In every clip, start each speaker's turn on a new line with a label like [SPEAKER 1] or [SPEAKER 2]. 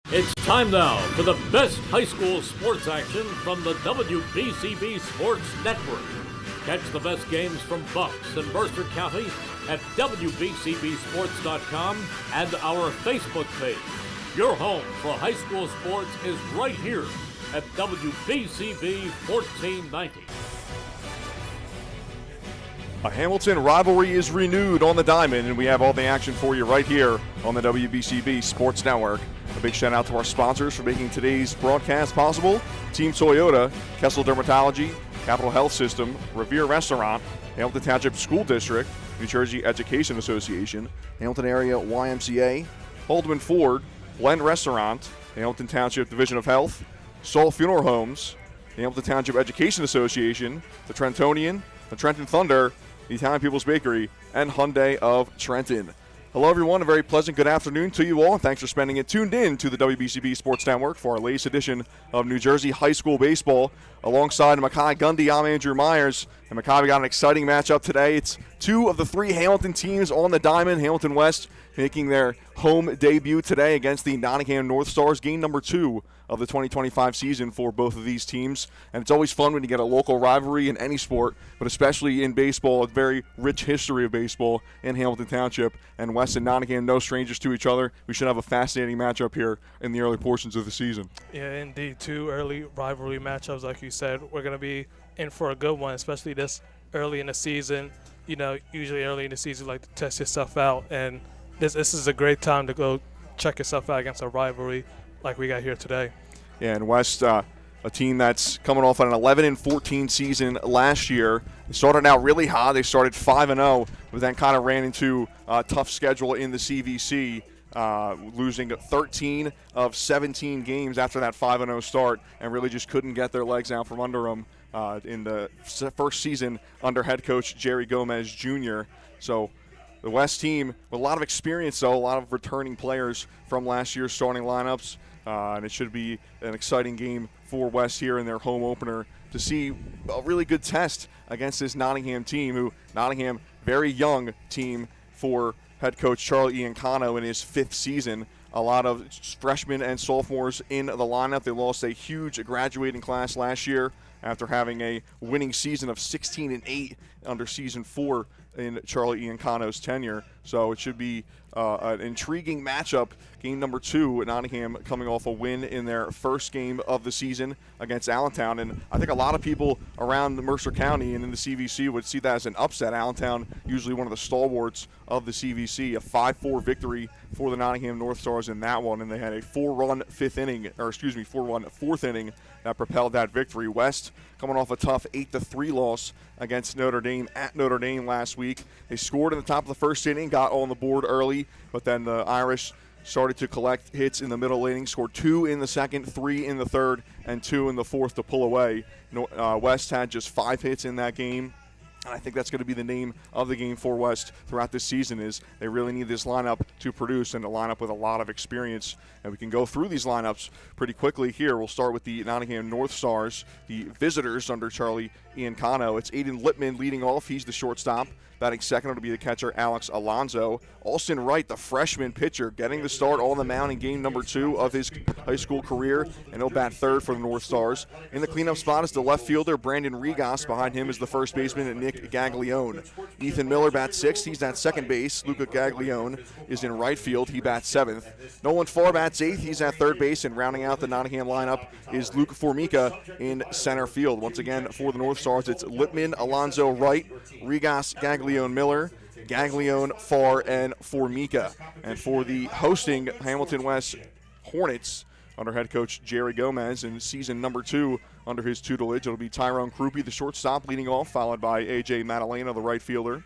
[SPEAKER 1] It's time now for the best high school sports action from the WBCB Sports Network. Catch the best games from Bucks and Mercer County at WBCBSports.com and our Facebook page. Your home for high school sports is right here at WBCB 1490.
[SPEAKER 2] A Hamilton rivalry is renewed on the diamond, and we have all the action for you right here on the WBCB Sports Network. A big shout out to our sponsors for making today's broadcast possible: Team Toyota, Kessel Dermatology, Capital Health System, Revere Restaurant, Hamilton Township School District, New Jersey Education Association, Hamilton Area YMCA, Haldeman Ford, Blend Restaurant, the Hamilton Township Division of Health, Soul Funeral Homes, the Hamilton Township Education Association, the Trentonian, the Trenton Thunder, the Italian People's Bakery, and Hyundai of Trenton. Hello, everyone. A very pleasant good afternoon to you all, and thanks for spending it tuned in to the WBCB Sports Network for our latest edition of New Jersey High School Baseball. Alongside Makai Gundy, I'm Andrew Myers, and Makai, we got an exciting matchup today. It's two of the three Hamilton teams on the diamond. Hamilton West making their home debut today against the Nottingham Northstars, game number 2 of the 2025 season for both of these teams. And it's always fun when you get a local rivalry in any sport, but especially in baseball. A very rich history of baseball in Hamilton Township, and West and Nottingham no strangers to each other. We should have a fascinating matchup here in the early portions of the season.
[SPEAKER 3] Yeah, indeed. Two early rivalry matchups, like you said. We're going to be in for a good one, especially this early in the season. You know, usually early in the season you like to test yourself out, and this is a great time to go check yourself out against a rivalry like we got here today.
[SPEAKER 2] Yeah, and West, a team that's coming off an 11-14 season last year. They started out really hot. They started 5-0, but then kind of ran into a tough schedule in the CVC, losing 13 of 17 games after that 5-0 start, and really just couldn't get their legs out from under them in the first season under head coach Jerry Gomez Jr. So the West team with a lot of experience, though, a lot of returning players from last year's starting lineups, and it should be an exciting game for West here in their home opener to see a really good test against this Nottingham team, Nottingham, very young team for head coach Charlie Iancano in his 5th season. A lot of freshmen and sophomores in the lineup. They lost a huge graduating class last year after having a winning season of 16-8 under season 4 in Charlie Iancano's tenure. So it should be an intriguing matchup. Game number 2, Nottingham coming off a win in their first game of the season against Allentown. And I think a lot of people around the Mercer County and in the CVC would see that as an upset. Allentown, usually one of the stalwarts of the CVC, a 5-4 victory for the Nottingham Northstars in that one. And they had a 4-run fourth inning that propelled that victory. West coming off a tough 8-3 loss against Notre Dame at Notre Dame last week. They scored in the top of the first inning, got on the board early, but then the Irish started to collect hits in the middle inning, scored 2 in the second, 3 in the third, and 2 in the fourth to pull away. West had just 5 hits in that game. And I think that's going to be the name of the game for West throughout this season, is they really need this lineup to produce, and a lineup with a lot of experience. And we can go through these lineups pretty quickly here. We'll start with the Nottingham Northstars, the visitors under Charlie Iancano. It's Aiden Lippman leading off. He's the shortstop. Batting second will be the catcher, Alex Alonzo. Alston Wright, the freshman pitcher, getting the start on the mound in game number 2 of his high school career, and he'll bat third for the North Stars. In the cleanup spot is the left fielder, Brandon Regas. Behind him is the first baseman, Nick Gaglione. Ethan Miller bats 6th. He's at second base. Luca Gaglione is in right field. He bats 7th. Nolan Farr bats 8th. He's at third base, and rounding out the Nottingham lineup is Luke Formica in center field. Once again, for the North Stars, it's Lippman, Alonzo, Wright, Regas, Gaglione, Miller, Gaglione, Farr, and Formica. And for the hosting Hamilton West Hornets under head coach Jerry Gomez in season number 2 under his tutelage, it'll be Tyrone Krupe, the shortstop, leading off, followed by A.J. Maddalena, the right fielder.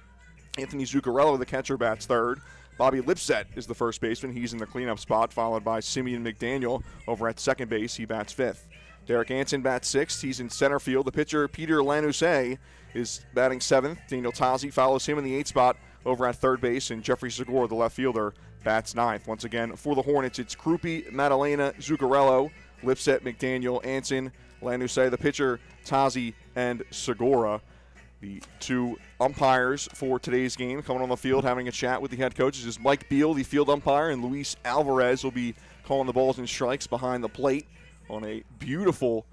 [SPEAKER 2] Anthony Zuccarello, the catcher, bats third. Bobby Lipset is the first baseman. He's in the cleanup spot, followed by Simeon McDaniel over at second base. He bats 5th. Derek Anson bats 6th. He's in center field. The pitcher, Peter Lanousse, is batting 7th. Daniel Tozzi follows him in the 8th spot over at third base, and Jeffrey Segura, the left fielder, bats 9th. Once again, for the Hornets, it's Krupe, Maddalena, Zuccarello, Lipset, McDaniel, Anson, Lanousse, the pitcher, Tozzi, and Segura. The 2 umpires for today's game coming on the field having a chat with the head coaches is Mike Beal, the field umpire, and Luis Alvarez will be calling the balls and strikes behind the plate on a beautiful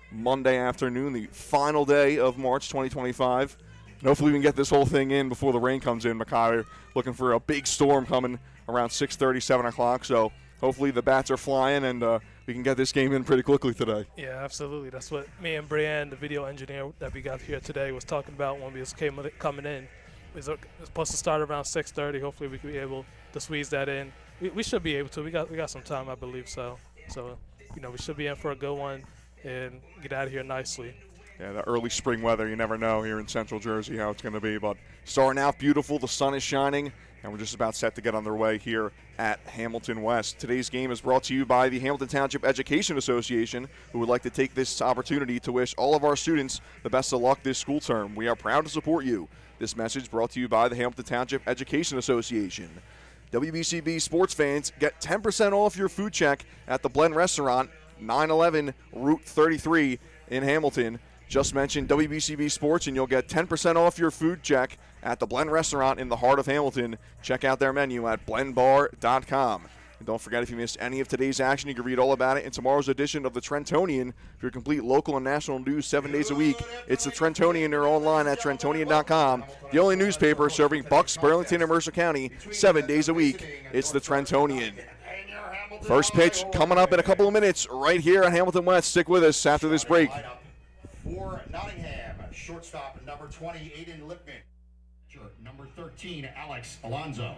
[SPEAKER 2] Monday afternoon, the final day of March 2025. And hopefully we can get this whole thing in before the rain comes in, Makai. Looking for a big storm coming around 6:30, 7 o'clock. So hopefully the bats are flying and we can get this game in pretty quickly today.
[SPEAKER 3] Yeah, absolutely. That's what me and Brianne, the video engineer that we got here today, was talking about when we was coming in. It was supposed to start around 6:30. Hopefully we could be able to squeeze that in. We should be able to. We got some time, I believe so. So, we should be in for a good one and get out of here nicely.
[SPEAKER 2] Yeah, the early spring weather, you never know here in Central Jersey how it's going to be. But starting out beautiful, the sun is shining, and we're just about set to get underway here at Hamilton West. Today's game is brought to you by the Hamilton Township Education Association, who would like to take this opportunity to wish all of our students the best of luck this school term. We are proud to support you. This message brought to you by the Hamilton Township Education Association. WBCB sports fans, get 10% off your food check at the Blend Restaurant, 911 Route 33 in Hamilton. Just mention WBCB Sports and you'll get 10% off your food check at the Blend Restaurant in the heart of Hamilton. Check out their menu at blendbar.com. And don't forget, if you missed any of today's action, you can read all about it in tomorrow's edition of the Trentonian. For your complete local and national news 7 days a week, it's the Trentonian. They're online at trentonian.com. The only newspaper serving Bucks, Burlington, and Mercer County 7 days a week. It's the Trentonian. First pitch coming up in a couple of minutes right here at Hamilton West. Stick with us after this break.
[SPEAKER 4] For Nottingham, shortstop number 20, Aiden Lipman. Pitcher number 13, Alex Alonzo.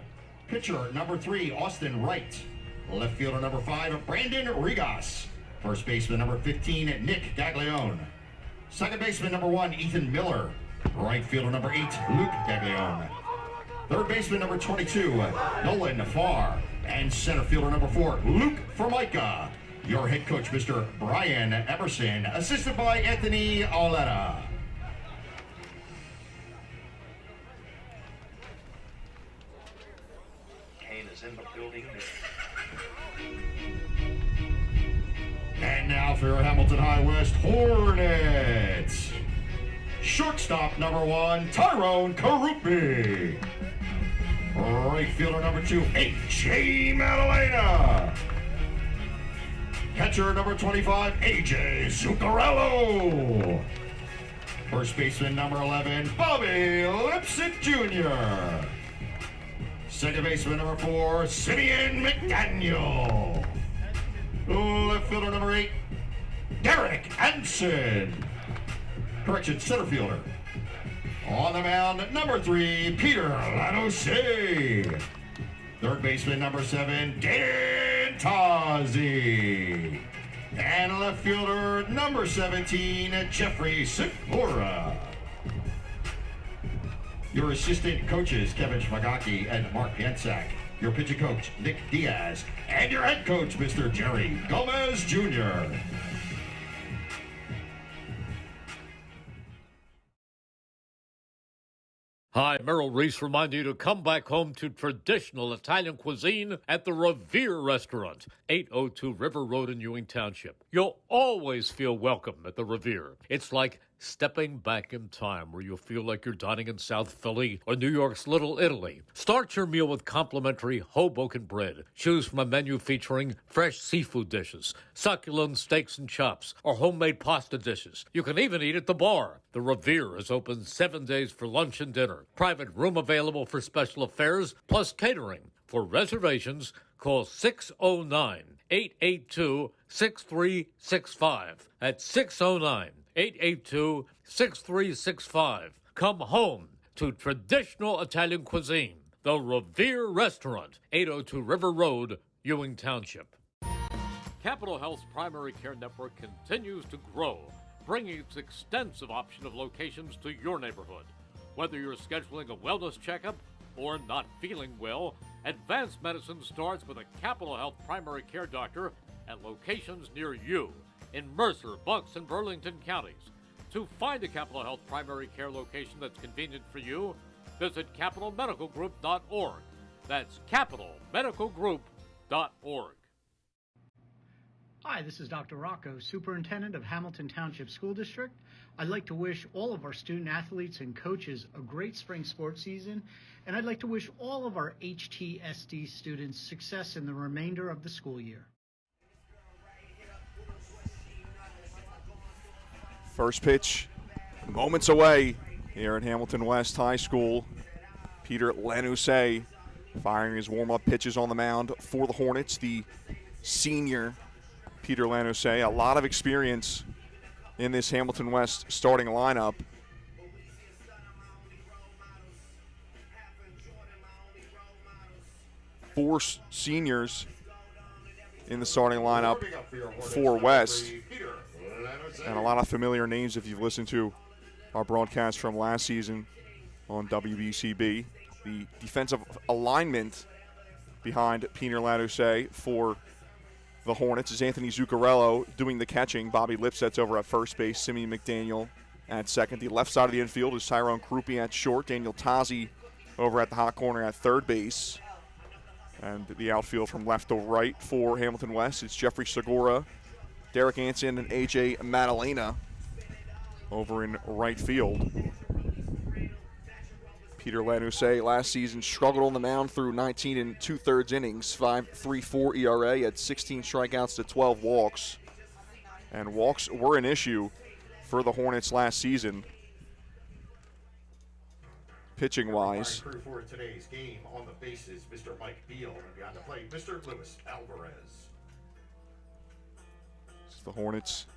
[SPEAKER 4] Pitcher number 3, Austin Wright. Left fielder number 5, Brandon Rigas. First baseman number 15, Nick Gaglione. Second baseman number 1, Ethan Miller. Right fielder number 8, Luke Gaglione. Third baseman number 22, Nolan Farr. And center fielder number 4, Luke Formica. Your head coach, Mr. Brian Emerson, assisted by Anthony Auletta.
[SPEAKER 5] Kane is in the building.
[SPEAKER 4] And now for your Hamilton High West Hornets. Shortstop number 1, Tyrone Karupi. Right fielder number 2, A.J. Madalena. Catcher number 25, A.J. Zuccarello. First baseman number 11, Bobby Lipsett Jr. Second baseman number 4, Simeon McDaniel. Left fielder number 8, Derek Anson. Correction, center fielder. On the mound, number 3, Peter Lanosay. Third baseman number 7, Dan Tazi. And left fielder number 17, Jeffrey Sikora. Your assistant coaches, Kevin Schmagaki and Mark Yansak. Your pitching coach, Nick Diaz. And your head coach, Mr. Jerry Gomez Jr.
[SPEAKER 1] Hi, Merrill Reese reminding you to come back home to traditional Italian cuisine at the Revere Restaurant, 802 River Road in Ewing Township. You'll always feel welcome at the Revere. It's like stepping back in time where you'll feel like you're dining in South Philly or New York's Little Italy. Start your meal with complimentary Hoboken bread. Choose from a menu featuring fresh seafood dishes, succulent steaks and chops, or homemade pasta dishes. You can even eat at the bar. The Revere is open 7 days for lunch and dinner. Private room available for special affairs, plus catering. For reservations, call 609-882-6365. That's 609-882-6365. Come home to traditional Italian cuisine. The Revere Restaurant, 802 River Road, Ewing Township. Capital Health's primary care network continues to grow, bringing its extensive option of locations to your neighborhood. Whether you're scheduling a wellness checkup or not feeling well, advanced medicine starts with a Capital Health primary care doctor at locations near you in Mercer, Bucks, and Burlington counties. To find a Capital Health primary care location that's convenient for you, visit capitalmedicalgroup.org. That's capitalmedicalgroup.org.
[SPEAKER 6] Hi, this is Dr. Rocco, Superintendent of Hamilton Township School District. I'd like to wish all of our student athletes and coaches a great spring sports season, and I'd like to wish all of our HTSD students success in the remainder of the school year.
[SPEAKER 2] First pitch, moments away here at Hamilton West High School. Peter Lanusay firing his warm-up pitches on the mound for the Hornets. The senior Peter Lanusay, a lot of experience in this Hamilton West starting lineup. Four seniors in the starting lineup for West. And a lot of familiar names if you've listened to our broadcast from last season on WBCB. The defensive alignment behind Peter Lanusay for the Hornets is Anthony Zuccarello doing the catching. Bobby Lipset's over at first base. Simeon McDaniel at second. The left side of the infield is Tyrone Krupe at short. Daniel Tazi over at the hot corner at third base. And the outfield from left to right for Hamilton West, it's Jeffrey Segura, Derek Anson, and A.J. Madalena over in right field. Peter Lanusay last season struggled on the mound through 19 2/3 innings, 5.34 ERA, had 16 strikeouts to 12 walks. And walks were an issue for the Hornets last season, pitching-wise.
[SPEAKER 4] Crew for today's game on the bases, Mr. Mike Beal, and behind the plate, Mr. Luis Alvarez.
[SPEAKER 2] It's the Hornets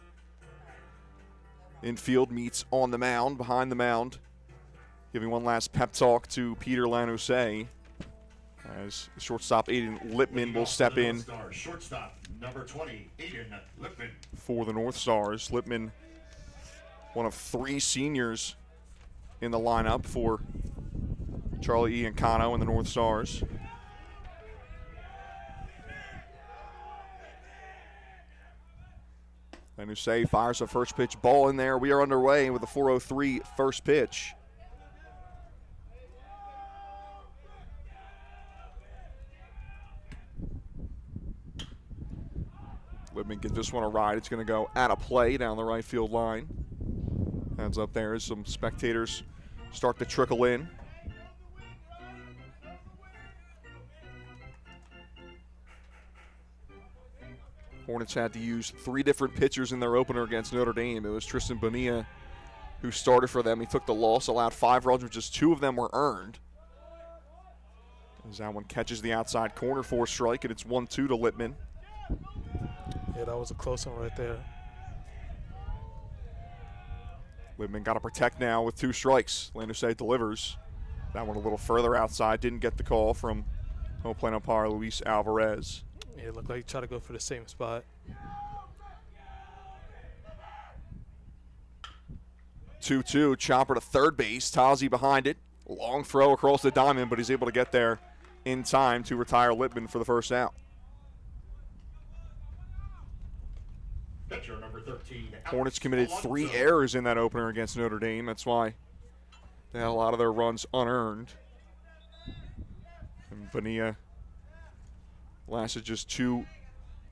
[SPEAKER 2] infield meets on the mound, behind the mound. Giving one last pep talk to Peter Lanusay as shortstop Aiden Lipman will step in
[SPEAKER 4] Shortstop number 20, Aiden Lipman.
[SPEAKER 2] for the North Stars. Lipman, one of three seniors in the lineup for Charlie Iancano and the North Stars. Lanusay fires a first pitch ball in there. We are underway with a 4:03 first pitch. Lipman gives this one a ride. It's going to go at a play down the right field line. Hands up there as some spectators start to trickle in. Hornets had to use three different pitchers in their opener against Notre Dame. It was Tristan Bonilla who started for them. He took the loss, allowed 5 runs, which just 2 of them were earned. As that one catches the outside corner for a strike, and it's 1-2 to Lipman.
[SPEAKER 3] Yeah, that was a close one right there.
[SPEAKER 2] Lipman got to protect now with 2 strikes. Lanusay delivers. That one a little further outside. Didn't get the call from home plate umpire Luis Alvarez.
[SPEAKER 3] Yeah, it looked like he tried to go for the same spot.
[SPEAKER 2] 2-2, chopper to third base. Tazi behind it. Long throw across the diamond, but he's able to get there in time to retire Lipman for the first out.
[SPEAKER 4] Pitcher number 13,
[SPEAKER 2] Hornets committed 3 errors in that opener against Notre Dame. That's why they had a lot of their runs unearned. And Bonilla lasted just 2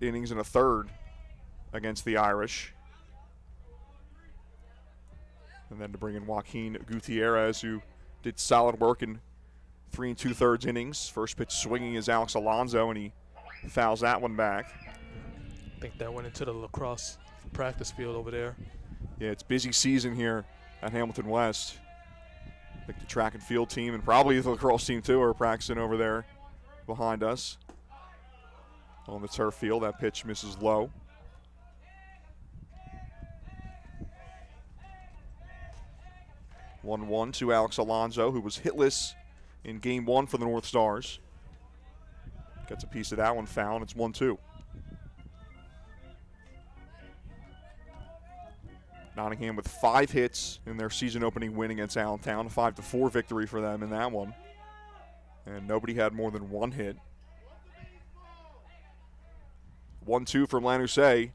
[SPEAKER 2] innings and a third against the Irish. And then to bring in Joaquin Gutierrez, who did solid work in 3 2/3 innings. First pitch swinging is Alex Alonso, and he fouls that one back.
[SPEAKER 3] I think that went into the lacrosse practice field over there.
[SPEAKER 2] Yeah, it's busy season here at Hamilton West. I think the track and field team and probably the lacrosse team too are practicing over there behind us. On the turf field, that pitch misses low. (1-1) to Alex Alonso, who was hitless in Game 1 for the North Stars. Gets a piece of that one foul, and it's 1-2. Nottingham with 5 hits in their season-opening win against Allentown. A 5-4 victory for them in that one. And nobody had more than 1 hit. 1-2 from Lanusay.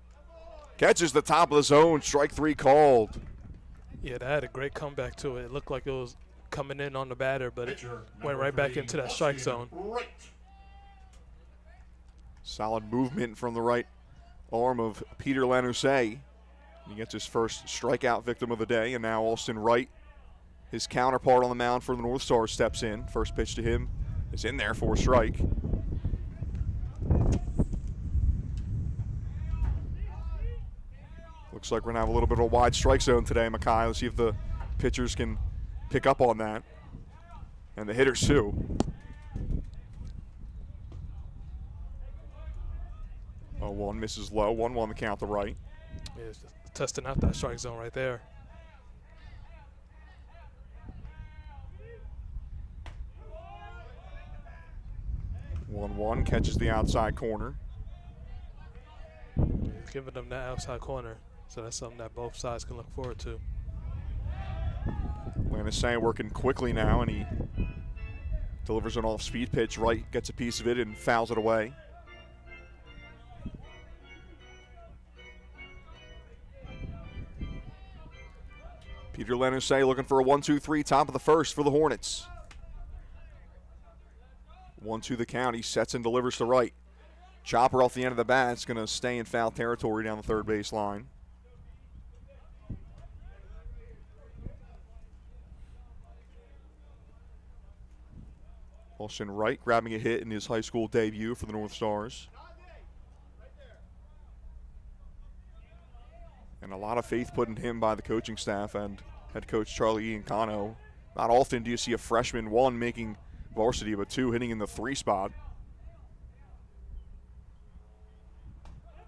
[SPEAKER 2] Catches the top of the zone. Strike 3 called.
[SPEAKER 3] Yeah, that had a great comeback to it. It looked like it was coming in on the batter, but it went right back into that strike zone.
[SPEAKER 2] Solid movement from the right arm of Peter Lanusay. He gets his first strikeout victim of the day, and now Alston Wright, his counterpart on the mound for the North Stars, steps in. First pitch to him is in there for a strike. Looks like we're going to have a little bit of a wide strike zone today, Makai. Let's see if the pitchers can pick up on that. And the hitters, too. Oh, one misses low. 1-1 the count to right.
[SPEAKER 3] Yeah, it's just testing out that strike zone right there.
[SPEAKER 2] One catches the outside corner.
[SPEAKER 3] He's giving them that outside corner, so that's something that both sides can look forward to.
[SPEAKER 2] Lanasay working quickly now, and he delivers an off-speed pitch. Wright gets a piece of it and fouls it away. Peter Lanasay looking for a 1-2-3, top of the first for the Hornets. 1-2 the count. He sets and delivers to right. Chopper off the end of the bat. It's going to stay in foul territory down the third base line. Austin Wright grabbing a hit in his high school debut for the Northstars. And a lot of faith put in him by the coaching staff and head coach Charlie Iancano. Not often do you see a freshman, one, making varsity, but two, hitting in the 3 spot.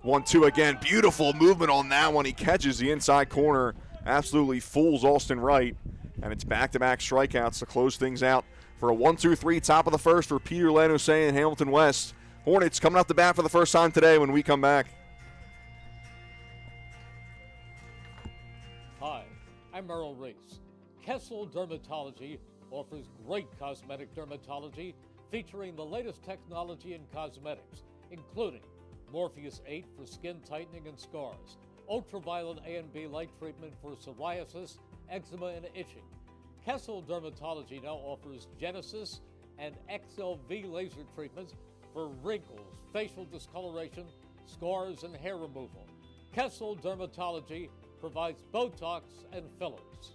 [SPEAKER 2] 1-2 again. Beautiful movement on that one. He catches the inside corner. Absolutely fools Austin Wright. And it's back-to-back strikeouts to close things out for a 1-2-3, top of the first for Peter Lanasay and Hamilton West. Hornets coming up the bat for the first time today when we come back.
[SPEAKER 1] Hi, I'm Merrill Reese. Kessel Dermatology offers great cosmetic dermatology featuring the latest technology in cosmetics, including Morpheus 8 for skin tightening and scars, ultraviolet A and B light treatment for psoriasis, eczema, and itching. Kessel Dermatology now offers Genesis and XLV laser treatments for wrinkles, facial discoloration, scars, and hair removal. Kessel Dermatology provides Botox and fillers.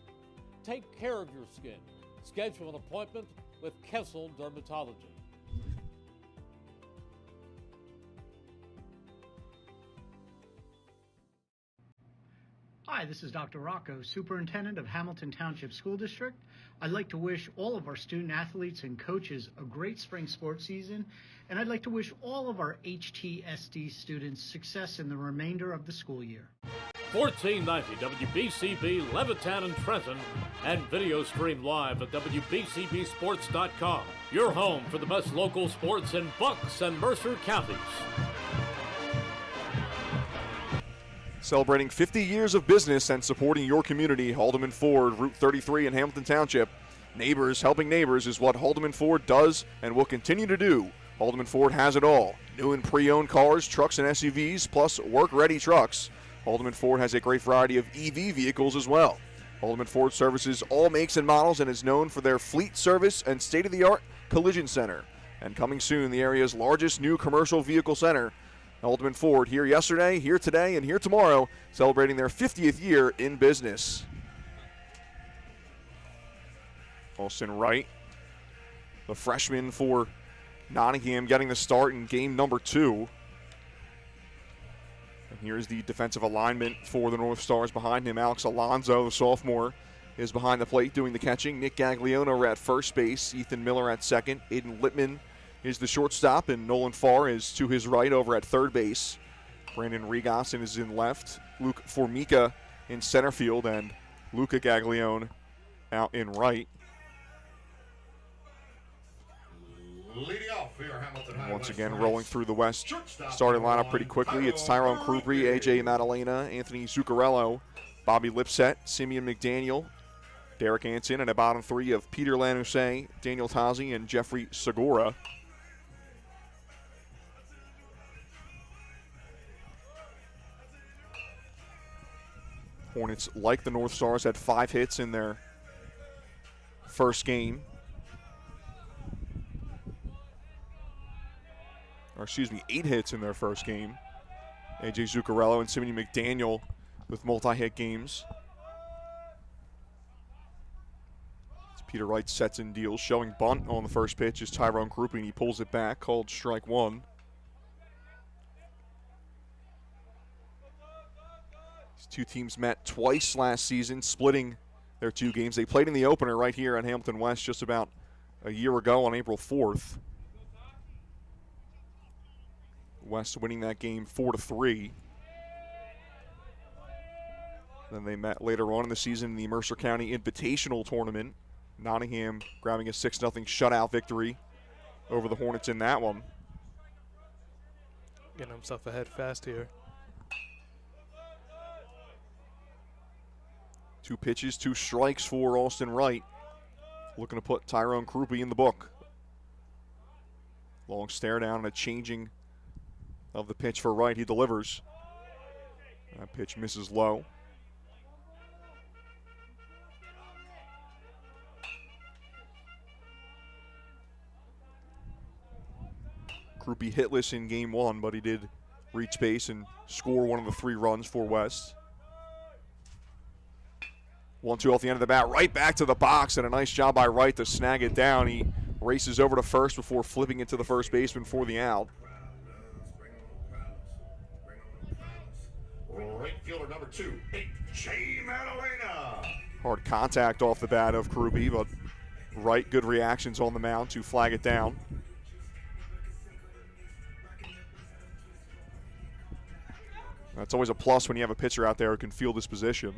[SPEAKER 1] Take care of your skin. Schedule an appointment with Kessel Dermatology.
[SPEAKER 6] Hi, this is Dr. Rocco, Superintendent of Hamilton Township School District. I'd like to wish all of our student athletes and coaches a great spring sports season, and I'd like to wish all of our HTSD students success in the remainder of the school year.
[SPEAKER 1] 1490 WBCB Levittown and Trenton, and video stream live at WBCBsports.com. Your home for the best local sports in Bucks and Mercer counties.
[SPEAKER 2] Celebrating 50 years of business and supporting your community, Haldeman Ford, Route 33 in Hamilton Township. Neighbors helping neighbors is what Haldeman Ford does and will continue to do. Haldeman Ford has it all. New and pre-owned cars, trucks, and SUVs, plus work-ready trucks. Haldeman Ford has a great variety of EV vehicles as well. Haldeman Ford services all makes and models and is known for their fleet service and state-of-the-art collision center. And coming soon, the area's largest new commercial vehicle center. Haldeman Ford, here yesterday, here today, and here tomorrow, celebrating their 50th year in business. Austin Wright, the freshman for Nottingham, getting the start in game number 2. And here's the defensive alignment for the Northstars. Behind him, Alex Alonzo, the sophomore, is behind the plate doing the catching. Nick Gaglione at first base. Ethan Miller at second. Aiden Lippman is the shortstop, and Nolan Farr is to his right over at third base. Brandon Regosin is in left. Luke Formica in center field, and Luca Gaglione out in right.
[SPEAKER 4] Leading off here, Hamilton High
[SPEAKER 2] Once
[SPEAKER 4] West
[SPEAKER 2] again,
[SPEAKER 4] Hornets.
[SPEAKER 2] rolling through the West starting lineup pretty quickly. It's Tyrone Krupri, AJ Maddalena, Anthony Zuccarello, Bobby Lipset, Simeon McDaniel, Derek Anson, and a bottom 3 of Peter Lanasay, Daniel Tazi, and Jeffrey Segura. Hornets, like the Northstars, had 5 hits in their first game. Or excuse me, 8 hits in their first game. AJ Zuccarello and Simeon McDaniel with multi-hit games. As Peter Wright sets and deals, showing bunt on the first pitch is Tyrone Krupri, and he pulls it back, called strike 1. These two teams met twice last season, splitting their two games. They played in the opener right here at Hamilton West just about a year ago on April 4th. West winning that game 4-3. Then they met later on in the season in the Mercer County Invitational Tournament. Nottingham grabbing a 6-0 shutout victory over the Hornets in that one.
[SPEAKER 3] Getting himself ahead fast here.
[SPEAKER 2] 2 pitches, 2 strikes for Austin Wright. Looking to put Tyrone Krupe in the book. Long stare down and a changing of the pitch for Wright. He delivers. That pitch misses low. Krupe hitless in game 1, but he did reach base and score one of the 3 runs for West. 1-2 off the end of the bat, right back to the box, and a nice job by Wright to snag it down. He races over to first before flipping it to the first baseman for the out.
[SPEAKER 4] Right fielder number 2, J. Madalena.
[SPEAKER 2] Hard contact off the bat of Krupe, but Wright, good reactions on the mound to flag it down. That's always a plus when you have a pitcher out there who can field his position.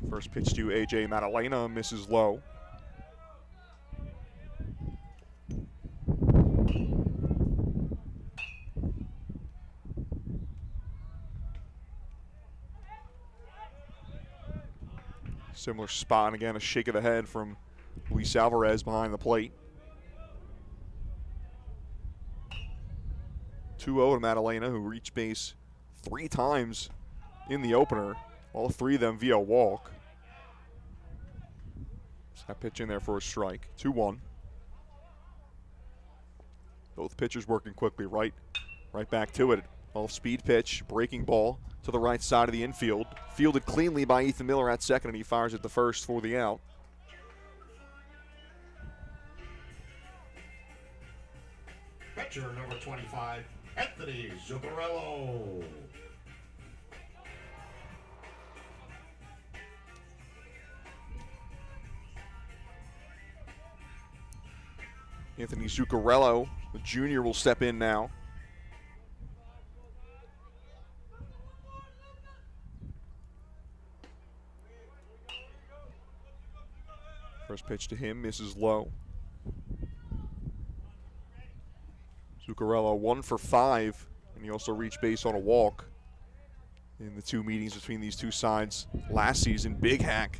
[SPEAKER 2] First pitch to A.J. Madalena, misses low. Similar spot, and again, a shake of the head from Luis Alvarez behind the plate. 2-0 to Madalena, who reached base 3 times in the opener, all 3 of them via walk. That pitch in there for a strike. 2-1. Both pitchers working quickly. Right back to it. Off-speed pitch, breaking ball to the right side of the infield. Fielded cleanly by Ethan Miller at second, and he fires at the first for the out.
[SPEAKER 4] Pitcher number 25, Anthony Zuccarello.
[SPEAKER 2] Anthony Zuccarello, the junior, will step in now. First pitch to him, misses low. Zuccarello 1 for 5, and he also reached base on a walk in the 2 meetings between these 2 sides last season. Big hack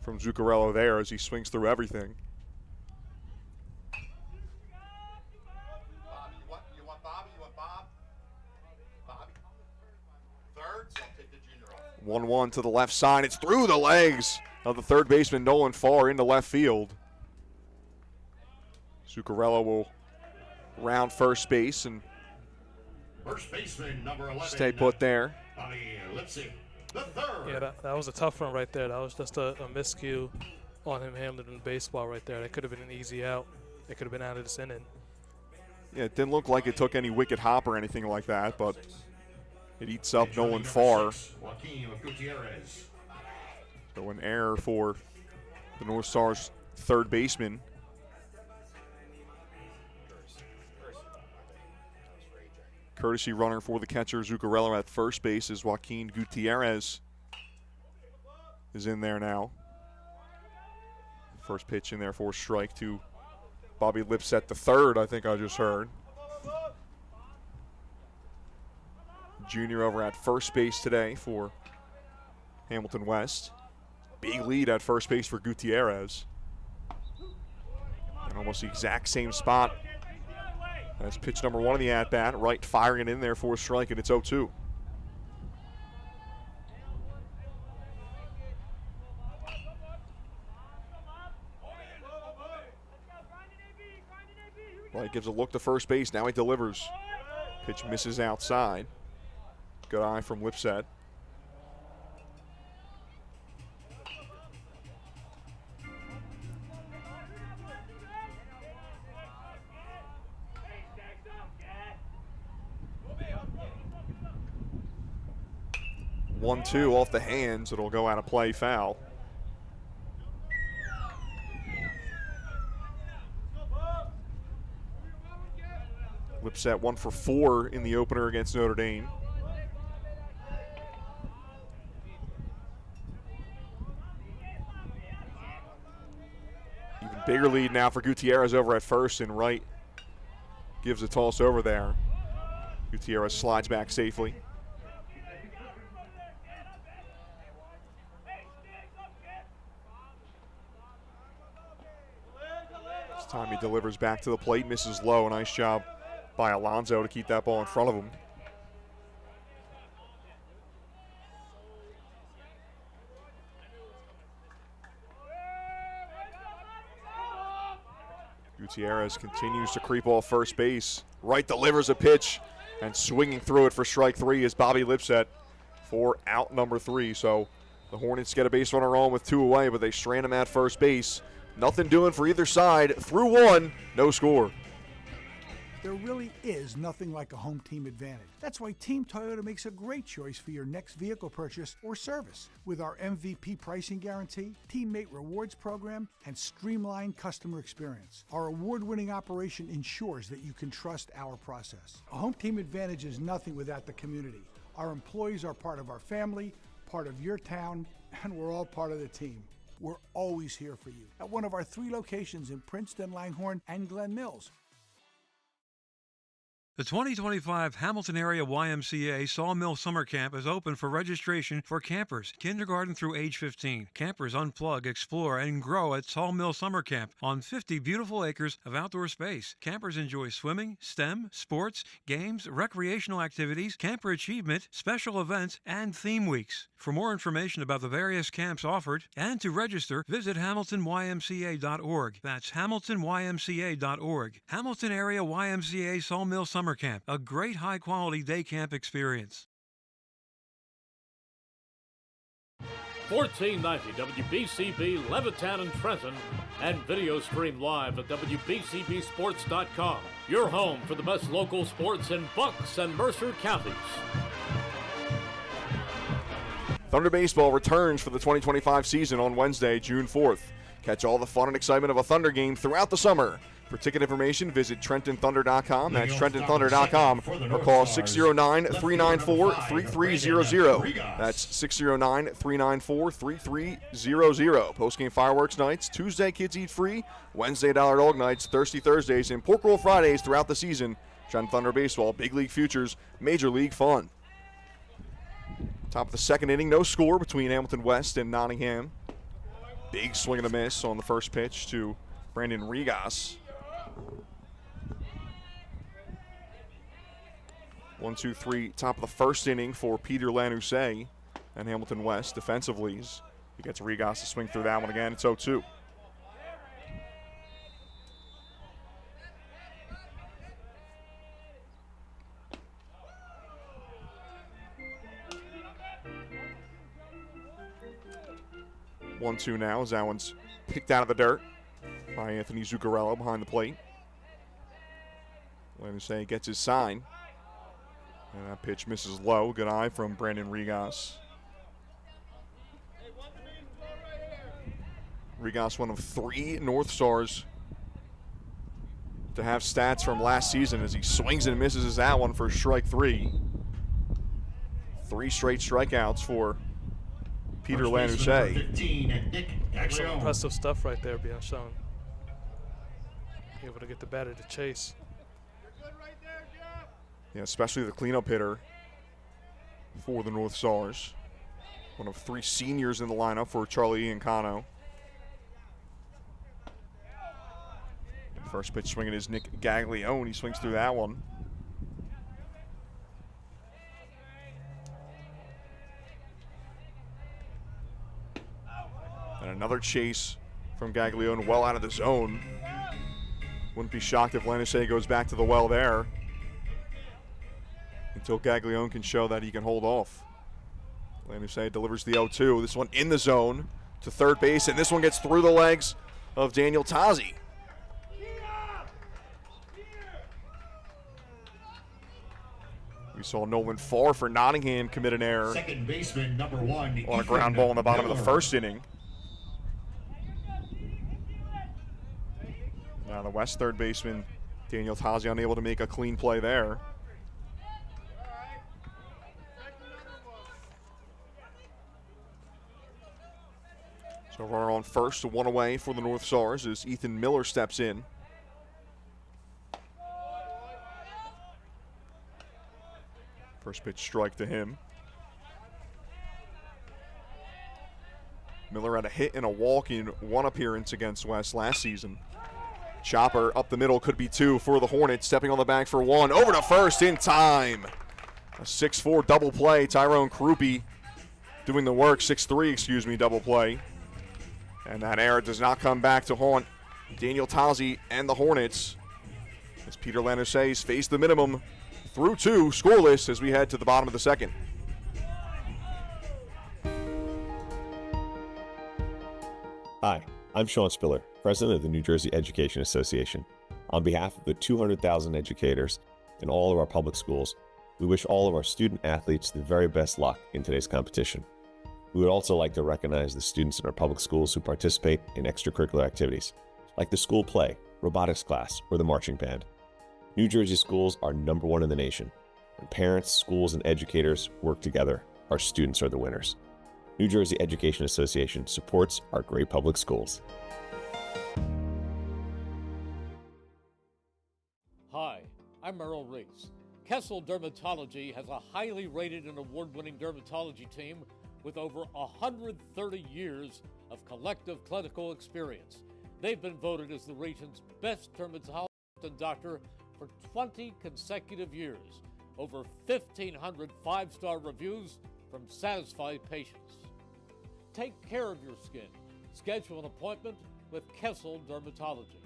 [SPEAKER 2] from Zuccarello there as he swings through everything.
[SPEAKER 4] Bobby, you want Bobby? You want Bob? Bobby? Third, so I'll take the junior off.
[SPEAKER 2] 1-1 to the left side. It's through the legs of the third baseman Nolan Farr into left field. Zuccarello will round first base and
[SPEAKER 4] First baseman number 11.
[SPEAKER 2] stay put there.
[SPEAKER 4] Bobby Lipsy, the third.
[SPEAKER 3] Yeah, that was a tough one right there. That was just a miscue on him handling the baseball right there. That could have been an easy out. It could have been out of this inning.
[SPEAKER 2] Yeah, it didn't look like it took any wicked hop or anything like that, but it eats up
[SPEAKER 4] Major
[SPEAKER 2] Nolan
[SPEAKER 4] League
[SPEAKER 2] Farr.
[SPEAKER 4] number 6, Joaquin Gutierrez.
[SPEAKER 2] So an error for the North Stars third baseman. Courtesy runner for the catcher Zuccarello at first base is Joaquin Gutierrez is in there now. First pitch in there for a strike to Bobby Lipset the third, I think I just heard. Junior over at first base today for Hamilton West. Big lead at first base for Gutierrez. And almost the exact same spot. That's pitch number 1 of the at-bat. Wright firing it in there for a strike, and it's 0-2. Wright gives a look to first base. Now he delivers. Pitch misses outside. Good eye from Lipset. 1-2 off the hands. It'll go out of play, foul. Lipset 1 for 4 in the opener against Notre Dame. Even bigger lead now for Gutierrez over at first, and Wright gives a toss over there. Gutierrez slides back safely. This time he delivers back to the plate, misses low. Nice job by Alonzo to keep that ball in front of him. Gutierrez continues to creep off first base. Wright delivers a pitch, and swinging through it for strike 3 is Bobby Lipset for out number 3. So the Hornets get a base runner on with 2 away, but they strand him at first base. Nothing doing for either side. Through 1, no score.
[SPEAKER 7] There really is nothing like a home team advantage. That's why Team Toyota makes a great choice for your next vehicle purchase or service. With our MVP pricing guarantee, teammate rewards program, and streamlined customer experience, our award-winning operation ensures that you can trust our process. A home team advantage is nothing without the community. Our employees are part of our family, part of your town, and we're all part of the team. We're always here for you at one of our 3 locations in Princeton, Langhorne, and Glen Mills.
[SPEAKER 8] The 2025 Hamilton Area YMCA Sawmill Summer Camp is open for registration for campers, kindergarten through age 15. Campers unplug, explore, and grow at Sawmill Summer Camp on 50 beautiful acres of outdoor space. Campers enjoy swimming, STEM, sports, games, recreational activities, camper achievement, special events, and theme weeks. For more information about the various camps offered and to register, visit hamiltonymca.org. That's hamiltonymca.org. Hamilton Area YMCA Sawmill Summer Camp, a great high-quality day camp experience.
[SPEAKER 1] 1490 WBCB Levittown and Trenton, and video stream live at WBCBsports.com. Your home for the best local sports in Bucks and Mercer counties.
[SPEAKER 2] Thunder Baseball returns for the 2025 season on Wednesday, June 4th. Catch all the fun and excitement of a Thunder game throughout the summer. For ticket information, visit TrentonThunder.com. That's TrentonThunder.com, or call 609-394-3300. That's 609-394-3300. Postgame fireworks nights, Tuesday kids eat free, Wednesday dollar dog nights, Thirsty Thursdays, and Pork Roll Fridays throughout the season. Trenton Thunder Baseball, big league futures, major league fun. Top of the second inning, no score between Hamilton West and Nottingham. Big swing and a miss on the first pitch to Brandon Regas. 1-2-3, top of the first inning for Peter Lanusset and Hamilton West defensively. He gets Regas to swing through that one again. It's 0-2. One-two now as that one's picked out of the dirt by Anthony Zuccarello behind the plate. Lanusset gets his sign. And that pitch misses low. Good eye from Brandon Regas. Regas, one of 3 Northstars to have stats from last season as he swings and misses that one for strike 3. 3 straight strikeouts for Peter Lanusset.
[SPEAKER 3] Some impressive stuff right there being shown. Able to get the batter to chase.
[SPEAKER 2] Yeah, especially the cleanup hitter for the North Stars. One of 3 seniors in the lineup for Charlie Iancano. First pitch swinging is Nick Gaglione. He swings through that one. And another chase from Gaglione, well out of the zone. Wouldn't be shocked if Lanusset goes back to the well there, until Gaglione can show that he can hold off. Lanusset delivers the 0-2. This one in the zone to third base, and this one gets through the legs of Daniel Tazi. We saw Nolan Farr for Nottingham commit an error
[SPEAKER 4] Second baseman, number 1.
[SPEAKER 2] on a ground ball in the bottom of the first inning. Now the West third baseman, Daniel Tazi, unable to make a clean play there. So runner on first, one away for the North Stars as Ethan Miller steps in. First pitch strike to him. Miller had a hit and a walk in one appearance against West last season. Chopper up the middle, could be two for the Hornets, stepping on the bag for one. Over to first in time. A 6-4 double play. Tyrone Krupe doing the work. 6-3, double play. And that error does not come back to haunt Daniel Tazi and the Hornets. As Peter Lanner says, face the minimum through two, scoreless as we head to the bottom of the second.
[SPEAKER 9] Hi, I'm Sean Spiller, President of the New Jersey Education Association. On behalf of the 200,000 educators in all of our public schools, we wish all of our student athletes the very best luck in today's competition. We would also like to recognize the students in our public schools who participate in extracurricular activities, like the school play, robotics class, or the marching band. New Jersey schools are #1 in the nation. When parents, schools, and educators work together, our students are the winners. New Jersey Education Association supports our great public schools.
[SPEAKER 1] Hi, I'm Merrill Reese. Kessel Dermatology has a highly rated and award-winning dermatology team with over 130 years of collective clinical experience. They've been voted as the region's best dermatologist and doctor for 20 consecutive years. Over 1,500 five-star reviews from satisfied patients. Take care of your skin. Schedule an appointment with Kessel Dermatology.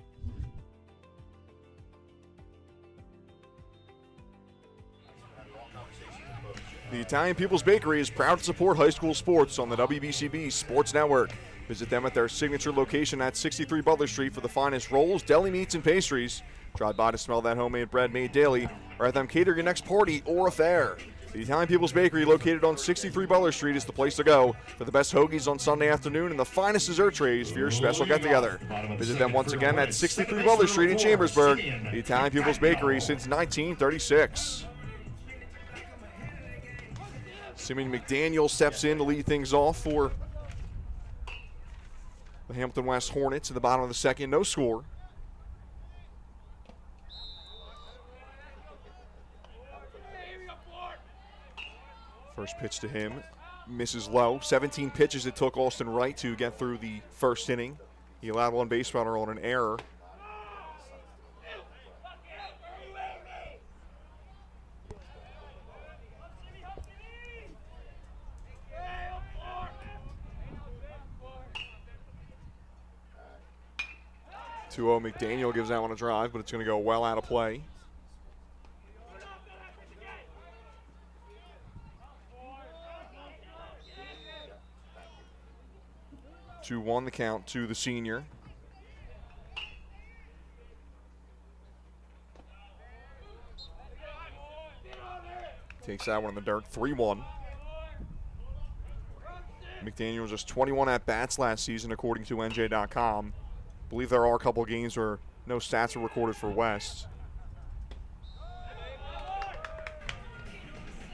[SPEAKER 2] The Italian People's Bakery is proud to support high school sports on the WBCB Sports Network. Visit them at their signature location at 63 Butler Street for the finest rolls, deli meats, and pastries. Drive by to smell that homemade bread made daily, or have them cater your next party or affair. The Italian People's Bakery, located on 63 Butler Street, is the place to go for the best hoagies on Sunday afternoon and the finest dessert trays for your special get-together. Visit them once again at 63 Butler Street in Chambersburg. The Italian People's Bakery since 1936. Simeon McDaniel steps in to lead things off for the Hamilton West Hornets in the bottom of the second. No score. First pitch to him, misses low. 17 pitches it took Austin Wright to get through the first inning. He allowed one base runner on an error. McDaniel gives that one a drive, but it's going to go well out of play. Two 2-1 the count to the senior. Takes that one in the dirt, 3-1. McDaniel was just 21 at-bats last season, according to NJ.com. I believe there are a couple games where no stats are recorded for West.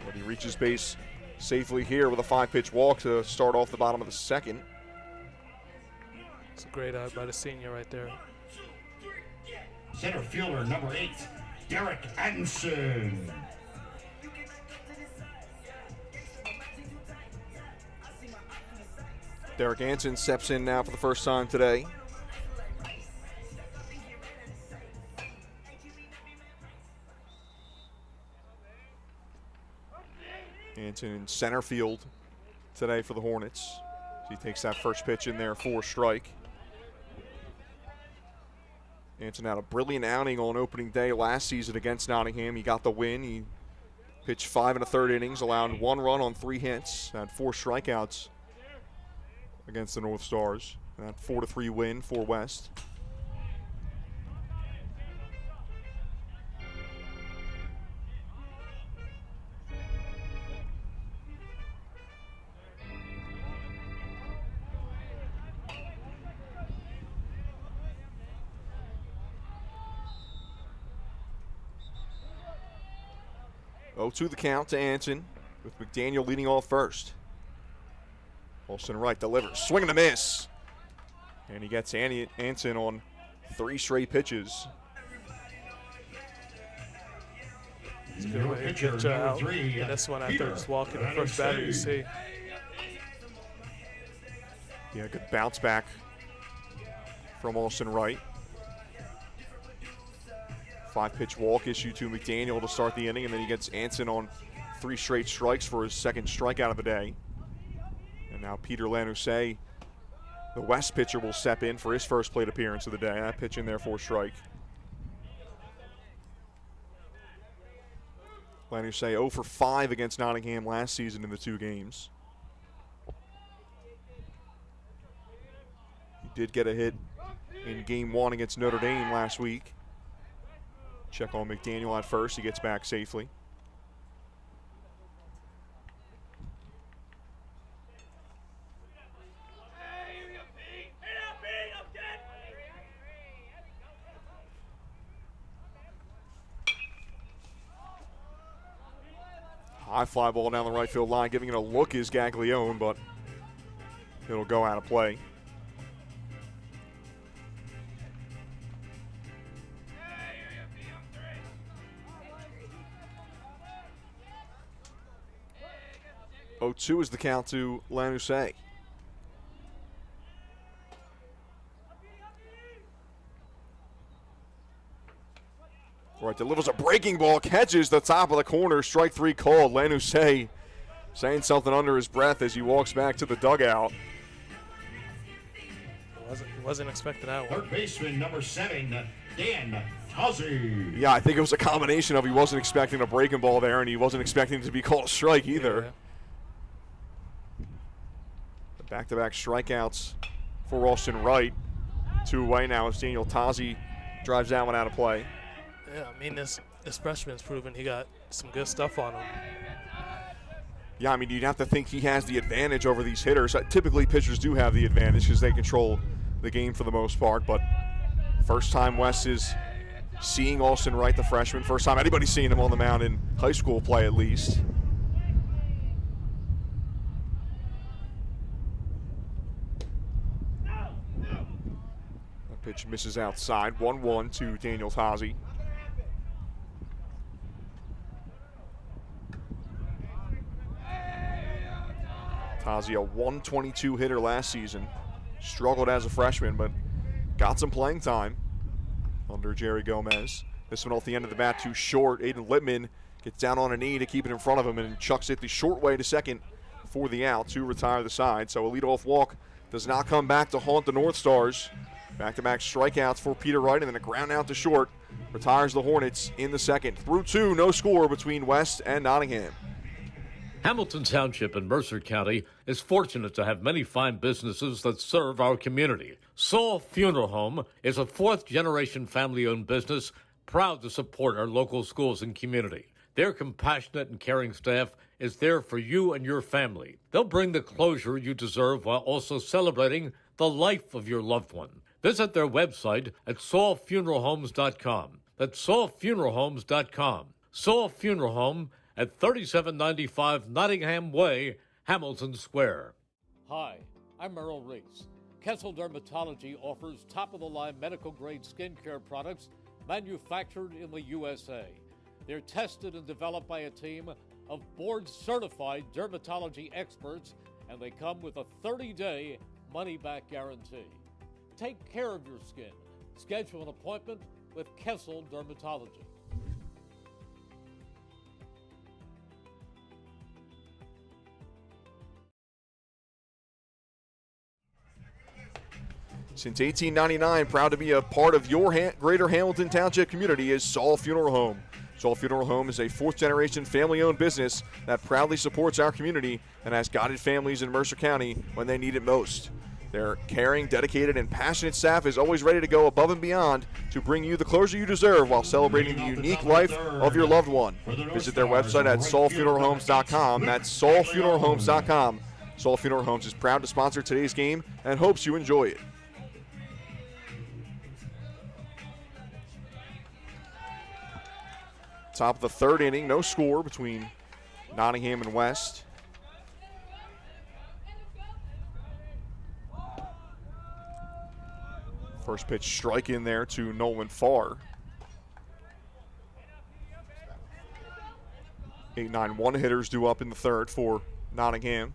[SPEAKER 2] But he reaches base safely here with a 5-pitch walk to start off the bottom of the second.
[SPEAKER 3] It's a great eye by the senior right there.
[SPEAKER 4] Center fielder, number 8, Derek Atkinson.
[SPEAKER 2] Derek Anson steps in now for the first time today. Anson in center field today for the Hornets. He takes that first pitch in there for a strike. Anson had a brilliant outing on opening day last season against Nottingham. He got the win. He pitched 5 1/3 innings, allowed 1 run on 3 hits, had 4 strikeouts against the North Stars. And that 4-3 win for West. 0-2 the count to Anson, with McDaniel leading off first. Olsen Wright delivers, swing and a miss. And he gets Anson on 3 straight pitches.
[SPEAKER 3] It's a good way to get out. And this one after just walking the first batter you see.
[SPEAKER 2] Yeah, good bounce back from Olsen Wright. 5-pitch walk issue to McDaniel to start the inning, and then he gets Anson on 3 straight strikes for his second strikeout of the day. And now Peter Lanusay, the West pitcher, will step in for his first plate appearance of the day. That pitch in there for a strike. Lanusay 0 for 5 against Nottingham last season in the 2 games. He did get a hit in Game 1 against Notre Dame last week. Check on McDaniel at first. He gets back safely. High fly ball down the right field line. Giving it a look is Gaglione, but it'll go out of play. Oh, 2 is the count to Lanusay. Right, delivers a breaking ball, catches the top of the corner, strike 3 called. Lanusay saying something under his breath as he walks back to the dugout.
[SPEAKER 3] Wasn't expecting that one.
[SPEAKER 4] Third baseman, number 7, Dan Tozzi.
[SPEAKER 2] Yeah, I think it was a combination of he wasn't expecting a breaking ball there, and he wasn't expecting it to be called a strike either.
[SPEAKER 3] Yeah.
[SPEAKER 2] Back-to-back strikeouts for Austin Wright. 2 away now as Daniel Tozzi drives that one out of play.
[SPEAKER 3] Yeah, I mean, this freshman's proven he got some good stuff on him.
[SPEAKER 2] Yeah, I mean, you'd have to think he has the advantage over these hitters. Typically, pitchers do have the advantage because they control the game for the most part, but first time Wes is seeing Austin Wright, the freshman. First time anybody's seen him on the mound in high school play, at least. That pitch misses outside. 1-1 to Daniel Tozzi. Tozzi, a 122 hitter last season. Struggled as a freshman, but got some playing time under Jerry Gomez. This one off the end of the bat too short. Aiden Lippman gets down on a knee to keep it in front of him and chucks it the short way to second for the out to retire the side. So a leadoff walk does not come back to haunt the Northstars. Back-to-back strikeouts for Peter Wright, and then a ground out to short. Retires the Hornets in the second. Through 2, no score between West and Nottingham.
[SPEAKER 1] Hamilton Township in Mercer County is fortunate to have many fine businesses that serve our community. Saul Funeral Home is a 4th-generation family-owned business proud to support our local schools and community. Their compassionate and caring staff is there for you and your family. They'll bring the closure you deserve while also celebrating the life of your loved one. Visit their website at saulfuneralhomes.com. That's saulfuneralhomes.com. Saul Funeral Home at 3795 Nottingham Way, Hamilton Square. Hi, I'm Merrill Reese. Kessel Dermatology offers top-of-the-line medical-grade skincare products manufactured in the USA. They're tested and developed by a team of board-certified dermatology experts, and they come with a 30-day money-back guarantee. Take care of your skin. Schedule an appointment with Kessel Dermatology.
[SPEAKER 2] Since 1899, proud to be a part of your greater Hamilton Township community is Saul Funeral Home. Saul Funeral Home is a 4th-generation family-owned business that proudly supports our community and has guided families in Mercer County when they need it most. Their caring, dedicated, and passionate staff is always ready to go above and beyond to bring you the closure you deserve while celebrating the unique life of your loved one. Visit their website at saulfuneralhomes.com. That's saulfuneralhomes.com. Saul Funeral Homes is proud to sponsor today's game and hopes you enjoy it. Top of the third inning, no score between Nottingham and West. First pitch strike in there to Nolan Farr. 8-9 hitters due up in the third for Nottingham.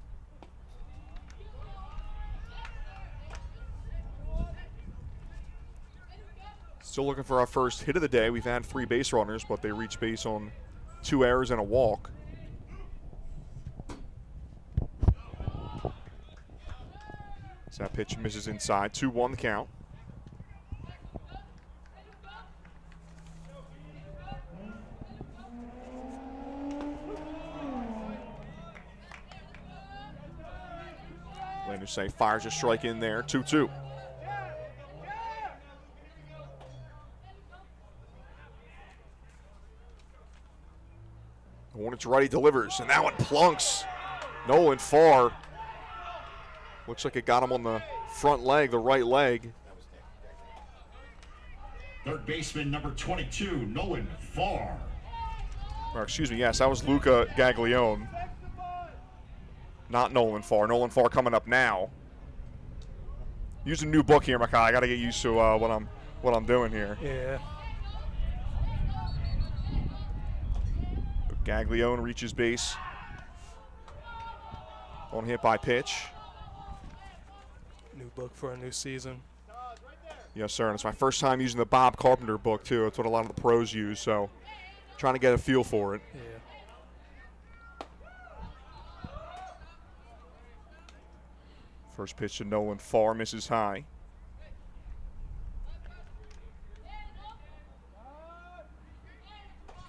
[SPEAKER 2] Still looking for our first hit of the day. We've had 3 base runners, but they reached base on 2 errors and a walk. So that pitch misses inside. 2-1 the count. Say fires a strike in there, 2-2. Hornets righty delivers, and that one plunks. Nolan Farr. Looks like it got him on the front leg, the right leg.
[SPEAKER 4] Third baseman number 22, Nolan Farr.
[SPEAKER 2] Or excuse me, yes, that was Luca Gaglione. Not Nolan Farr. Nolan Farr coming up now. Using a new book here, Makai. I got to get used to what I'm doing here.
[SPEAKER 3] Yeah.
[SPEAKER 2] Gaglione reaches base on hit by pitch.
[SPEAKER 3] New book for a new season.
[SPEAKER 2] Yes, sir. And it's my first time using the Bob Carpenter book too. It's what a lot of the pros use. So, trying to get a feel for it.
[SPEAKER 3] Yeah.
[SPEAKER 2] First pitch to Nolan Farr, misses high.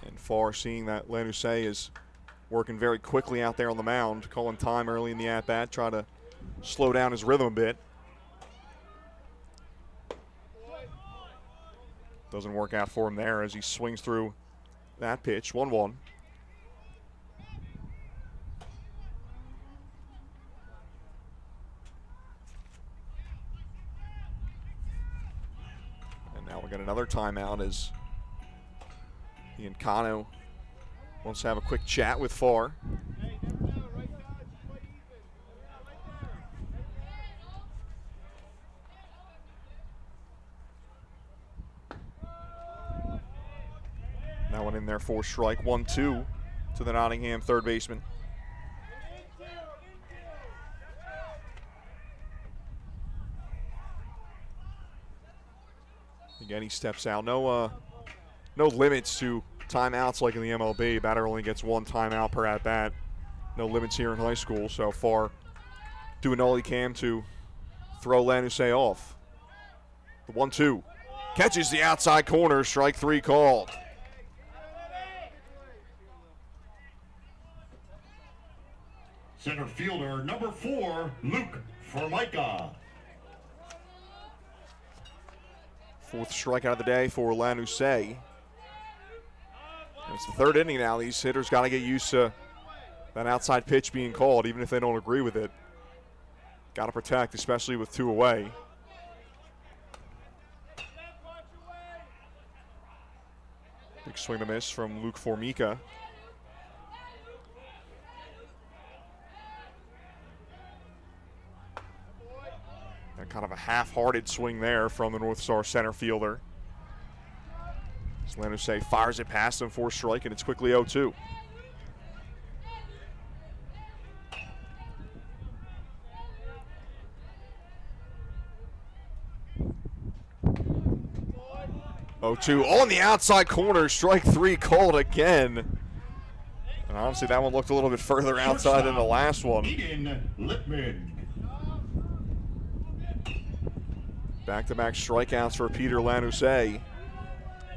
[SPEAKER 2] And Farr, seeing that Lanusei is working very quickly out there on the mound, calling time early in the at-bat, try to slow down his rhythm a bit. Doesn't work out for him there as he swings through that pitch, 1-1. Now we'll get another timeout as Ian Cano wants to have a quick chat with Farr. That one in there for strike, 1-2 to the Nottingham third baseman. Again, he steps out. No limits to timeouts like in the MLB. Batter only gets 1 timeout per at-bat. No limits here in high school. So Farr doing all he can to throw Lanusei off. The 1-2. Catches the outside corner. Strike 3 called.
[SPEAKER 4] Center fielder number 4, Luke Formica.
[SPEAKER 2] 4th strikeout of the day for Lanusei. It's the 3rd inning now. These hitters got to get used to that outside pitch being called, even if they don't agree with it. Got to protect, especially with 2 away. Big swing and a miss from Luke Formica. And kind of a half-hearted swing there from the North Star center fielder. Lanusei fires it past him for a strike, and it's quickly 0-2. On the outside corner, strike 3 called again. And honestly, that one looked a little bit further outside than the last one. Back-to-back strikeouts for Peter Lanusei.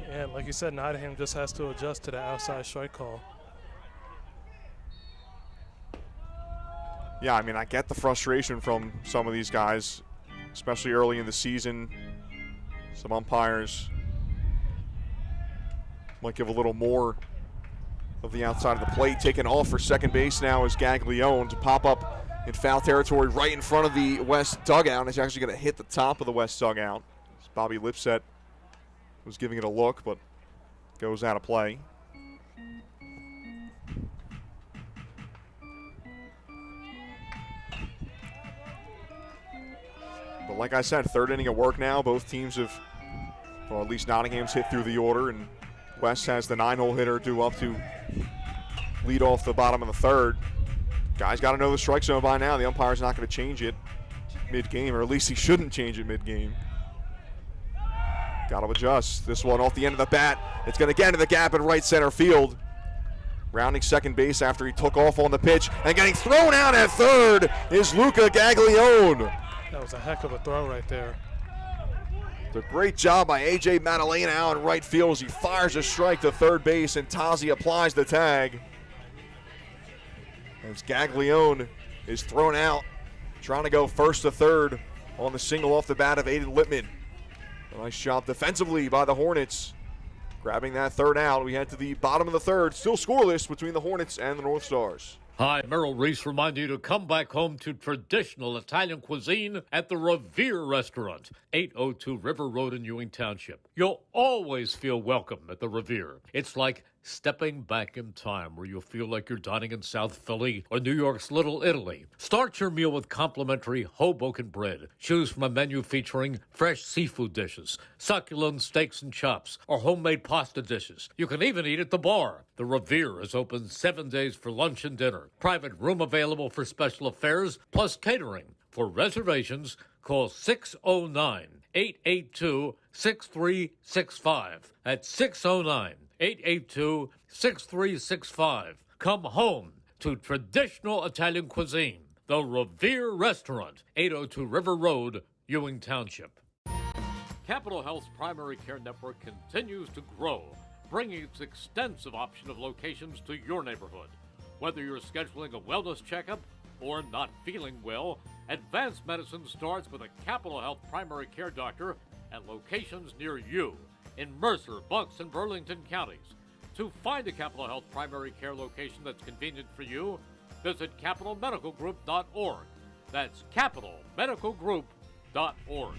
[SPEAKER 3] Yeah, like you said, Nottingham just has to adjust to the outside strike call.
[SPEAKER 2] Yeah, I mean, I get the frustration from some of these guys, especially early in the season. Some umpires might give a little more of the outside of the plate. Taken off for second base now is Gaglione to pop up in foul territory right in front of the West dugout. It's actually going to hit the top of the West dugout. Bobby Lipset was giving it a look, but goes out of play. But like I said, third inning of work now. Both teams have, well, at least Nottingham's hit through the order, and West has the 9-hole hitter due up to lead off the bottom of the third. Guys got to know the strike zone by now. The umpire's not going to change it mid-game, or at least he shouldn't change it mid-game. Got to adjust. This one off the end of the bat. It's going to get into the gap in right center field. Rounding second base after he took off on the pitch, and getting thrown out at third is Luca Gaglione.
[SPEAKER 3] That was a heck of a throw right there.
[SPEAKER 2] It's a great job by A.J. Maddalena out in right field as he fires a strike to third base, and Tazi applies the tag. As Gaglione is thrown out, trying to go first to third on the single off the bat of Aiden Lippman. A nice job defensively by the Hornets, grabbing that third out. We head to the bottom of the third, still scoreless between the Hornets and the Northstars.
[SPEAKER 1] Hi, Merrill Reese reminding you to come back home to traditional Italian cuisine at the Revere Restaurant, 802 River Road in Ewing Township. You'll always feel welcome at the Revere. It's like stepping back in time where you'll feel like you're dining in South Philly or New York's Little Italy. Start your meal with complimentary Hoboken bread. Choose from a menu featuring fresh seafood dishes, succulent steaks and chops, or homemade pasta dishes. You can even eat at the bar. The Revere is open 7 days for lunch and dinner. Private room available for special affairs, plus catering. For reservations, call 609-882-6365. That's 609-882-6365. Come home to traditional Italian cuisine. The Revere Restaurant, 802 River Road, Ewing Township. Capital Health's primary care network continues to grow, bringing its extensive option of locations to your neighborhood. Whether you're scheduling a wellness checkup or not feeling well, advanced medicine starts with a Capital Health primary care doctor at locations near you in Mercer, Bucks, and Burlington counties. To find a Capital Health primary care location that's convenient for you, visit capitalmedicalgroup.org. That's capitalmedicalgroup.org.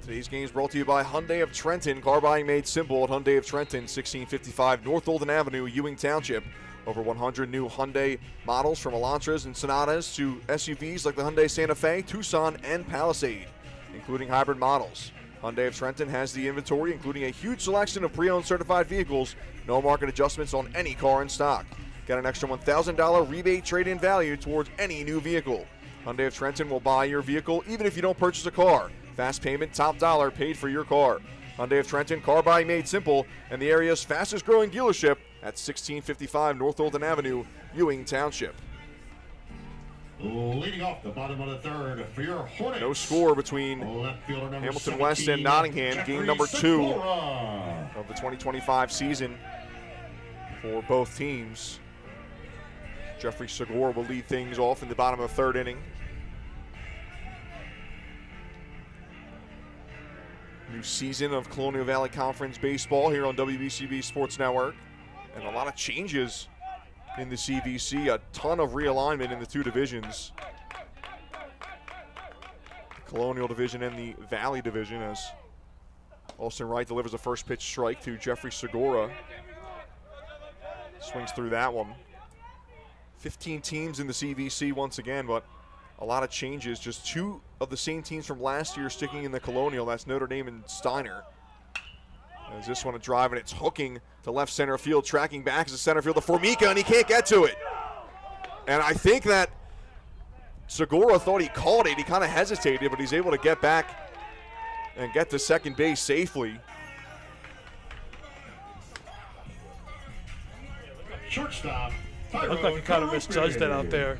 [SPEAKER 2] Today's game is brought to you by Hyundai of Trenton. Car buying made simple at Hyundai of Trenton, 1655 North Olden Avenue, Ewing Township. Over 100 new Hyundai models, from Elantras and Sonatas to SUVs like the Hyundai Santa Fe, Tucson, and Palisade, including hybrid models. Hyundai of Trenton has the inventory, including a huge selection of pre-owned certified vehicles. No market adjustments on any car in stock. Get an extra $1,000 rebate trade-in value towards any new vehicle. Hyundai of Trenton will buy your vehicle even if you don't purchase a car. Fast payment, top dollar paid for your car. Hyundai of Trenton, car buying made simple, and the area's fastest growing dealership at 1655 North Olden Avenue, Ewing Township.
[SPEAKER 4] Leading off the bottom of the third for your Hornets.
[SPEAKER 2] No score between Hamilton West and Nottingham. Game number 2 of the 2025 season for both teams. Jeffrey Segura will lead things off in the bottom of the third inning. New season of Colonial Valley Conference baseball here on WBCB Sports Network. And a lot of changes in the CVC, a ton of realignment in the two divisions. The Colonial Division and the Valley Division, as Austin Wright delivers a first pitch strike to Jeffrey Segura. Swings through that one. 15 teams in the CVC once again, but a lot of changes. Just 2 of the same teams from last year sticking in the Colonial. That's Notre Dame and Steiner. As this one a drive, and it's hooking to left center field, tracking back as a center field to Formica, and he can't get to it. And I think that Segura thought he caught it. He kind of hesitated, but he's able to get back and get to second base safely.
[SPEAKER 4] Shortstop.
[SPEAKER 3] Looked like he kind of misjudged it out there.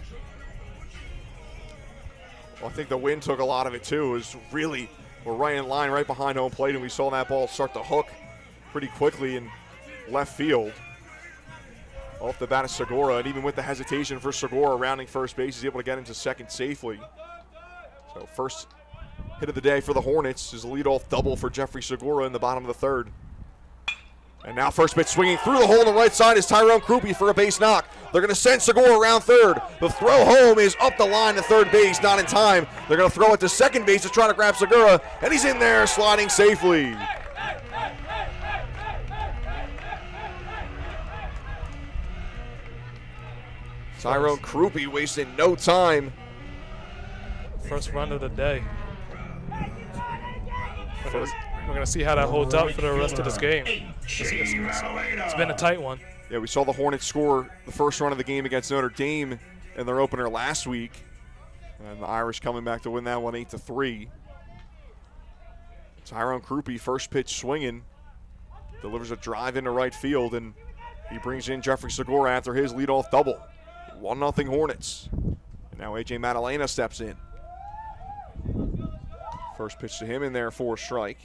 [SPEAKER 2] Well, I think the wind took a lot of it too. It was really, we're right in line, right behind home plate, and we saw that ball start to hook pretty quickly in left field. Off the bat of Segura, and even with the hesitation for Segura rounding first base, he's able to get into second safely. So first hit of the day for the Hornets is a leadoff double for Jeffrey Segura in the bottom of the third. And now first pitch swinging through the hole on the right side is Tyrone Krupe for a base knock. They're going to send Segura around third. The throw home is up the line to third base, not in time. They're going to throw it to second base to try to grab Segura, and he's in there sliding safely. Tyrone Krupe wasting no time.
[SPEAKER 3] First run of the day. We're going to see how that holds up for the rest of this game. It's been a tight one.
[SPEAKER 2] Yeah, we saw the Hornets score the first run of the game against Notre Dame in their opener last week. And the Irish coming back to win that one 8-3. Tyrone Krupe, first pitch swinging, delivers a drive into right field, and he brings in Jeffrey Segura after his leadoff double. 1-0 Hornets. And now A.J. Madalena steps in. First pitch to him in there for a strike.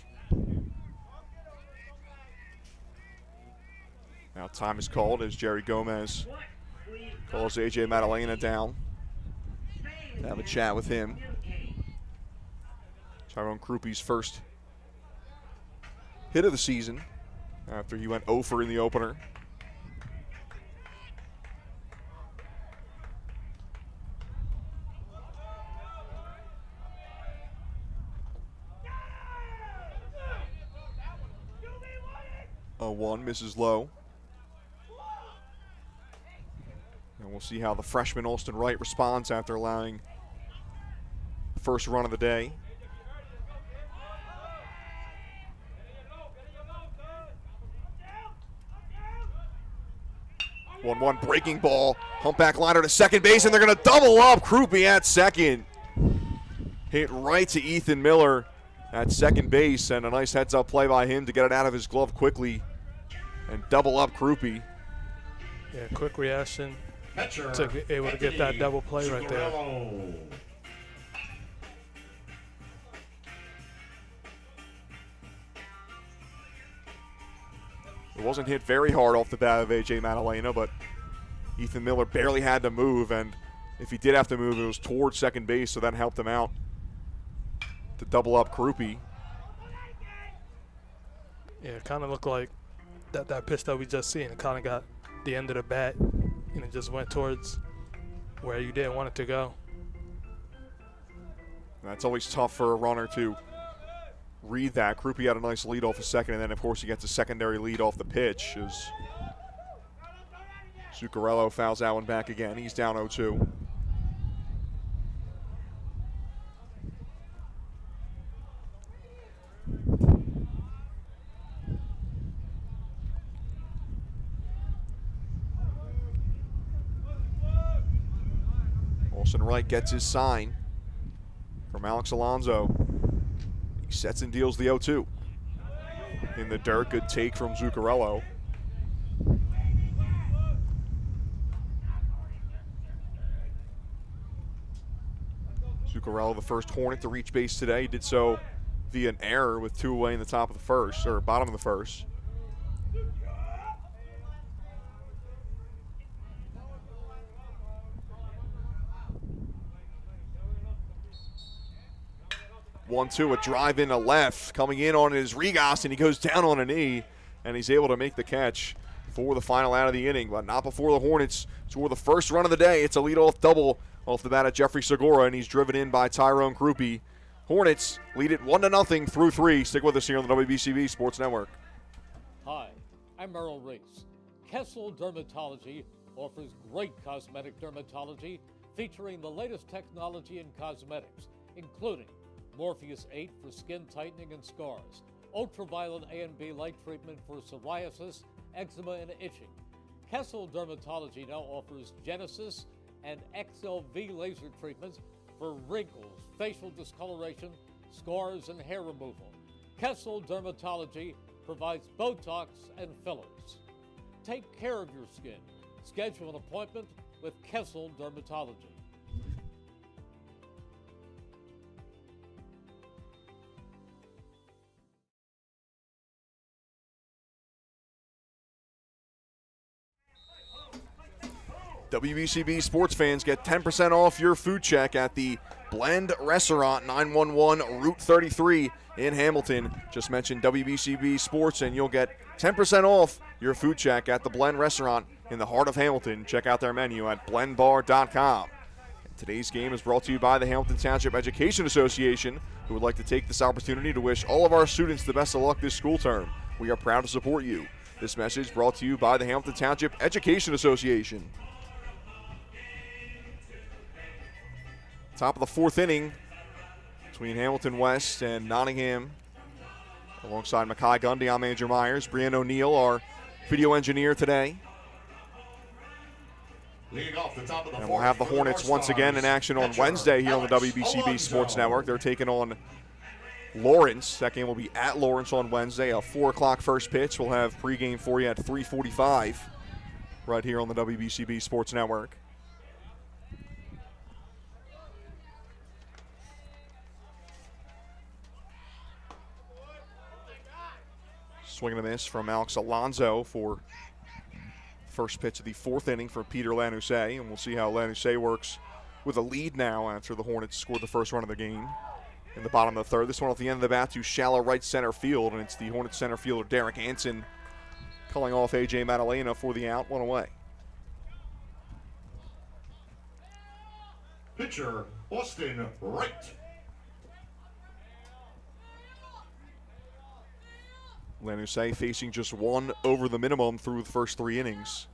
[SPEAKER 2] Now time is called as Jerry Gomez calls A.J. Madalena down to have a chat with him. Tyrone Krupe's first hit of the season after he went 0 for in the opener. One misses low. And we'll see how the freshman Alston Wright responds after allowing the first run of the day. 1-1 breaking ball. Humpback liner to second base, and they're going to double up. Krupe at second. Hit right to Ethan Miller at second base, and a nice heads-up play by him to get it out of his glove quickly and double up Krupe.
[SPEAKER 3] Yeah, quick reaction to be able to get that double play right there.
[SPEAKER 2] It wasn't hit very hard off the bat of A.J. Madalena, but Ethan Miller barely had to move, and if he did have to move, it was towards second base, so that helped him out to double up Krupe.
[SPEAKER 3] Yeah, it kind of looked like that pitch that we just seen. It kind of got the end of the bat, and it just went towards where you didn't want it to go.
[SPEAKER 2] That's always tough for a runner to read that. Krupe had a nice lead off a second, and then, of course, he gets a secondary lead off the pitch as Zuccarello fouls that one back again. He's down 0-2. Alston Wright gets his sign from Alex Alonso. He sets and deals the 0-2. In the dirt, good take from Zuccarello. Zuccarello, the first Hornet to reach base today. He did so via an error with 2 away in the top of the first, or bottom of the first. One-two, a drive into left, coming in on his Rigas, and he goes down on a knee, and he's able to make the catch for the final out of the inning, but not before the Hornets score the first run of the day. It's a leadoff double off the bat of Jeffrey Segura, and he's driven in by Tyrone Krupe. Hornets lead it 1-0 through 3. Stick with us here on the WBCB Sports Network.
[SPEAKER 1] Hi, I'm Merrill Reese. Kessel Dermatology offers great cosmetic dermatology featuring the latest technology in cosmetics, including Morpheus 8 for skin tightening and scars, ultraviolet A and B light treatment for psoriasis, eczema, and itching. Kessel Dermatology now offers Genesis and XLV laser treatments for wrinkles, facial discoloration, scars, and hair removal. Kessel Dermatology provides Botox and fillers. Take care of your skin. Schedule an appointment with Kessel Dermatology.
[SPEAKER 2] WBCB sports fans, get 10% off your food check at the Blend Restaurant, 911 Route 33 in Hamilton. Just mention WBCB Sports and you'll get 10% off your food check at the Blend Restaurant in the heart of Hamilton. Check out their menu at blendbar.com. Today's game is brought to you by the Hamilton Township Education Association, who would like to take this opportunity to wish all of our students the best of luck this school term. We are proud to support you. This message brought to you by the Hamilton Township Education Association. Top of the fourth inning between Hamilton West and Nottingham Alongside Makai Gundy, I'm Andrew Myers. Brian O'Neill, our video engineer today.
[SPEAKER 4] Leading off the top of the
[SPEAKER 2] And we'll have the Hornets once again in action on Wednesday here on the WBCB Sports Network. They're taking on Lawrence. That game will be at Lawrence on Wednesday. A 4 o'clock first pitch. We'll have pregame for you at 3:45 right here on the WBCB Sports Network. Swing and a miss from Alex Alonso for first pitch of the 4th inning for Peter Lanusay, and we'll see how Lanusay works with a lead now after the Hornets scored the first run of the game in the bottom of the 3rd. This one off the end of the bat to shallow right center field, and it's the Hornets center fielder Derek Hansen calling off A.J. Madalena for the out, 1 away.
[SPEAKER 4] Pitcher, Austin Wright.
[SPEAKER 2] Lanusay facing just 1 over the minimum through the first 3 innings.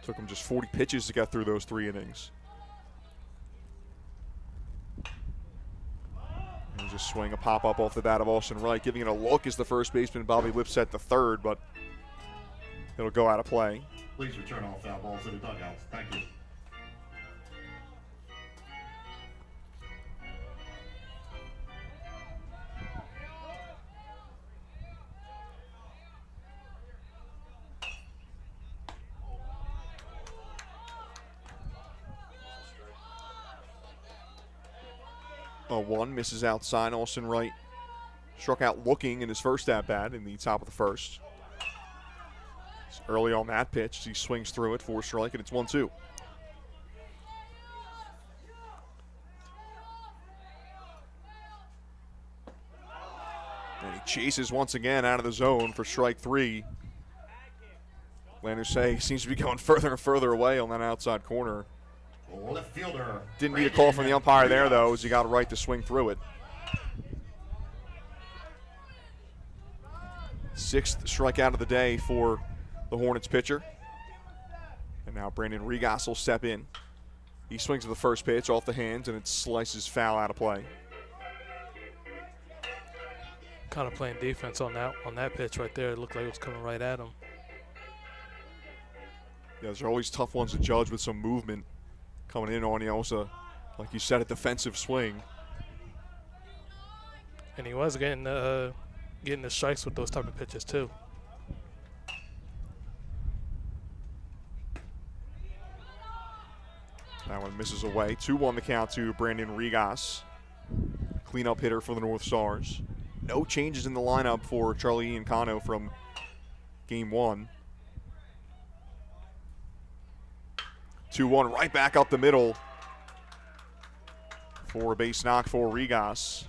[SPEAKER 2] Took him just 40 pitches to get through those 3 innings. And just swing a pop-up off the bat of Austin Wright. Giving it a look is the first baseman, Bobby Lipset, the 3rd, but it'll go out of play.
[SPEAKER 4] Please return all foul balls to the dugouts. Thank you.
[SPEAKER 2] A 1 misses outside. Austin Wright struck out looking in his first at-bat in the top of the 1st. It's early on that pitch, he swings through it for a strike, and it's 1-2. And he chases once again out of the zone for strike 3. Lanusay seems to be going further and further away on that outside corner.
[SPEAKER 4] Left fielder.
[SPEAKER 2] Didn't need a call from the umpire there, though, as he got a right to swing through it. 6th strikeout of the day for the Hornets pitcher. And now Brandon Regas will step in. He swings to the first pitch off the hands, and it slices foul out of play.
[SPEAKER 3] Kind of playing defense on that pitch right there. It looked like it was coming right at him.
[SPEAKER 2] Yeah, those are always tough ones to judge with some movement coming in on you. Also, like you said, a defensive swing.
[SPEAKER 3] And he was getting the strikes with those type of pitches too.
[SPEAKER 2] That one misses away. 2-1 the count to Brandon Regas. Cleanup hitter for the North Stars. No changes in the lineup for Charlie Iancano from game 1. 2-1 right back up the middle for a base knock for Regas.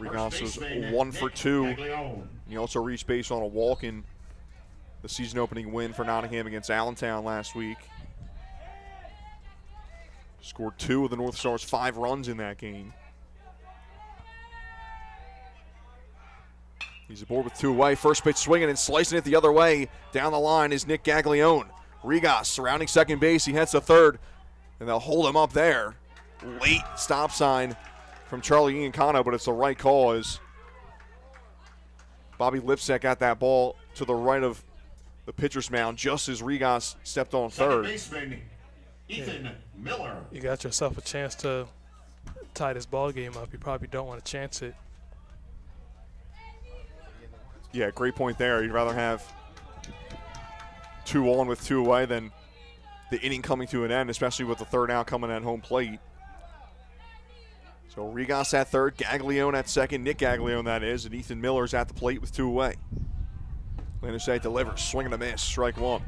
[SPEAKER 2] Regas was 1 for 2. He also reached base on a walk in the season opening win for Nottingham against Allentown last week. Scored 2 of the North Stars' 5 runs in that game. He's aboard with 2 away. First pitch swinging and slicing it the other way. Down the line is Nick Gaglione. Regas surrounding second base. He heads to third, and they'll hold him up there. Late stop sign from Charlie Iancano, but it's the right call as Bobby Lipset got that ball to the right of the pitcher's mound just as Regas stepped on third.
[SPEAKER 4] Baseman Ethan Miller.
[SPEAKER 3] You got yourself a chance to tie this ball game up. You probably don't want to chance it.
[SPEAKER 2] Yeah, great point there. You'd rather have 2 on with 2 away than the inning coming to an end, especially with the third out coming at home plate. So Regas at third, Gaglione at second, Nick Gaglione that is, and Ethan Miller's at the plate with 2 away. Lanusay delivers, swing and a miss, strike 1.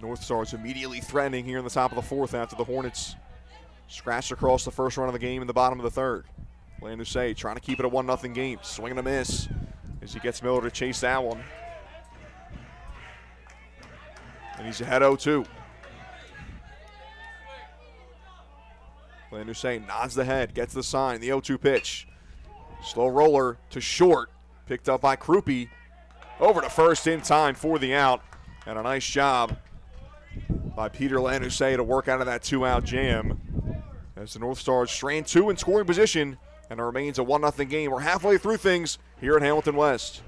[SPEAKER 2] North Stars immediately threatening here in the top of the 4th after the Hornets scratched across the first run of the game in the bottom of the 3rd. Lanusay trying to keep it a 1-0 game. Swing and a miss as he gets Miller to chase that one. And he's ahead 0-2. Lanusay nods the head, gets the sign, the 0-2 pitch. Slow roller to short, picked up by Krupe. over to first in time for the out. And a nice job by Peter Lanusay to work out of that 2-out jam. As the North Stars strand 2 in scoring position, and it remains a 1-0 game. We're halfway through things here at Hamilton West.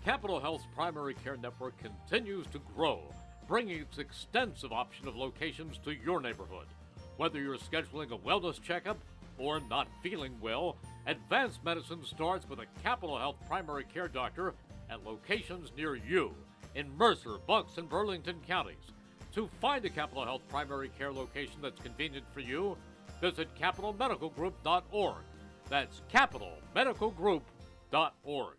[SPEAKER 1] Capital Health's primary care network continues to grow, bringing its extensive option of locations to your neighborhood. Whether you're scheduling a wellness checkup or not feeling well, advanced medicine starts with a Capital Health primary care doctor at locations near you in Mercer, Bucks, and Burlington counties. To find a Capital Health primary care location that's convenient for you, visit capitalmedicalgroup.org. That's capitalmedicalgroup.org.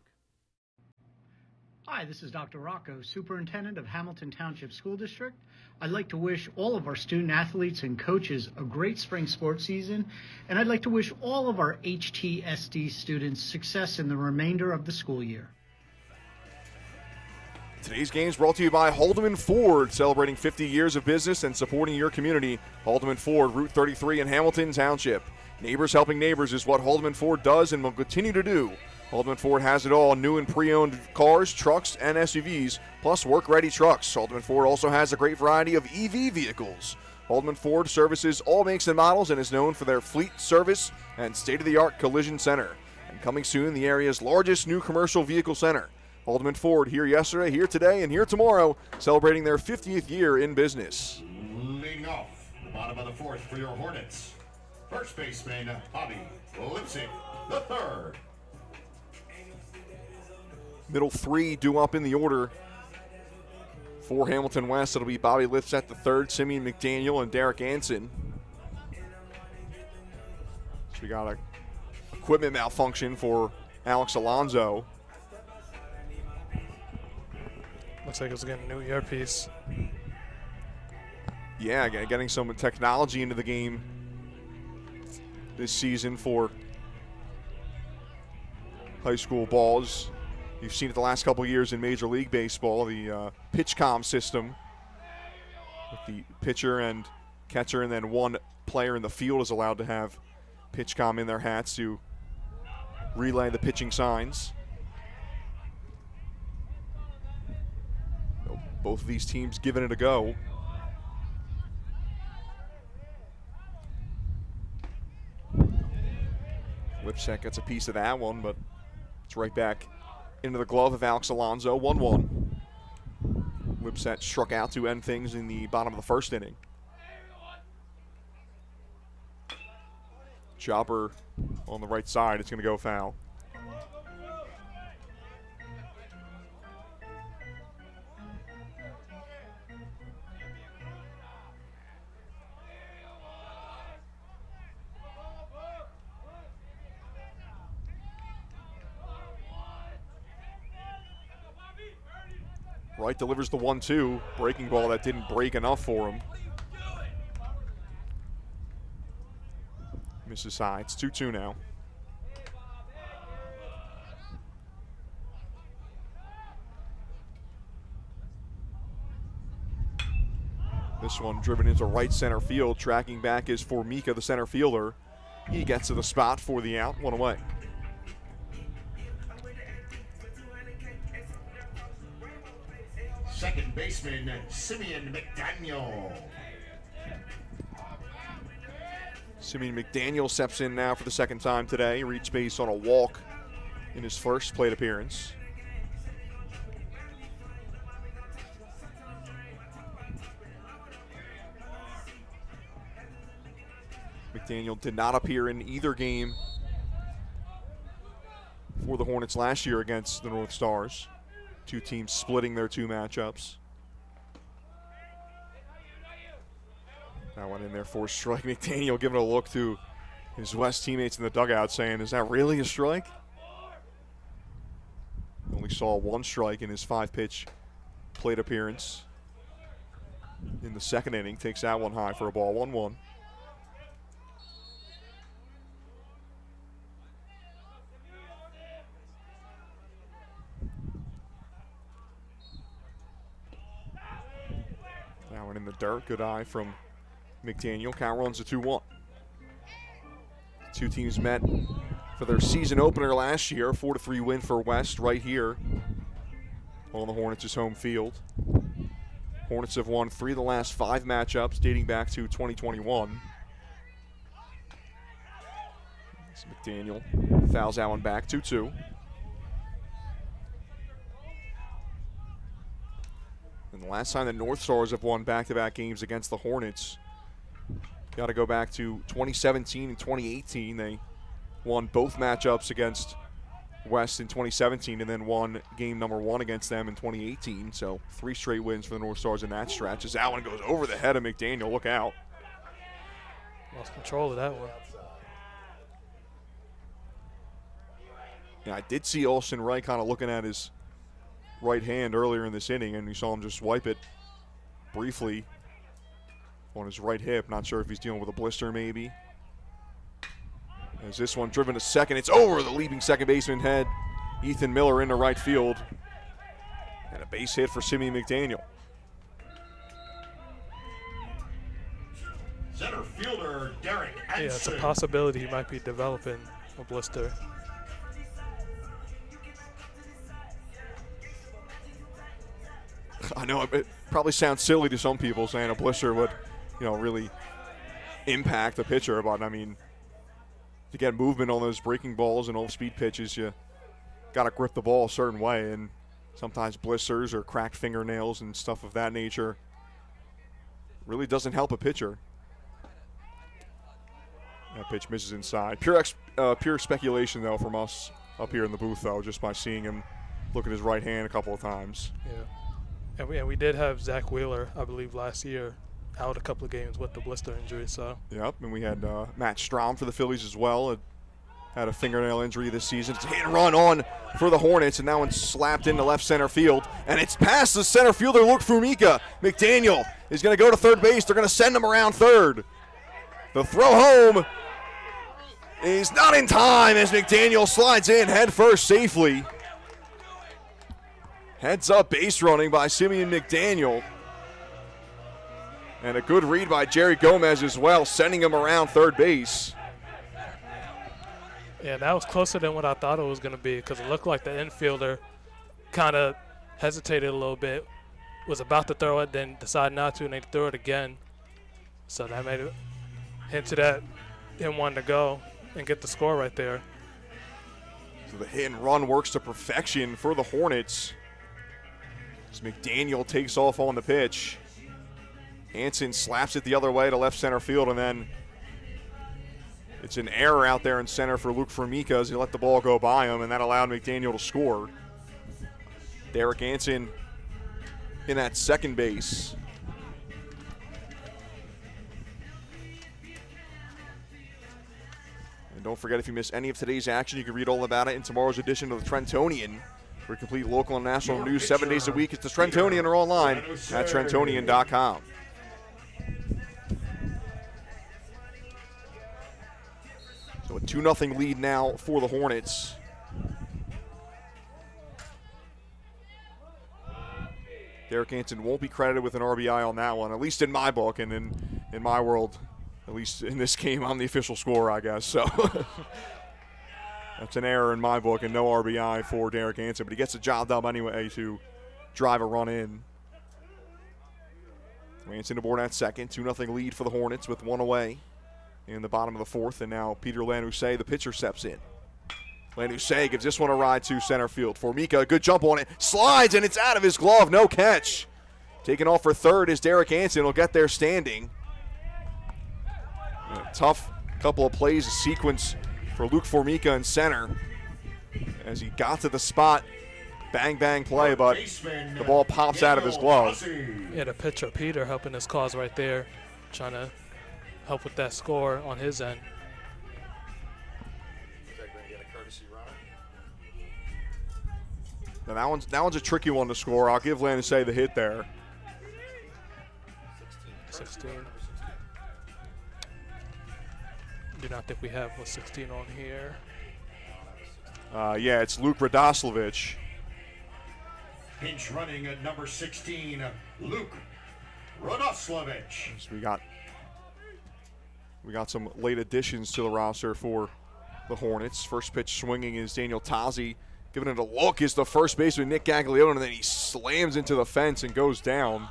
[SPEAKER 6] Hi, this is Dr. Rocco, Superintendent of Hamilton Township School District. I'd like to wish all of our student athletes and coaches a great spring sports season, and I'd like to wish all of our HTSD students success in the remainder of the school year.
[SPEAKER 2] Today's game is brought to you by Haldeman Ford, celebrating 50 years of business and supporting your community. Haldeman Ford, Route 33 in Hamilton Township. Neighbors helping neighbors is what Haldeman Ford does and will continue to do. Haldeman Ford has it all, new and pre-owned cars, trucks, and SUVs, plus work-ready trucks. Haldeman Ford also has a great variety of EV vehicles. Haldeman Ford services all makes and models and is known for their fleet service and state-of-the-art collision center. And coming soon, the area's largest new commercial vehicle center. Haldeman Ford, here yesterday, here today, and here tomorrow, celebrating their 50th year in business.
[SPEAKER 4] Leading off, the bottom of the fourth for your Hornets. First baseman, Bobby Lipsick, the third.
[SPEAKER 2] Middle three due up in the order for Hamilton West. It'll be Bobby Lipsick the third, Simeon McDaniel, and Derek Anson. So we got a equipment malfunction for Alex Alonso.
[SPEAKER 3] Looks like it's getting a new earpiece.
[SPEAKER 2] Yeah, getting some technology into the game this season for high school balls. You've seen it the last couple of years in Major League Baseball, the PitchCom system with the pitcher and catcher, and then one player in the field is allowed to have PitchCom in their hats to relay the pitching signs. Both of these teams giving it a go. Lipsick gets a piece of that one, but it's right back into the glove of Alex Alonso. 1-1. Lipsick struck out to end things in the bottom of the first inning. Chopper on the right side. It's going to go foul. Wright delivers the 1-2. Breaking ball that didn't break enough for him. Misses high. It's 2-2 now. This one driven into right center field. Tracking back is Formica, the center fielder. He gets to the spot for the out. One away.
[SPEAKER 4] Second baseman, Simeon McDaniel.
[SPEAKER 2] Simeon McDaniel steps in now for the second time today. He reached base on a walk in his first plate appearance. McDaniel did not appear in either game for the Hornets last year against the North Stars. Two teams splitting their two matchups. That one in there for a strike. McDaniel giving a look to his West teammates in the dugout saying, is that really a strike? Only saw one strike in his 5-pitch plate appearance in the second inning. Takes that one high for a ball. 1-1. That one in the dirt. Good eye from McDaniel. Count runs to 2-1. Two teams met for their season opener last year. 4-3 win for West right here on the Hornets' home field. Hornets have won 3 of the last 5 matchups dating back to 2021. It's McDaniel fouls that one back, 2-2. And the last time the Northstars have won back-to-back games against the Hornets, got to go back to 2017 and 2018. They won both matchups against West in 2017 and then won game number 1 against them in 2018. So 3 straight wins for the Northstars in that stretch. As that one goes over the head of McDaniel, look out.
[SPEAKER 3] Lost control of that one.
[SPEAKER 2] Yeah, I did see Austin Wright kind of looking at his right hand earlier in this inning, and you saw him just wipe it briefly on his right hip. Not sure if he's dealing with a blister maybe. As this one driven to second, it's over the leaping second baseman head. Ethan Miller into right field. And a base hit for Simeon McDaniel.
[SPEAKER 4] Center fielder Derek Anson.
[SPEAKER 3] Yeah, it's a possibility he might be developing a blister.
[SPEAKER 2] I know it probably sounds silly to some people saying a blister would, really impact the pitcher, but I mean, to get movement on those breaking balls and off-speed pitches, you got to grip the ball a certain way, and sometimes blisters or cracked fingernails and stuff of that nature really doesn't help a pitcher. That pitch misses inside. Pure speculation, though, from us up here in the booth, though, just by seeing him look at his right hand a couple of times.
[SPEAKER 3] Yeah. And we did have Zach Wheeler, I believe, last year out a couple of games with the blister injury. So.
[SPEAKER 2] Yep, and we had Matt Strom for the Phillies as well. Had a fingernail injury this season. It's a hit and run on for the Hornets, and that one's slapped into left center field. And it's past the center fielder, Luke Formica. McDaniel is going to go to third base. They're going to send him around third. The throw home is not in time as McDaniel slides in head first safely. Heads up base running by Simeon McDaniel. And a good read by Jerry Gomez as well, sending him around third base.
[SPEAKER 3] Yeah, that was closer than what I thought it was going to be because it looked like the infielder kind of hesitated a little bit, was about to throw it, then decided not to, and they threw it again. So that made it hinted at him wanting to go and get the score right there.
[SPEAKER 2] So the hit and run works to perfection for the Hornets. As McDaniel takes off on the pitch. Anson slaps it the other way to left center field, and then it's an error out there in center for Luke Formica as he let the ball go by him, and that allowed McDaniel to score. Derek Anson in at second base. And don't forget, if you miss any of today's action, you can read all about it in tomorrow's edition of the Trentonian. For complete local and national news 7 days a week, it's the Trentonian or online at Trentonian.com. So a 2-0 lead now for the Hornets. Derek Anson won't be credited with an RBI on that one, at least in my book and in my world. At least in this game, I'm the official scorer, I guess. So that's an error in my book and no RBI for Derek Anson, but he gets the job done anyway to drive a run in. Anson aboard at second, 2-0 lead for the Hornets with one away in the bottom of the fourth, and now Peter Lanusay, the pitcher, steps in. Lanusay gives this one a ride to center field. Formica, a good jump on it, slides, and it's out of his glove, no catch. Taking off for third is Derek Anson. He'll get there standing. A tough couple of plays, a sequence for Luke Formica in center as he got to the spot. Bang, bang play, but the ball pops out of his glove.
[SPEAKER 3] Yeah, the pitcher, Peter, helping his cause right there, trying to help with that score on his end.
[SPEAKER 2] Now that one's a tricky one to score. I'll give Lanusay the hit there.
[SPEAKER 3] 16. Do not think we have a 16 on here.
[SPEAKER 2] Yeah, it's Luke Radoslavich.
[SPEAKER 4] Pinch running at number 16, Luke Radoslavich.
[SPEAKER 2] So we got some late additions to the roster for the Hornets. First pitch swinging is Daniel Tazi. Giving it a look is the first baseman, Nick Gaglione, and then he slams into the fence and goes down.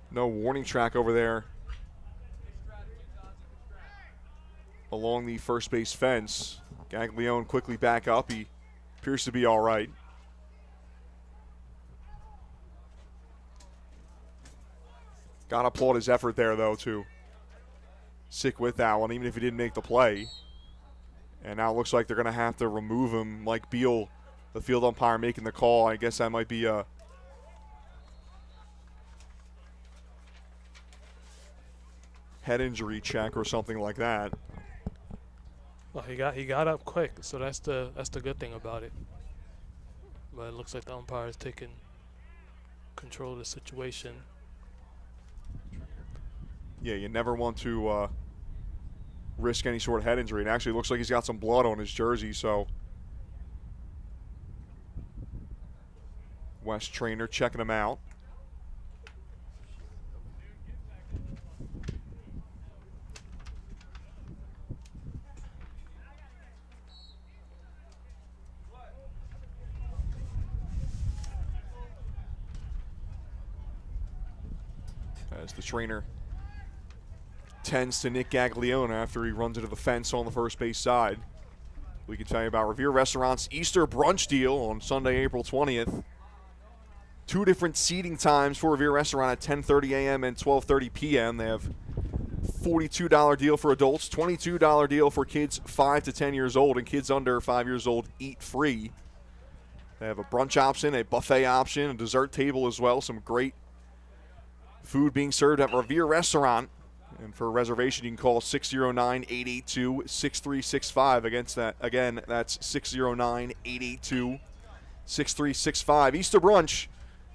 [SPEAKER 2] No warning track over there along the first base fence. Gaglione quickly back up. He appears to be all right. Got to applaud his effort there, though, to stick with that one, even if he didn't make the play. And now it looks like they're going to have to remove him. Mike Beal, the field umpire, making the call. I guess that might be a head injury check or something like that.
[SPEAKER 3] Well, he got up quick, so that's the good thing about it. But it looks like the umpire is taking control of the situation.
[SPEAKER 2] Yeah, you never want to risk any sort of head injury. And actually, it looks like he's got some blood on his jersey, so Wes Traynor checking him out. As the trainer tends to Nick Gaglione after he runs into the fence on the first base side. We can tell you about Revere Restaurant's Easter brunch deal on Sunday, April 20th. 2 different seating times for Revere Restaurant at 10:30 a.m. and 12:30 p.m. They have $42 deal for adults, $22 deal for kids 5 to 10 years old, and kids under 5 years old eat free. They have a brunch option, a buffet option, a dessert table as well. Some great food being served at Revere Restaurant. And for a reservation, you can call 609-882-6365. Again, that's 609-882-6365. Easter brunch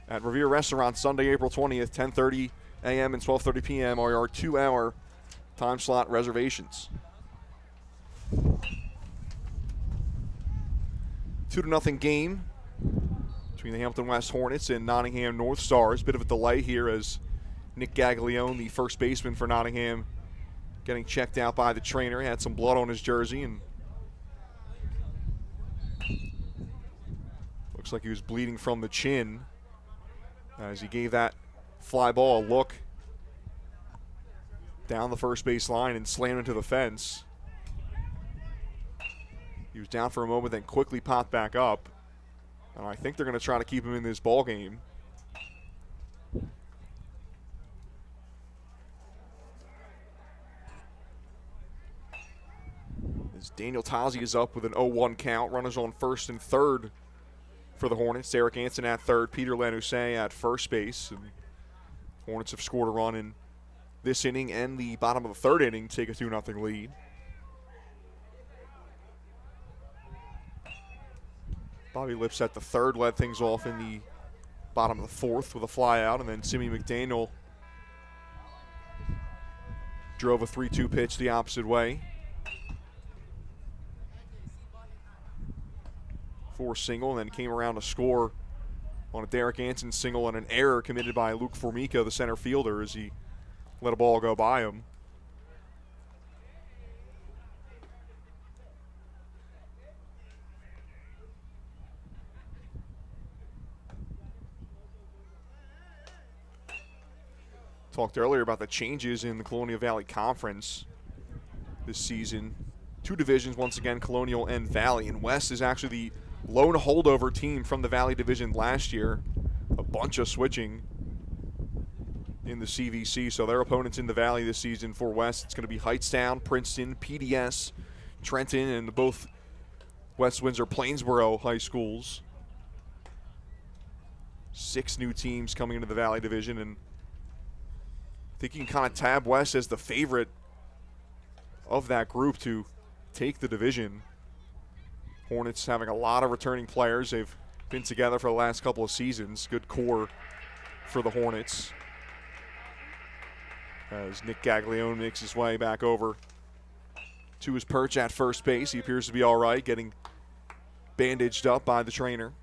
[SPEAKER 2] at Revere Restaurant, Sunday, April 20th, 10:30 a.m. and 12:30 p.m. are our 2-hour time slot reservations. 2-0 game between the Hamilton West Hornets and Nottingham Northstars. Bit of a delay here as Nick Gaglione, the first baseman for Nottingham, getting checked out by the trainer. He had some blood on his jersey and looks like he was bleeding from the chin as he gave that fly ball a look down the first base line and slammed into the fence. He was down for a moment, then quickly popped back up. And I think they're going to try to keep him in this ball game. As Daniel Tazi is up with an 0-1 count. Runners on first and third for the Hornets. Derek Anson at third, Peter Lanusay at first base. And Hornets have scored a run in this inning and the bottom of the third inning to take a 2-0 lead. Bobby Lipset, the third, led things off in the bottom of the fourth with a fly out, and then Simi McDaniel drove a 3-2 pitch the opposite way for a single, and then came around to score on a Derek Anson single and an error committed by Luke Formica, the center fielder, as he let a ball go by him. Talked earlier about the changes in the Colonial Valley Conference this season. 2 divisions, once again, Colonial and Valley. And West is actually the lone holdover team from the Valley Division last year. A bunch of switching in the CVC. So their opponents in the Valley this season for West, it's going to be Hightstown, Princeton, PDS, Trenton, and both West Windsor Plainsboro high schools. 6 new teams coming into the Valley Division, and I think you can kind of tab West as the favorite of that group to take the division. Hornets having a lot of returning players. They've been together for the last couple of seasons. Good core for the Hornets. As Nick Gaglione makes his way back over to his perch at first base. He appears to be all right, getting bandaged up by the trainer.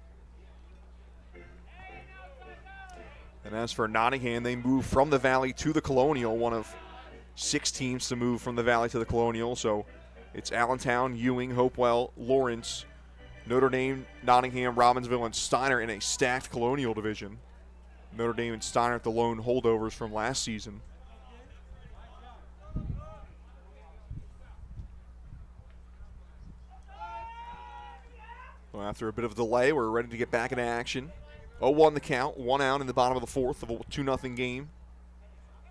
[SPEAKER 2] And as for Nottingham, they move from the Valley to the Colonial, one of 6 teams to move from the Valley to the Colonial. So it's Allentown, Ewing, Hopewell, Lawrence, Notre Dame, Nottingham, Robbinsville, and Steiner in a stacked Colonial division. Notre Dame and Steiner at the lone holdovers from last season. Well, after a bit of a delay, we're ready to get back into action. 0-1 the count, 1 out in the bottom of the fourth of a 2-0 game.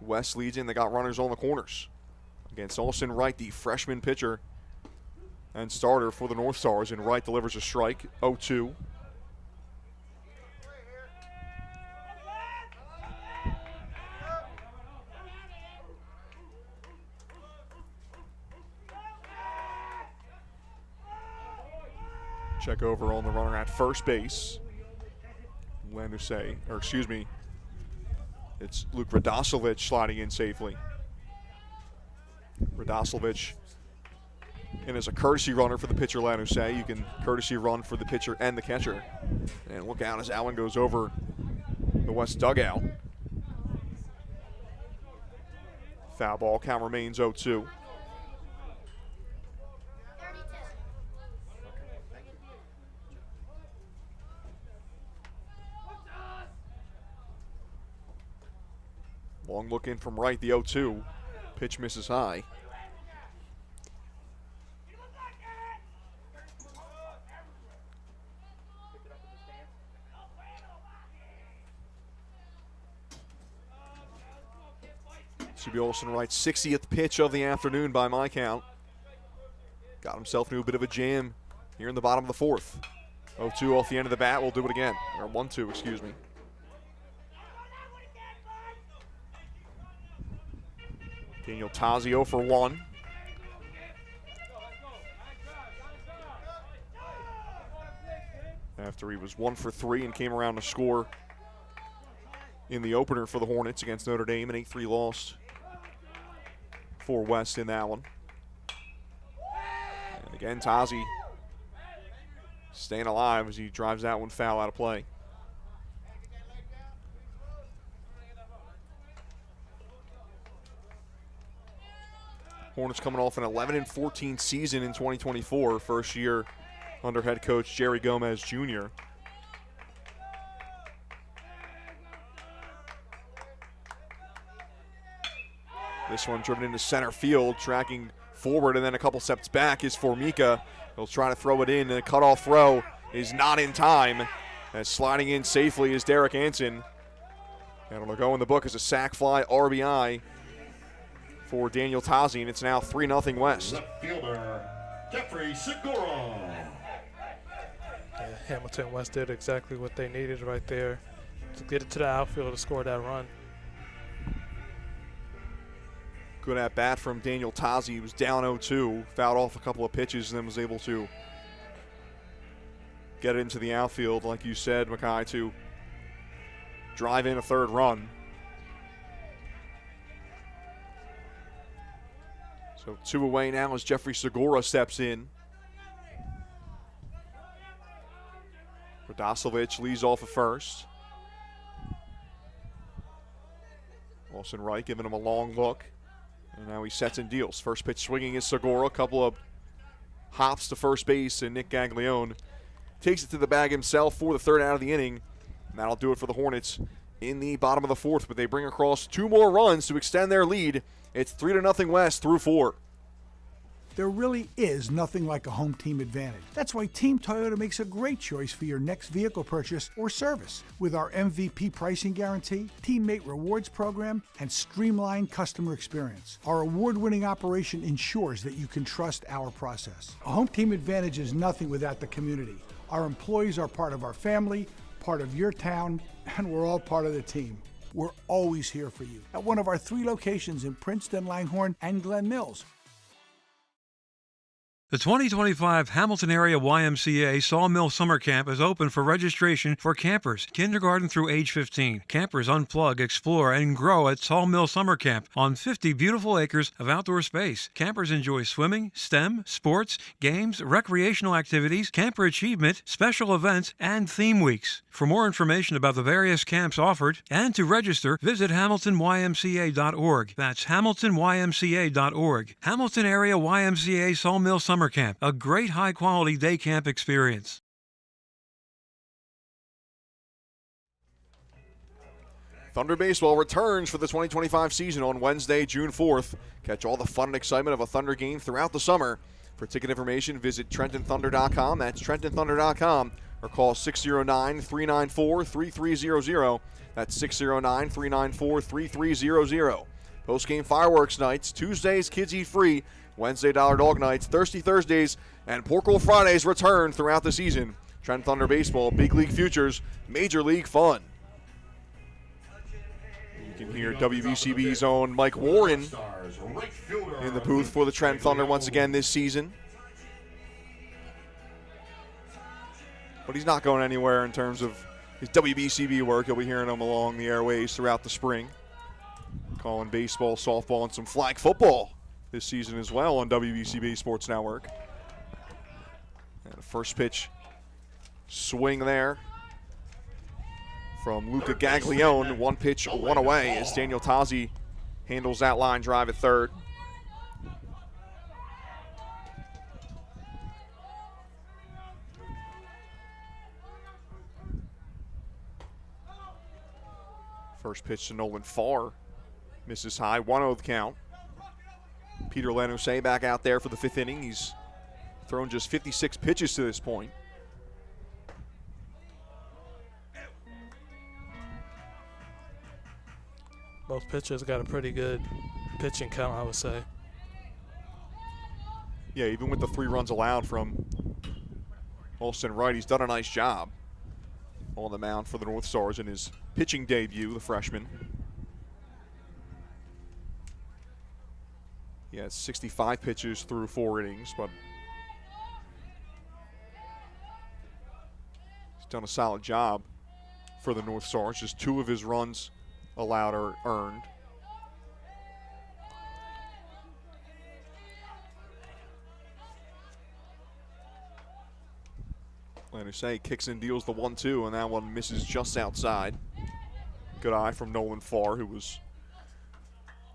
[SPEAKER 2] West leads in. They got runners on the corners against Olsen Wright, the freshman pitcher and starter for the North Stars. And Wright delivers a strike, 0-2. Check over on the runner at first base. It's Luke Radosevich sliding in safely. Radosevich in as a courtesy runner for the pitcher, Lanusay. You can courtesy run for the pitcher and the catcher. And look out as Allen goes over the West dugout. Foul ball, count remains 0-2. Long look in from right, the 0-2. Pitch misses high. Should be Olsen Wright's 60th pitch of the afternoon by my count. Got himself into a bit of a jam here in the bottom of the fourth. 0-2 off the end of the bat. We'll do it again. Or 1-2, excuse me. Daniel Tazio 0 for 1. After he was 1 for 3 and came around to score in the opener for the Hornets against Notre Dame, an 8-3 loss for West in that one. And again, Tazi staying alive as he drives that one foul out of play. Hornets coming off an 11-14 season in 2024, first year under head coach Jerry Gomez Jr. This one driven into center field, tracking forward and then a couple steps back is Formica. He'll try to throw it in, and a cutoff throw is not in time. As sliding in safely is Derek Anson. And it'll go in the book as a sac fly RBI for Daniel Tazi, and it's now 3-0 West.
[SPEAKER 4] Left fielder, Jeffrey Segura.
[SPEAKER 3] Yeah, Hamilton West did exactly what they needed right there to get it to the outfield to score that run.
[SPEAKER 2] Good at bat from Daniel Tazi. He was down 0-2, fouled off a couple of pitches, and then was able to get it into the outfield, like you said, Mackay, to drive in a third run. So 2 away now as Jeffrey Segura steps in. Radosevich leads off at first. Olsen Wright giving him a long look. And now he sets and deals. First pitch swinging is Segura. A couple of hops to first base, and Nick Gaglione takes it to the bag himself for the third out of the inning. And that'll do it for the Hornets in the bottom of the fourth. But they bring across 2 more runs to extend their lead. It's 3-0 West through 4.
[SPEAKER 7] There really is nothing like a home team advantage. That's why Team Toyota makes a great choice for your next vehicle purchase or service. With our MVP pricing guarantee, teammate rewards program, and streamlined customer experience, our award-winning operation ensures that you can trust our process. A home team advantage is nothing without the community. Our employees are part of our family, part of your town, and we're all part of the team. We're always here for you at one of our 3 locations in Princeton, Langhorne, and Glen Mills.
[SPEAKER 8] The 2025 Hamilton Area YMCA Sawmill Summer Camp is open for registration for campers, kindergarten through age 15. Campers unplug, explore, and grow at Sawmill Summer Camp on 50 beautiful acres of outdoor space. Campers enjoy swimming, STEM, sports, games, recreational activities, camper achievement, special events, and theme weeks. For more information about the various camps offered and to register, visit hamiltonymca.org. That's hamiltonymca.org. Hamilton Area YMCA Sawmill Summer Camp, a great high-quality day camp experience.
[SPEAKER 2] Thunder Baseball returns for the 2025 season on Wednesday, June 4th. Catch all the fun and excitement of a Thunder game throughout the summer. For ticket information, visit TrentonThunder.com. That's TrentonThunder.com. Or call 609-394-3300. That's 609-394-3300. Post-game fireworks nights, Tuesdays kids eat free, Wednesday Dollar Dog nights, Thursdays, and Pork Fridays return throughout the season. Trenton Thunder Baseball, Big League Futures, Major League Fun. You can hear WBCB's own Mike Warren in the booth for the Trenton Thunder once again this season. But he's not going anywhere in terms of his WBCB work. You'll be hearing him along the airways throughout the spring, calling baseball, softball, and some flag football this season as well on WBCB Sports Network. And a first pitch swing there from Luca Gaglione. One pitch, one away as Daniel Tazi handles that line drive at third. First pitch to Nolan Farr. Misses high, 1-0 the count. Peter Lanose back out there for the fifth inning. He's thrown just 56 pitches to this point.
[SPEAKER 3] Both pitchers got a pretty good pitching count, I would say.
[SPEAKER 2] Yeah, even with the 3 runs allowed from Olsen Wright, he's done a nice job on the mound for the North Stars in his pitching debut, the freshman. He has 65 pitches through 4 innings, but he's done a solid job for the North Stars. Just 2 of his runs allowed or earned. Lanusay kicks and deals the 1-2, and that one misses just outside. Good eye from Nolan Farr, who was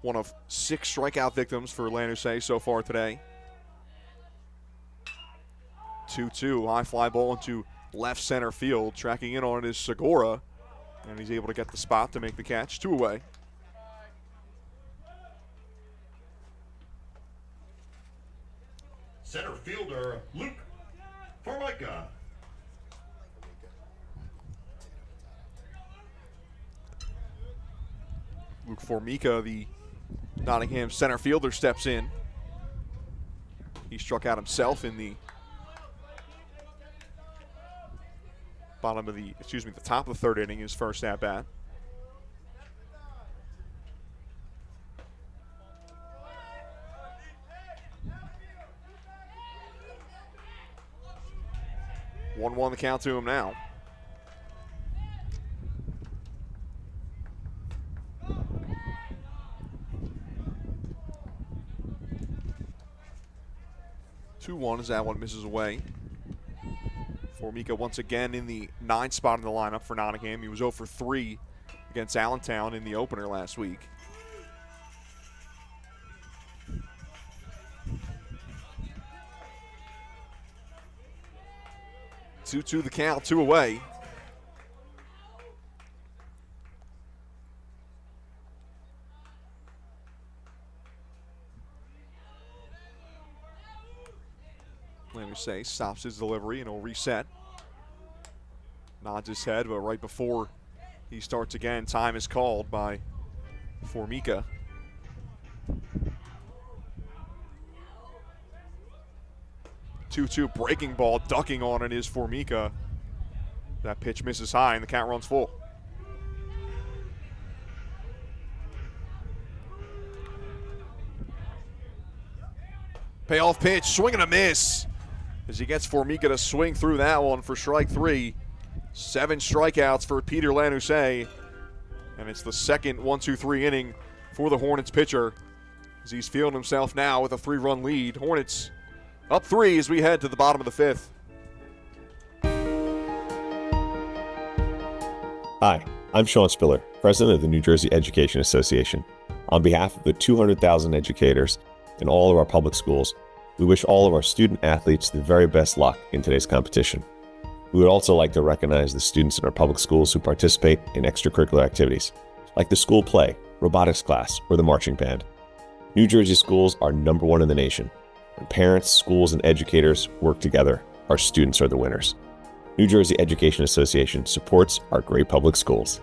[SPEAKER 2] one of 6 strikeout victims for Lanusay so far today. 2-2, high fly ball into left center field. Tracking in on it is Segura, and he's able to get the spot to make the catch. 2 away.
[SPEAKER 4] Center fielder Luke Formica.
[SPEAKER 2] Luke Formica, the Nottingham center fielder, steps in. He struck out himself in the the top of the 3rd inning, his first at bat. One the count to him now. As that one misses away. Formica once again in the 9th spot in the lineup for Nottingham. He was 0 for 3 against Allentown in the opener last week. Two the count, 2 away. Lanusay stops his delivery and he'll reset. Nods his head, but right before he starts again, time is called by Formica. Two breaking ball, ducking on it is Formica. That pitch misses high and the count runs full. Payoff pitch, swing and a miss. As he gets Formica to swing through that one for strike 3. 7 strikeouts for Peter Lanusay. And it's the second 1-2-3 inning for the Hornets pitcher, as he's feeling himself now with a 3-run lead. Hornets up 3 as we head to the bottom of the 5th.
[SPEAKER 9] Hi, I'm Sean Spiller, President of the New Jersey Education Association. On behalf of the 200,000 educators in all of our public schools, we wish all of our student athletes the very best luck in today's competition. We would also like to recognize the students in our public schools who participate in extracurricular activities, like the school play, robotics class, or the marching band. New Jersey schools are #1 in the nation. When parents, schools, and educators work together, our students are the winners. New Jersey Education Association supports our great public schools.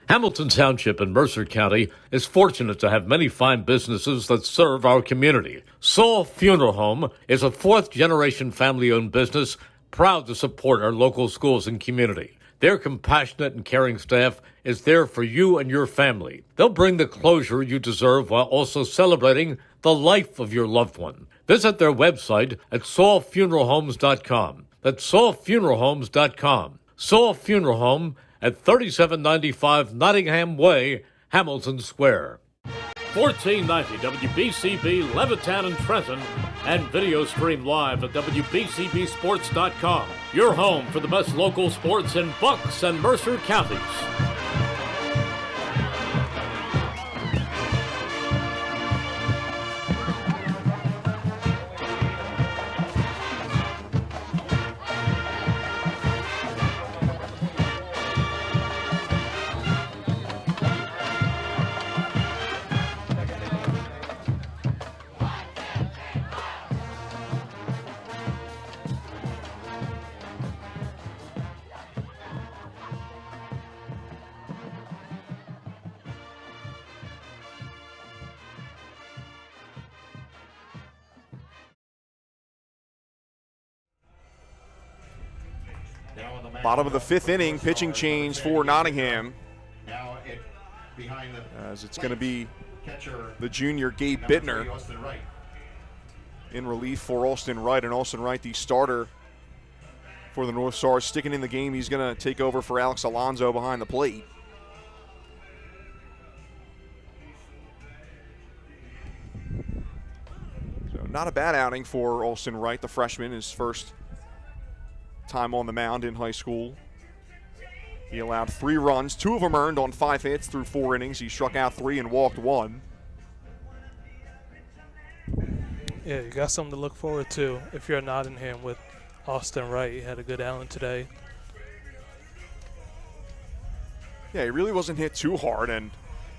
[SPEAKER 1] Hamilton Township in Mercer County is fortunate to have many fine businesses that serve our community. Saul Funeral Home is a 4th-generation family-owned business proud to support our local schools and community. Their compassionate and caring staff is there for you and your family. They'll bring the closure you deserve while also celebrating the life of your loved one. Visit their website at saulfuneralhomes.com. That's saulfuneralhomes.com. Saul Funeral Home at 3795 Nottingham Way, Hamilton Square. 1490 WBCB, Levittown and Trenton, and video stream live at WBCBsports.com. Your home for the best local sports in Bucks and Mercer counties.
[SPEAKER 2] Bottom of the 5th inning, pitching change for Nottingham.
[SPEAKER 4] Now behind the
[SPEAKER 2] As it's going to be
[SPEAKER 4] catcher,
[SPEAKER 2] the junior Gabe
[SPEAKER 4] number
[SPEAKER 2] Bittner
[SPEAKER 4] 3, Austin Wright.
[SPEAKER 2] in relief for Austin Wright. And Austin Wright, the starter for the Northstars, sticking in the game. He's going to take over for Alex Alonso behind the plate. So not a bad outing for Austin Wright, the freshman, his first time on the mound in high school. He allowed 3 runs, 2 of them earned on 5 hits through 4 innings. He struck out 3 and walked 1.
[SPEAKER 3] Yeah, you got something to look forward to if you're Nottingham with Austin Wright. He had a good outing today.
[SPEAKER 2] Yeah, he really wasn't hit too hard, and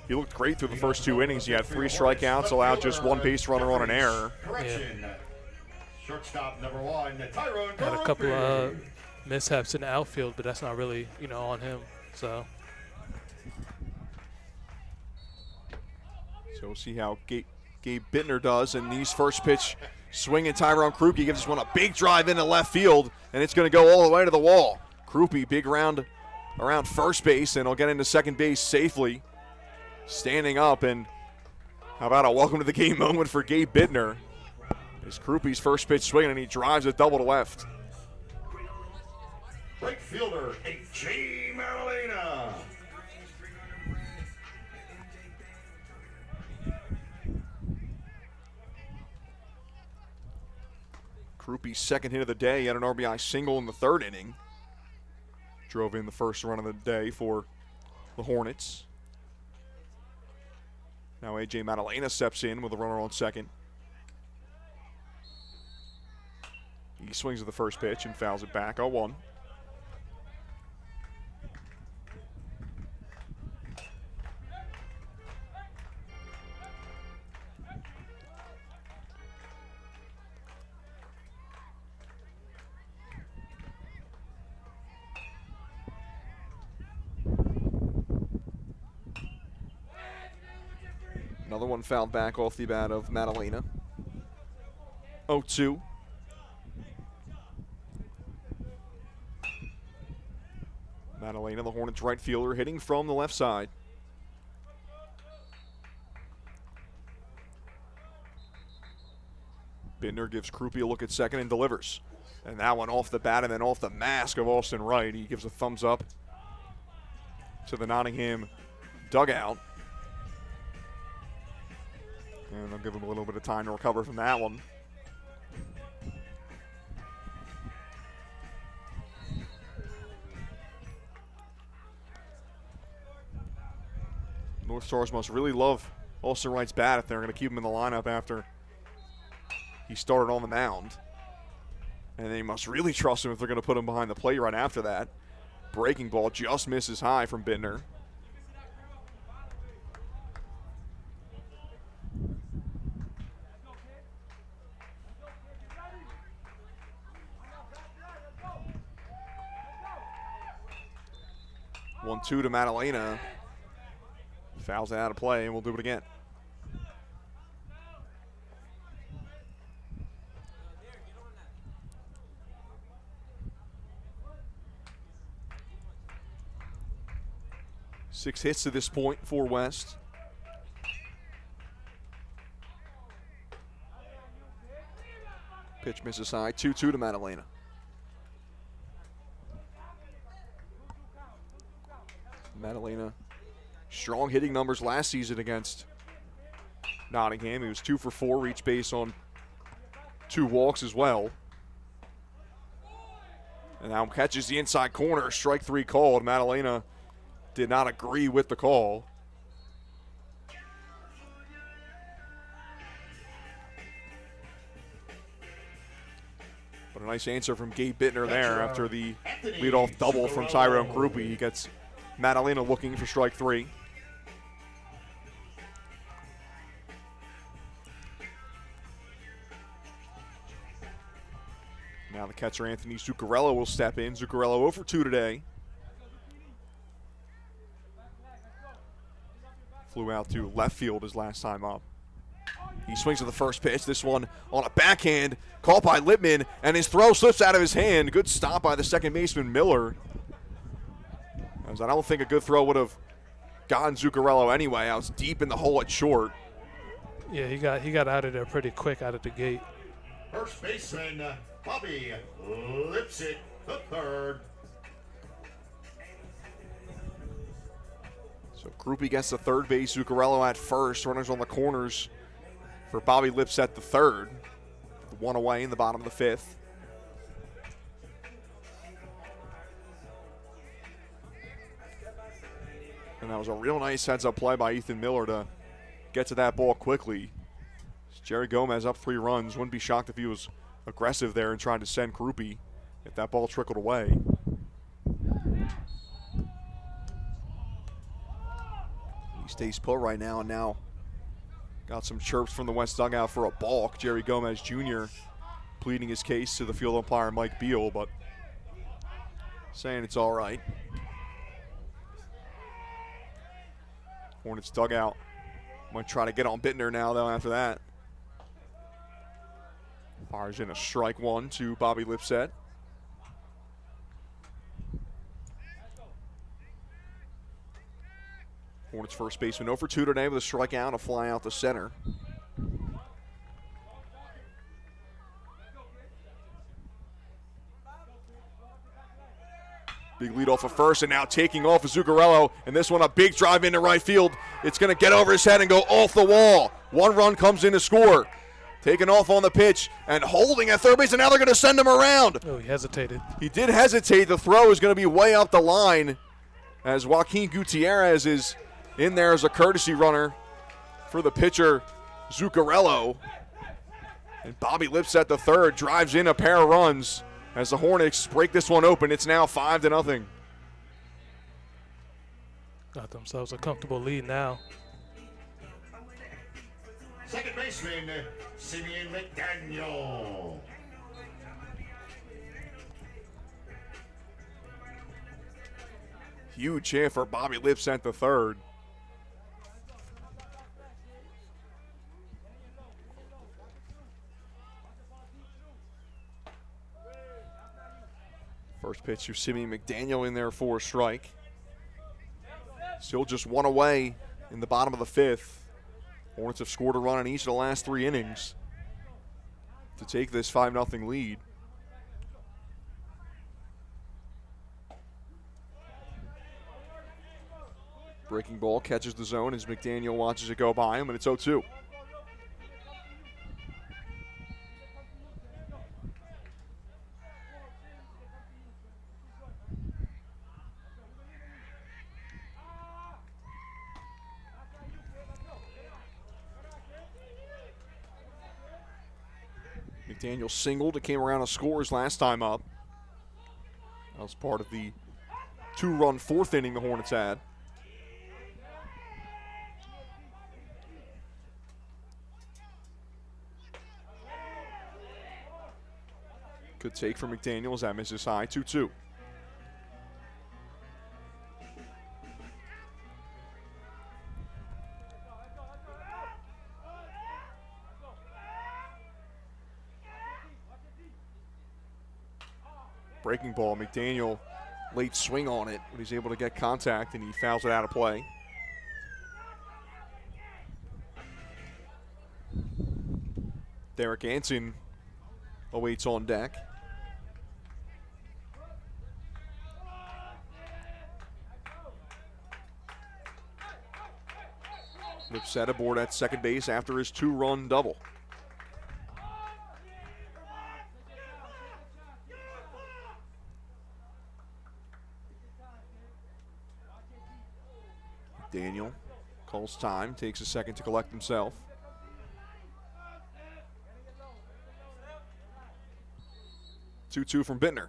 [SPEAKER 2] he looked great through the first 2 innings. He had 3 strikeouts, allowed just 1 base runner on an error.
[SPEAKER 4] Correction. Shortstop number 1, Tyrone.
[SPEAKER 3] Had a couple of mishaps in the outfield, but that's not really, on him. So
[SPEAKER 2] we'll see how Gabe Bittner does. And these first pitch swinging, Tyrone Krupe gives this one a big drive into left field, and it's going to go all the way to the wall. Krupe, big round around first base, and he'll get into second base safely. Standing up, and how about a welcome to the game moment for Gabe Bittner. It's Krupe's first pitch swinging, and he drives it double to left.
[SPEAKER 4] Right fielder, H.J. Marilena.
[SPEAKER 2] Krupe's second hit of the day. He had an RBI single in the 3rd inning. Drove in the first run of the day for the Hornets. Now A.J. Maddalena steps in with a runner on second. He swings at the first pitch and fouls it back, 0-1. Another one fouled back off the bat of Maddalena. 0-2. Maddalena, the Hornets right fielder, hitting from the left side. Bittner gives Krupe a look at second and delivers. And that one off the bat and then off the mask of Austin Wright. He gives a thumbs up to the Nottingham dugout. And they'll give him a little bit of time to recover from that one. North Stars must really love Austin Wright's bat if they're going to keep him in the lineup after he started on the mound. And they must really trust him if they're going to put him behind the plate right after that. Breaking ball just misses high from Bittner. One-two to Madalena. Fouls it out of play, and we'll do it again. Six hits to this point for West. Pitch misses high, 2-2 to Madalena. Madalena, strong hitting numbers last season against Nottingham. He was 2 for 4, reached base on 2 walks as well. And now catches the inside corner, strike 3 called. Madalena did not agree with the call. But a nice answer from Gabe Bittner there after the leadoff double from Tyrone Krupe. He gets Madalena looking for strike 3. Now the catcher Anthony Zuccarello will step in. Zuccarello 0 for 2 today. Flew out to left field his last time up. He swings at the first pitch. This one on a backhand, caught by Lippman, and his throw slips out of his hand. Good stop by the second baseman, Miller. As I don't think a good throw would have gotten Zuccarello anyway. I was deep in the hole at short.
[SPEAKER 3] Yeah, he got out of there pretty quick out of the gate.
[SPEAKER 4] First baseman Bobby Lipset, the third.
[SPEAKER 2] So Krupe gets the third base. Zuccarello at first. Runners on the corners for Bobby Lipset the third. One away in the bottom of the fifth. And that was a real nice heads-up play by Ethan Miller to get to that ball quickly. Jerry Gomez up 3 runs. Wouldn't be shocked if he was aggressive there and trying to send Krupe if that ball trickled away. He stays put right now, and now got some chirps from the West dugout for a balk. Jerry Gomez Jr. pleading his case to the field umpire Mike Beal, but saying it's all right. Hornets dugout might try to get on Bittner now, though, after that. Fires in a strike 1 to Bobby Lipset. Hornets first baseman 0 for 2 today with a strikeout, a fly out to center. Big lead off of first, and now taking off of Zuccarello, and this one a big drive into right field. It's going to get over his head and go off the wall. 1 run comes in to score. Taking off on the pitch and holding at third base, and now they're going to send him around.
[SPEAKER 3] Oh, he hesitated.
[SPEAKER 2] He did hesitate. The throw is going to be way up the line as Joaquin Gutierrez is in there as a courtesy runner for the pitcher, Zuccarello. And Bobby Lipset the third drives in a pair of runs as the Hornets break this one open. It's now 5-0.
[SPEAKER 3] Got themselves a comfortable lead now.
[SPEAKER 4] Second baseman Simeon McDaniel.
[SPEAKER 2] Huge hit for Bobby Lipset the third. First pitch to Simeon McDaniel in there for a strike. Still just 1 away in the bottom of the fifth. Hornets have scored a run in each of the last 3 innings. to take this 5-0 lead. Breaking ball catches the zone as McDaniel watches it go by him, and it's 0-2. McDaniel singled. It came around to scores last time up. That was part of the 2-run fourth inning the Hornets had. Good take from McDaniel as that misses high, 2-2. Breaking ball, McDaniel late swing on it, but he's able to get contact and he fouls it out of play. Derek Anson awaits on deck. Lipset aboard at second base after his 2-run double. Daniel calls time, takes a second to collect himself. Two from Bittner.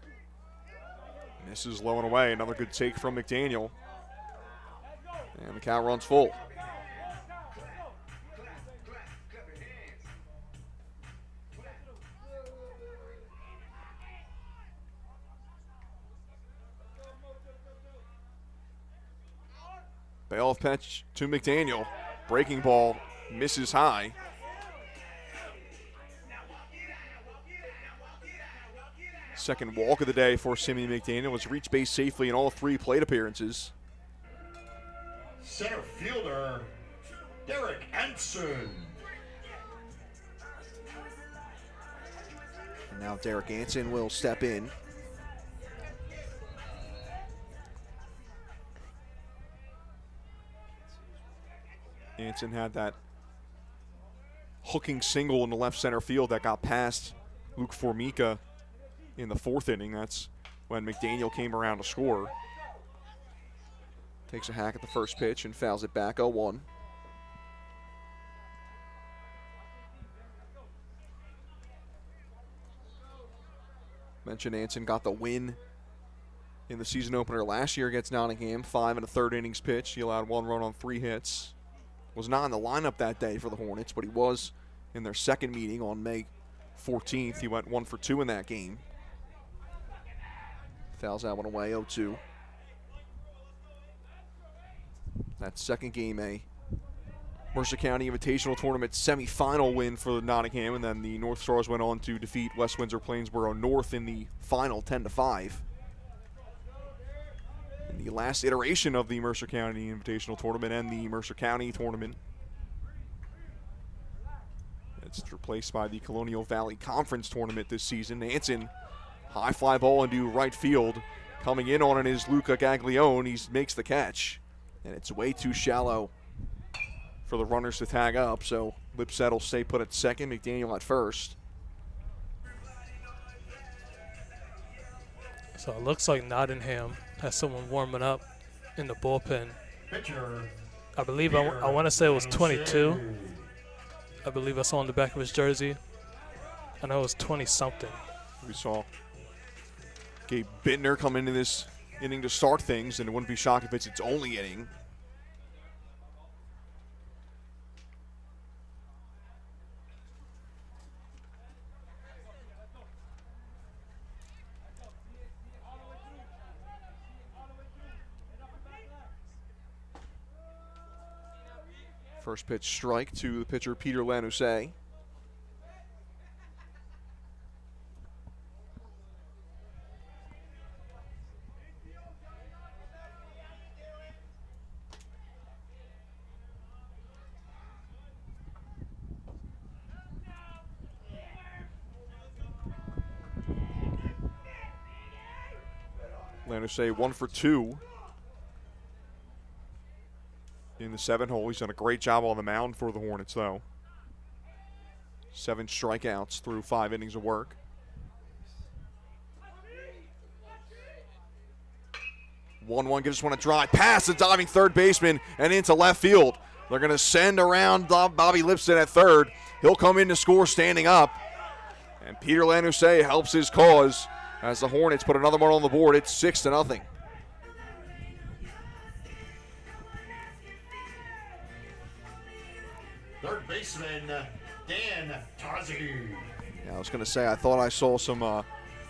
[SPEAKER 2] Misses low and away. Another good take from McDaniel. And the count runs full. Payoff pitch to McDaniel. Breaking ball misses high. Second walk of the day for Simeon McDaniel. Was reached base safely in all 3 plate appearances.
[SPEAKER 4] Center fielder, Derek Anson.
[SPEAKER 2] And now Derek Anson will step in. Anson had that hooking single in the left center field that got past Luke Formica in the 4th inning. That's when McDaniel came around to score. Takes a hack at the first pitch and fouls it back, 0-1. Mentioned Anson got the win in the season opener last year against Nottingham. 5 1/3 innings pitched. He allowed 1 run on 3 hits. Was not in the lineup that day for the Hornets, but he was in their second meeting on May 14th. He went 1 for 2 in that game. Fouls that one away, 0-2. That second game, a Mercer County Invitational Tournament semifinal win for Nottingham, and then the Northstars went on to defeat West Windsor-Plainsboro North in the final 10-5. In the last iteration of the Mercer County Invitational Tournament and the Mercer County Tournament. It's replaced by the Colonial Valley Conference Tournament this season. Anson, high fly ball into right field. Coming in on it is Luca Gaglione. He makes the catch, and it's way too shallow for the runners to tag up, so Lipset will stay put at second, McDaniel at first.
[SPEAKER 3] So it looks like Nottingham has someone warming up in the bullpen. I believe, I want to say it was 22. I believe I saw on the back of his jersey. I know it was 20-something.
[SPEAKER 2] We saw Gabe Bittner come into this inning to start things, and it wouldn't be shocked if it's its only inning. First pitch strike to the pitcher, Peter Lanusay. Lanusei 1 for 2 in the 7-hole. He's done a great job on the mound for the Hornets, though. 7 strikeouts through 5 innings of work. 1-1 gives one a drive past the diving third baseman and into left field. They're going to send around Bobby Lipson at third. He'll come in to score standing up. And Peter Lanusei helps his cause as the Hornets put another one on the board. It's 6-0.
[SPEAKER 4] Third baseman, Dan Tazi.
[SPEAKER 2] Yeah, I was going to say, I thought I saw some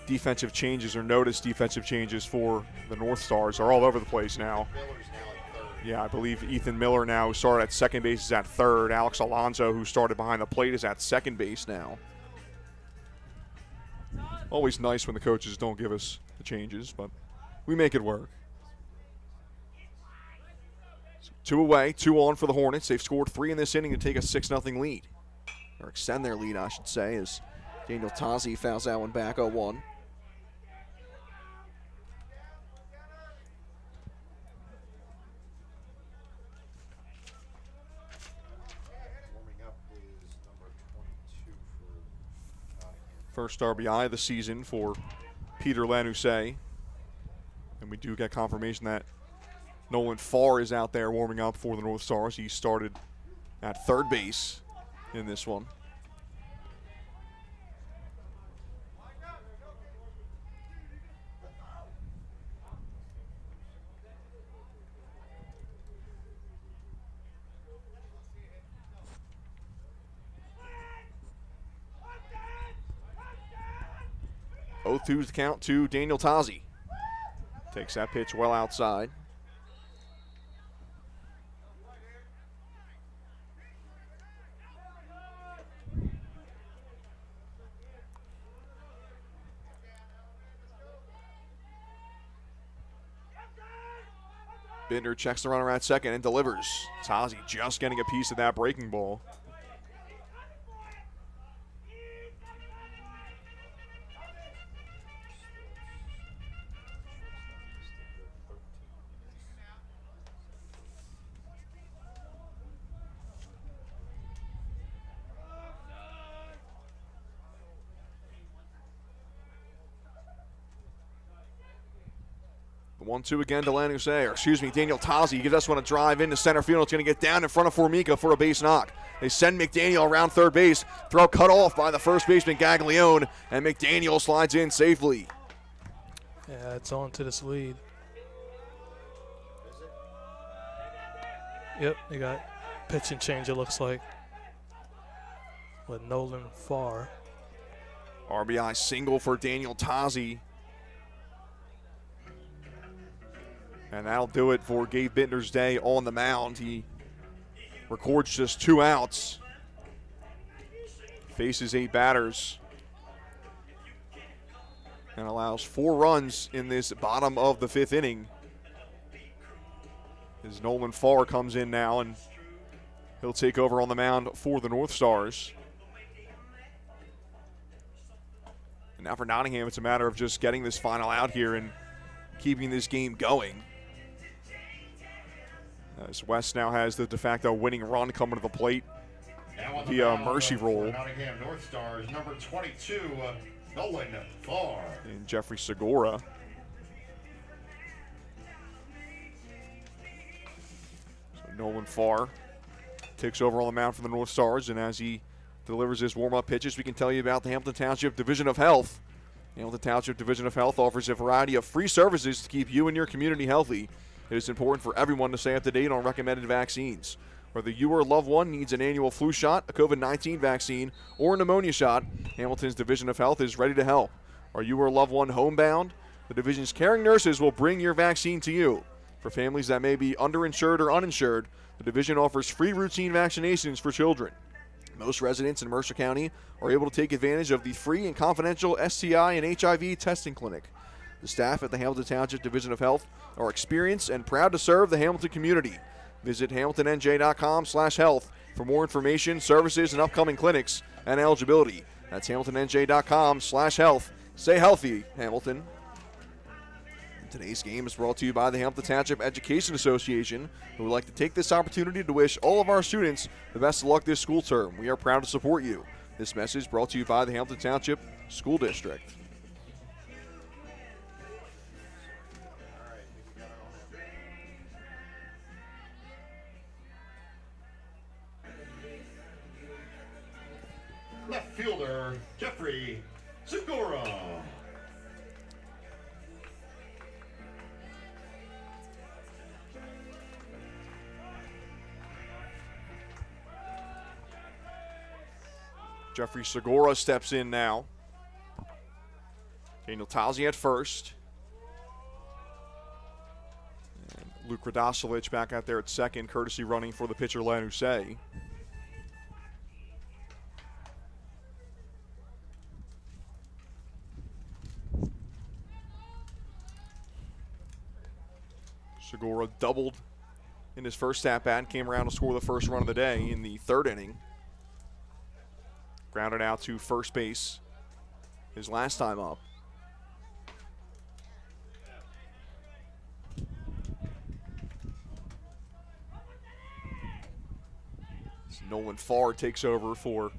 [SPEAKER 2] defensive changes or noticed defensive changes for the North Stars. They're all over the place now.
[SPEAKER 4] Miller's now at third.
[SPEAKER 2] Yeah, I believe Ethan Miller now, who started at second base, is at third. Alex Alonso, who started behind the plate, is at second base now. Always nice when the coaches don't give us the changes, but we make it work. So 2 away, 2 on for the Hornets. They've scored 3 in this inning to take a 6-0 lead. Or extend their lead, I should say, as Daniel Tazi fouls that one back 0-1. First RBI of the season for Peter Lanusei. And we do get confirmation that Nolan Farr is out there warming up for the North Stars. He started at third base in this one. The count to Daniel Tazi. Takes that pitch well outside. Binder checks the runner at second and delivers. Tazi just getting a piece of that breaking ball. The 1-2 again to Lanusei, or excuse me, Daniel Tazi gives us one a drive into center field. It's going to get down in front of Formica for a base knock. They send McDaniel around third base. Throw cut off by the first baseman Gaglione, and McDaniel slides in safely.
[SPEAKER 3] Yeah, it's on to this lead. Yep, they got pitch and change, it looks like, with Nolan Farr.
[SPEAKER 2] RBI single for Daniel Tazi. And that'll do it for Gabe Bittner's day on the mound. He records just 2 outs. Faces 8 batters. And allows 4 runs in this bottom of the 5th inning. As Nolan Farr comes in now, and he'll take over on the mound for the North Stars. And now for Nottingham, it's a matter of just getting this final out here and keeping this game going. As West now has the de facto winning run coming to the plate via mercy roll.
[SPEAKER 4] Nottingham Northstars, number 22, Nolan Farr.
[SPEAKER 2] And Jeffrey Segura. So Nolan Farr takes over on the mound for the North Stars, and as he delivers his warm-up pitches, we can tell you about the Hamilton Township Division of Health. The Hamilton Township Division of Health offers a variety of free services to keep you and your community healthy. It is important for everyone to stay up to date on recommended vaccines. Whether you or a loved one needs an annual flu shot, a COVID-19 vaccine, or a pneumonia shot, Hamilton's Division of Health is ready to help. Are you or a loved one homebound? The division's caring nurses will bring your vaccine to you. For families that may be underinsured or uninsured, the division offers free routine vaccinations for children. Most residents in Mercer County are able to take advantage of the free and confidential STI and HIV testing clinic. The staff at the Hamilton Township Division of Health are experienced and proud to serve the Hamilton community. Visit hamiltonnj.com/health for more information, services, and upcoming clinics and eligibility. That's hamiltonnj.com/health. Stay healthy, Hamilton. Today's game is brought to you by the Hamilton Township Education Association, who would like to take this opportunity to wish all of our students the best of luck this school term. We are proud to support you. This message brought to you by the Hamilton Township School District.
[SPEAKER 4] Left fielder, Jeffrey Segura.
[SPEAKER 2] Jeffrey Segura steps in now. Daniel Tazi at first. And Luke Radosevich back out there at second, courtesy running for the pitcher, Len Usay. Segura doubled in his first at-bat and came around to score the first run of the day in the third inning. Grounded out to first base his last time up. Nolan Farr takes over for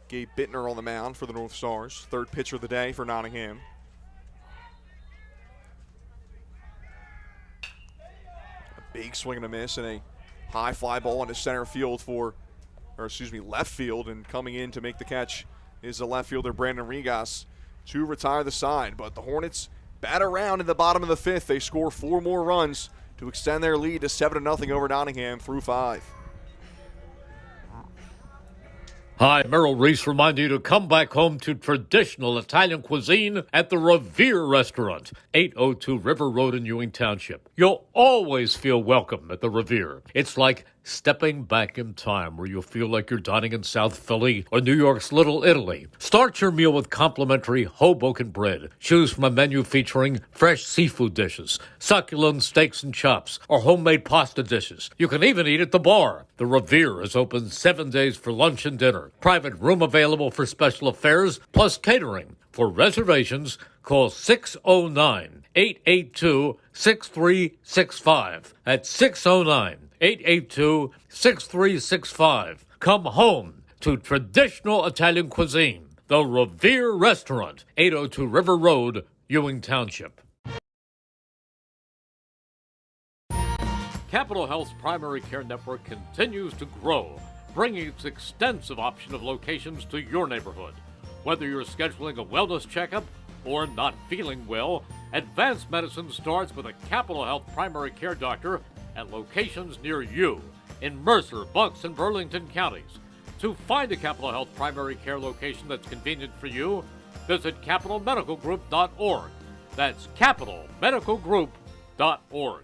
[SPEAKER 2] Gabe Bittner on the mound for the North Stars. Third pitcher of the day for Nottingham. A big swing and a miss and a high fly ball into center field left field, and coming in to make the catch is the left fielder Brandon Regas to retire the side. But the Hornets bat around in the bottom of the fifth. They score 4 more runs to extend their lead to 7-0 over Nottingham through 5.
[SPEAKER 1] Hi, Merrill Reese reminding you to come back home to traditional Italian cuisine at the Revere Restaurant, 802 River Road in Ewing Township. You'll always feel welcome at the Revere. It's like stepping back in time, where you'll feel like you're dining in South Philly or New York's Little Italy. Start your meal with complimentary Hoboken bread. Choose from a menu featuring fresh seafood dishes, succulent steaks and chops, or homemade pasta dishes. You can even eat at the bar. The Revere is open 7 days for lunch and dinner. Private room available for special affairs, plus catering. For reservations, call 609-882-6365. That's 609-882-6365. Come home to traditional Italian cuisine. The Revere Restaurant, 802 River Road, Ewing Township. Capital Health's primary care network continues to grow, bringing its extensive option of locations to your neighborhood. Whether you're scheduling a wellness checkup or not feeling well, advanced medicine starts with a Capital Health primary care doctor at locations near you in Mercer, Bucks, and Burlington counties. To find a Capital Health primary care location that's convenient for you, visit capitalmedicalgroup.org. That's capitalmedicalgroup.org.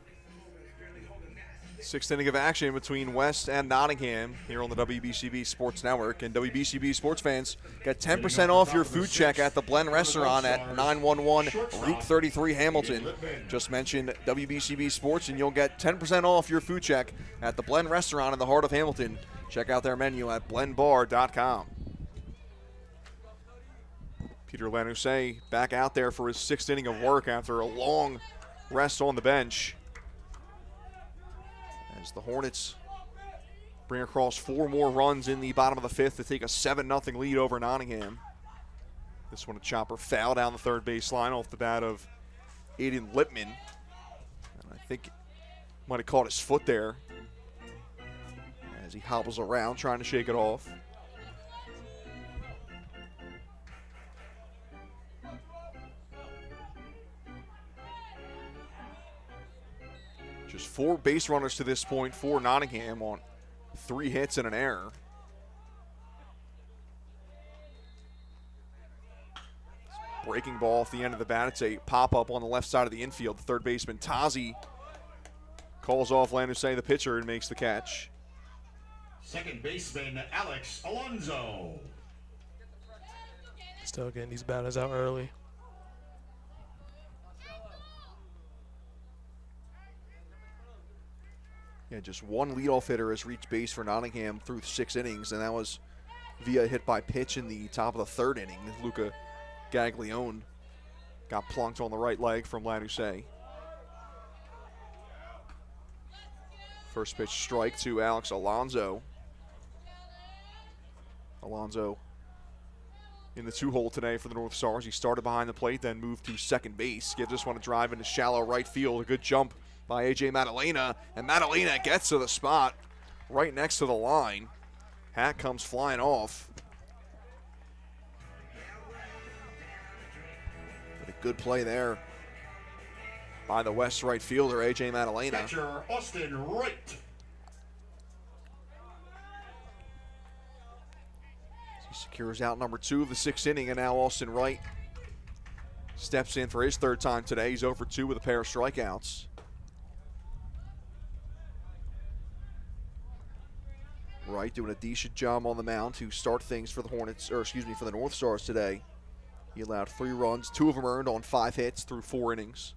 [SPEAKER 2] Sixth inning of action between West and Nottingham here on the WBCB Sports Network. And WBCB sports fans, get 10% off your food check at the Blend Restaurant at 911 Route 33 Hamilton. Just mention WBCB Sports and you'll get 10% off your food check at the Blend Restaurant in the heart of Hamilton. Check out their menu at blendbar.com. Peter Lanusay back out there for his sixth inning of work after a long rest on the bench. As the Hornets bring across 4 more runs in the bottom of the fifth to take a 7-0 lead over Nottingham. This one a chopper foul down the third baseline off the bat of Aiden Lippman. And I think might have caught his foot there as he hobbles around trying to shake it off. Just 4 base runners to this point for Nottingham on 3 hits and an error. Breaking ball off the end of the bat. It's a pop-up on the left side of the infield. The third baseman, Tazi, calls off Lanusay, the pitcher, and makes the catch.
[SPEAKER 4] Second baseman, Alex Alonso.
[SPEAKER 3] Still getting these batters out early.
[SPEAKER 2] Yeah, just one leadoff hitter has reached base for Nottingham through 6 innings, and that was via hit by pitch in the top of the third inning, Luca Gaglione. Got plunked on the right leg from Lanusay. First pitch strike to Alex Alonso. Alonso in the two-hole today for the North Stars. He started behind the plate, then moved to second base. Gives this one a drive into shallow right field. A good jump by A.J. Madalena, and Madalena gets to the spot right next to the line. Hat comes flying off. But a good play there by the West right fielder, A.J. Madalena.
[SPEAKER 4] Catcher Austin Wright.
[SPEAKER 2] He secures out number 2 of the 6th inning, and now Austin Wright steps in for his third time today. He's 0 for 2 with a pair of strikeouts. Wright doing a decent job on the mound to start things for the Hornets, or excuse me, for the North Stars today. He allowed 3 runs, 2 of them earned on 5 hits through 4 innings.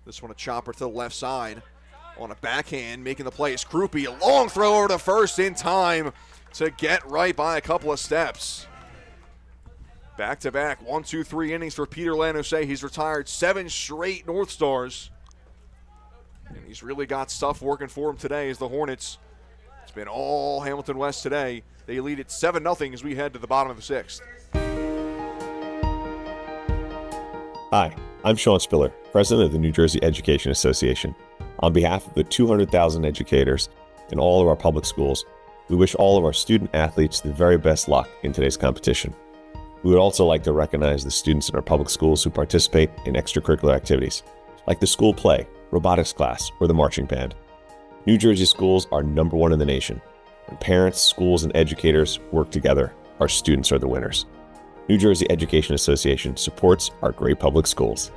[SPEAKER 2] This one a chopper to the left side on a backhand, making the play is Krupe. A long throw over to first in time to get right by a couple of steps. Back-to-back 1, 2, 3 innings for Peter Lanusay. He's retired 7 straight North Stars. And he's really got stuff working for him today as the Hornets. It's been all Hamilton West today. They lead it 7-0 as we head to the bottom of the 6th.
[SPEAKER 9] Hi, I'm Sean Spiller, President of the New Jersey Education Association. On behalf of the 200,000 educators in all of our public schools, we wish all of our student athletes the very best luck in today's competition. We would also like to recognize the students in our public schools who participate in extracurricular activities, like the school play, robotics class, or the marching band. New Jersey schools are #1 in the nation. When parents, schools, and educators work together, our students are the winners. New Jersey Education Association supports our great public schools.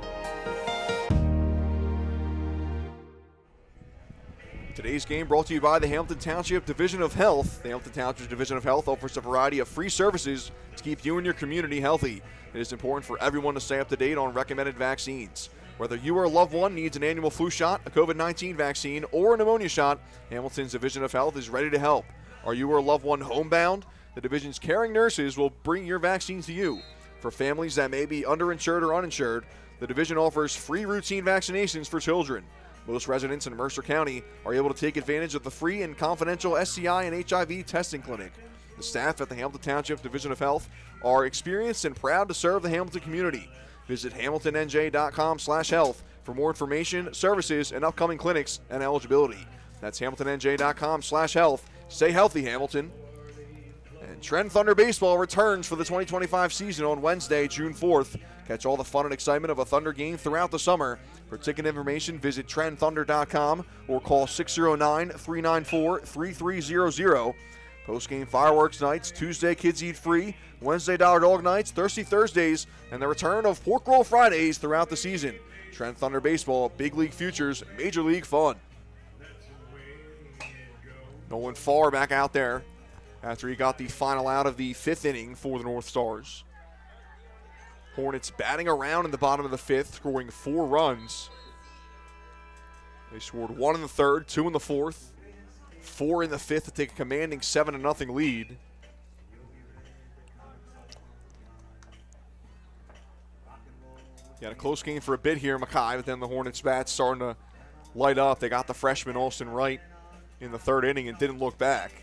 [SPEAKER 2] Today's game brought to you by the Hamilton Township Division of Health. The Hamilton Township Division of Health offers a variety of free services to keep you and your community healthy. It is important for everyone to stay up to date on recommended vaccines. Whether you or a loved one needs an annual flu shot, a COVID-19 vaccine, or a pneumonia shot, Hamilton's Division of Health is ready to help. Are you or a loved one homebound? The division's caring nurses will bring your vaccines to you. For families that may be underinsured or uninsured, the division offers free routine vaccinations for children. Most residents in Mercer County are able to take advantage of the free and confidential STI and HIV testing clinic. The staff at the Hamilton Township Division of Health are experienced and proud to serve the Hamilton community. Visit hamiltonnj.com/health for more information, services, and upcoming clinics and eligibility. That's hamiltonnj.com/health. Stay healthy, Hamilton. And Trenton Thunder Baseball returns for the 2025 season on Wednesday, June 4th. Catch all the fun and excitement of a Thunder game throughout the summer. For ticket information, visit trentonthunder.com or call 609-394-3300. Post-game fireworks nights, Tuesday kids eat free, Wednesday dollar dog nights, Thirsty Thursdays, and the return of Pork Roll Fridays throughout the season. Trenton Thunder Baseball, Big League Futures, Major League Fun. Nolan Farr back out there after he got the final out of the 5th inning for the North Stars. Hornets batting around in the bottom of the 5th, scoring 4 runs. They scored 1 in the 3rd, 2 in the 4th, 4 in the 5th to take a commanding 7-0 lead. Got a close game for a bit here, Mackay, but then the Hornets bats starting to light up. They got the freshman Austin Wright in the 3rd inning and didn't look back.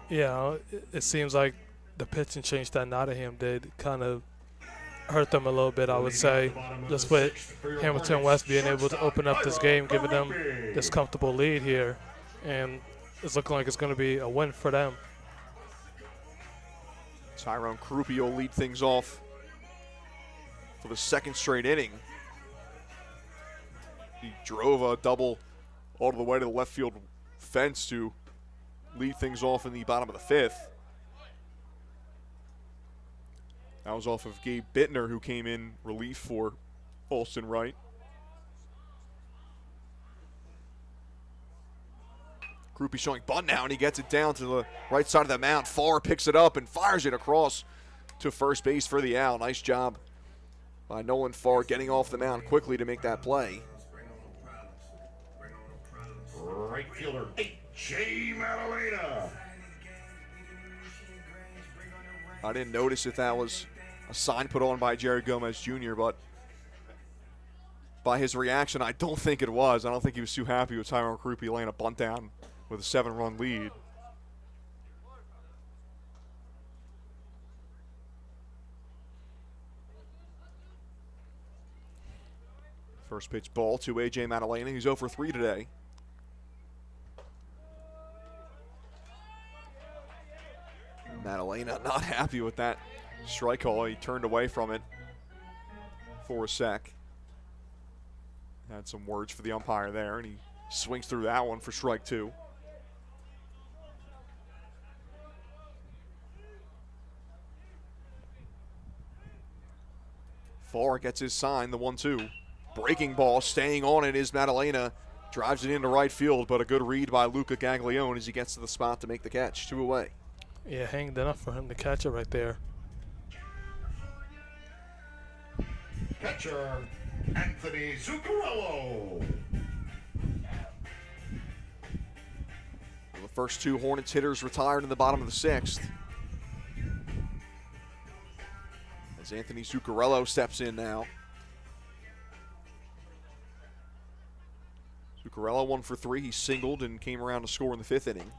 [SPEAKER 3] Yeah, it seems like the pitching change that Nottingham did kind of hurt them a little bit, I would say. Just with Hamilton West being able to open up this game, giving them this comfortable lead here. And it's looking like it's going to be a win for them.
[SPEAKER 2] Tyrone Krupe will lead things off for the 2nd straight inning. He drove a double all the way to the left field fence to lead things off in the bottom of the 5th. That was off of Gabe Bittner, who came in relief for Austin Wright. Krupe showing bunt now, and he gets it down to the right side of the mound. Farr picks it up and fires it across to first base for the out. Nice job by Nolan Farr getting off the mound quickly to make that play.
[SPEAKER 4] Right fielder, A.J. Madalena.
[SPEAKER 2] I didn't notice if that was a sign put on by Jerry Gomez Jr., but by his reaction, I don't think it was. I don't think he was too happy with Tyrone Krupe laying a bunt down with a 7-run lead. First pitch ball to A.J. Maddalena. He's 0 for 3 today. Maddalena not happy with that strike call. He turned away from it for a sec. Had some words for the umpire there, and he swings through that one for strike 2. Farr gets his sign, the 1-2. Breaking ball, staying on it is Maddalena. Drives it into right field, but a good read by Luca Gaglione as he gets to the spot to make the catch. 2 away.
[SPEAKER 3] Yeah, hanged enough for him to catch it right there.
[SPEAKER 4] Catcher, Anthony Zuccarello.
[SPEAKER 2] The first 2 Hornets hitters retired in the bottom of the 6th. As Anthony Zuccarello steps in now. Zuccarello 1 for 3. He singled and came around to score in the 5th inning.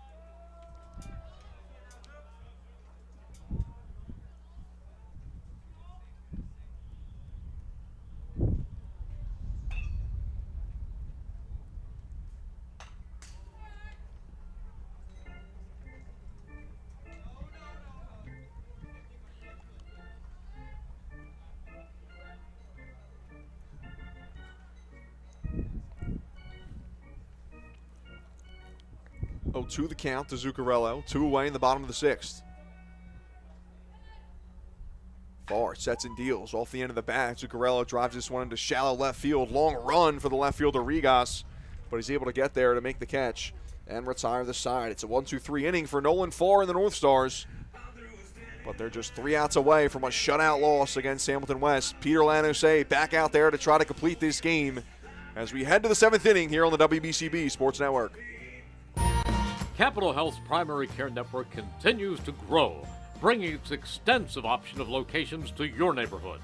[SPEAKER 2] Oh, 2 the count to Zuccarello. 2 away in the bottom of the 6th. Farr sets and deals off the end of the bat. Zuccarello drives this one into shallow left field. Long run for the left fielder Rigas, but he's able to get there to make the catch and retire the side. It's a 1-2-3 inning for Nolan Farr and the Northstars, but they're just 3 outs away from a shutout loss against Hamilton West. Peter Lanosay back out there to try to complete this game as we head to the 7th inning here on the WBCB Sports Network.
[SPEAKER 1] Capital Health's primary care network continues to grow, bringing its extensive option of locations to your neighborhood.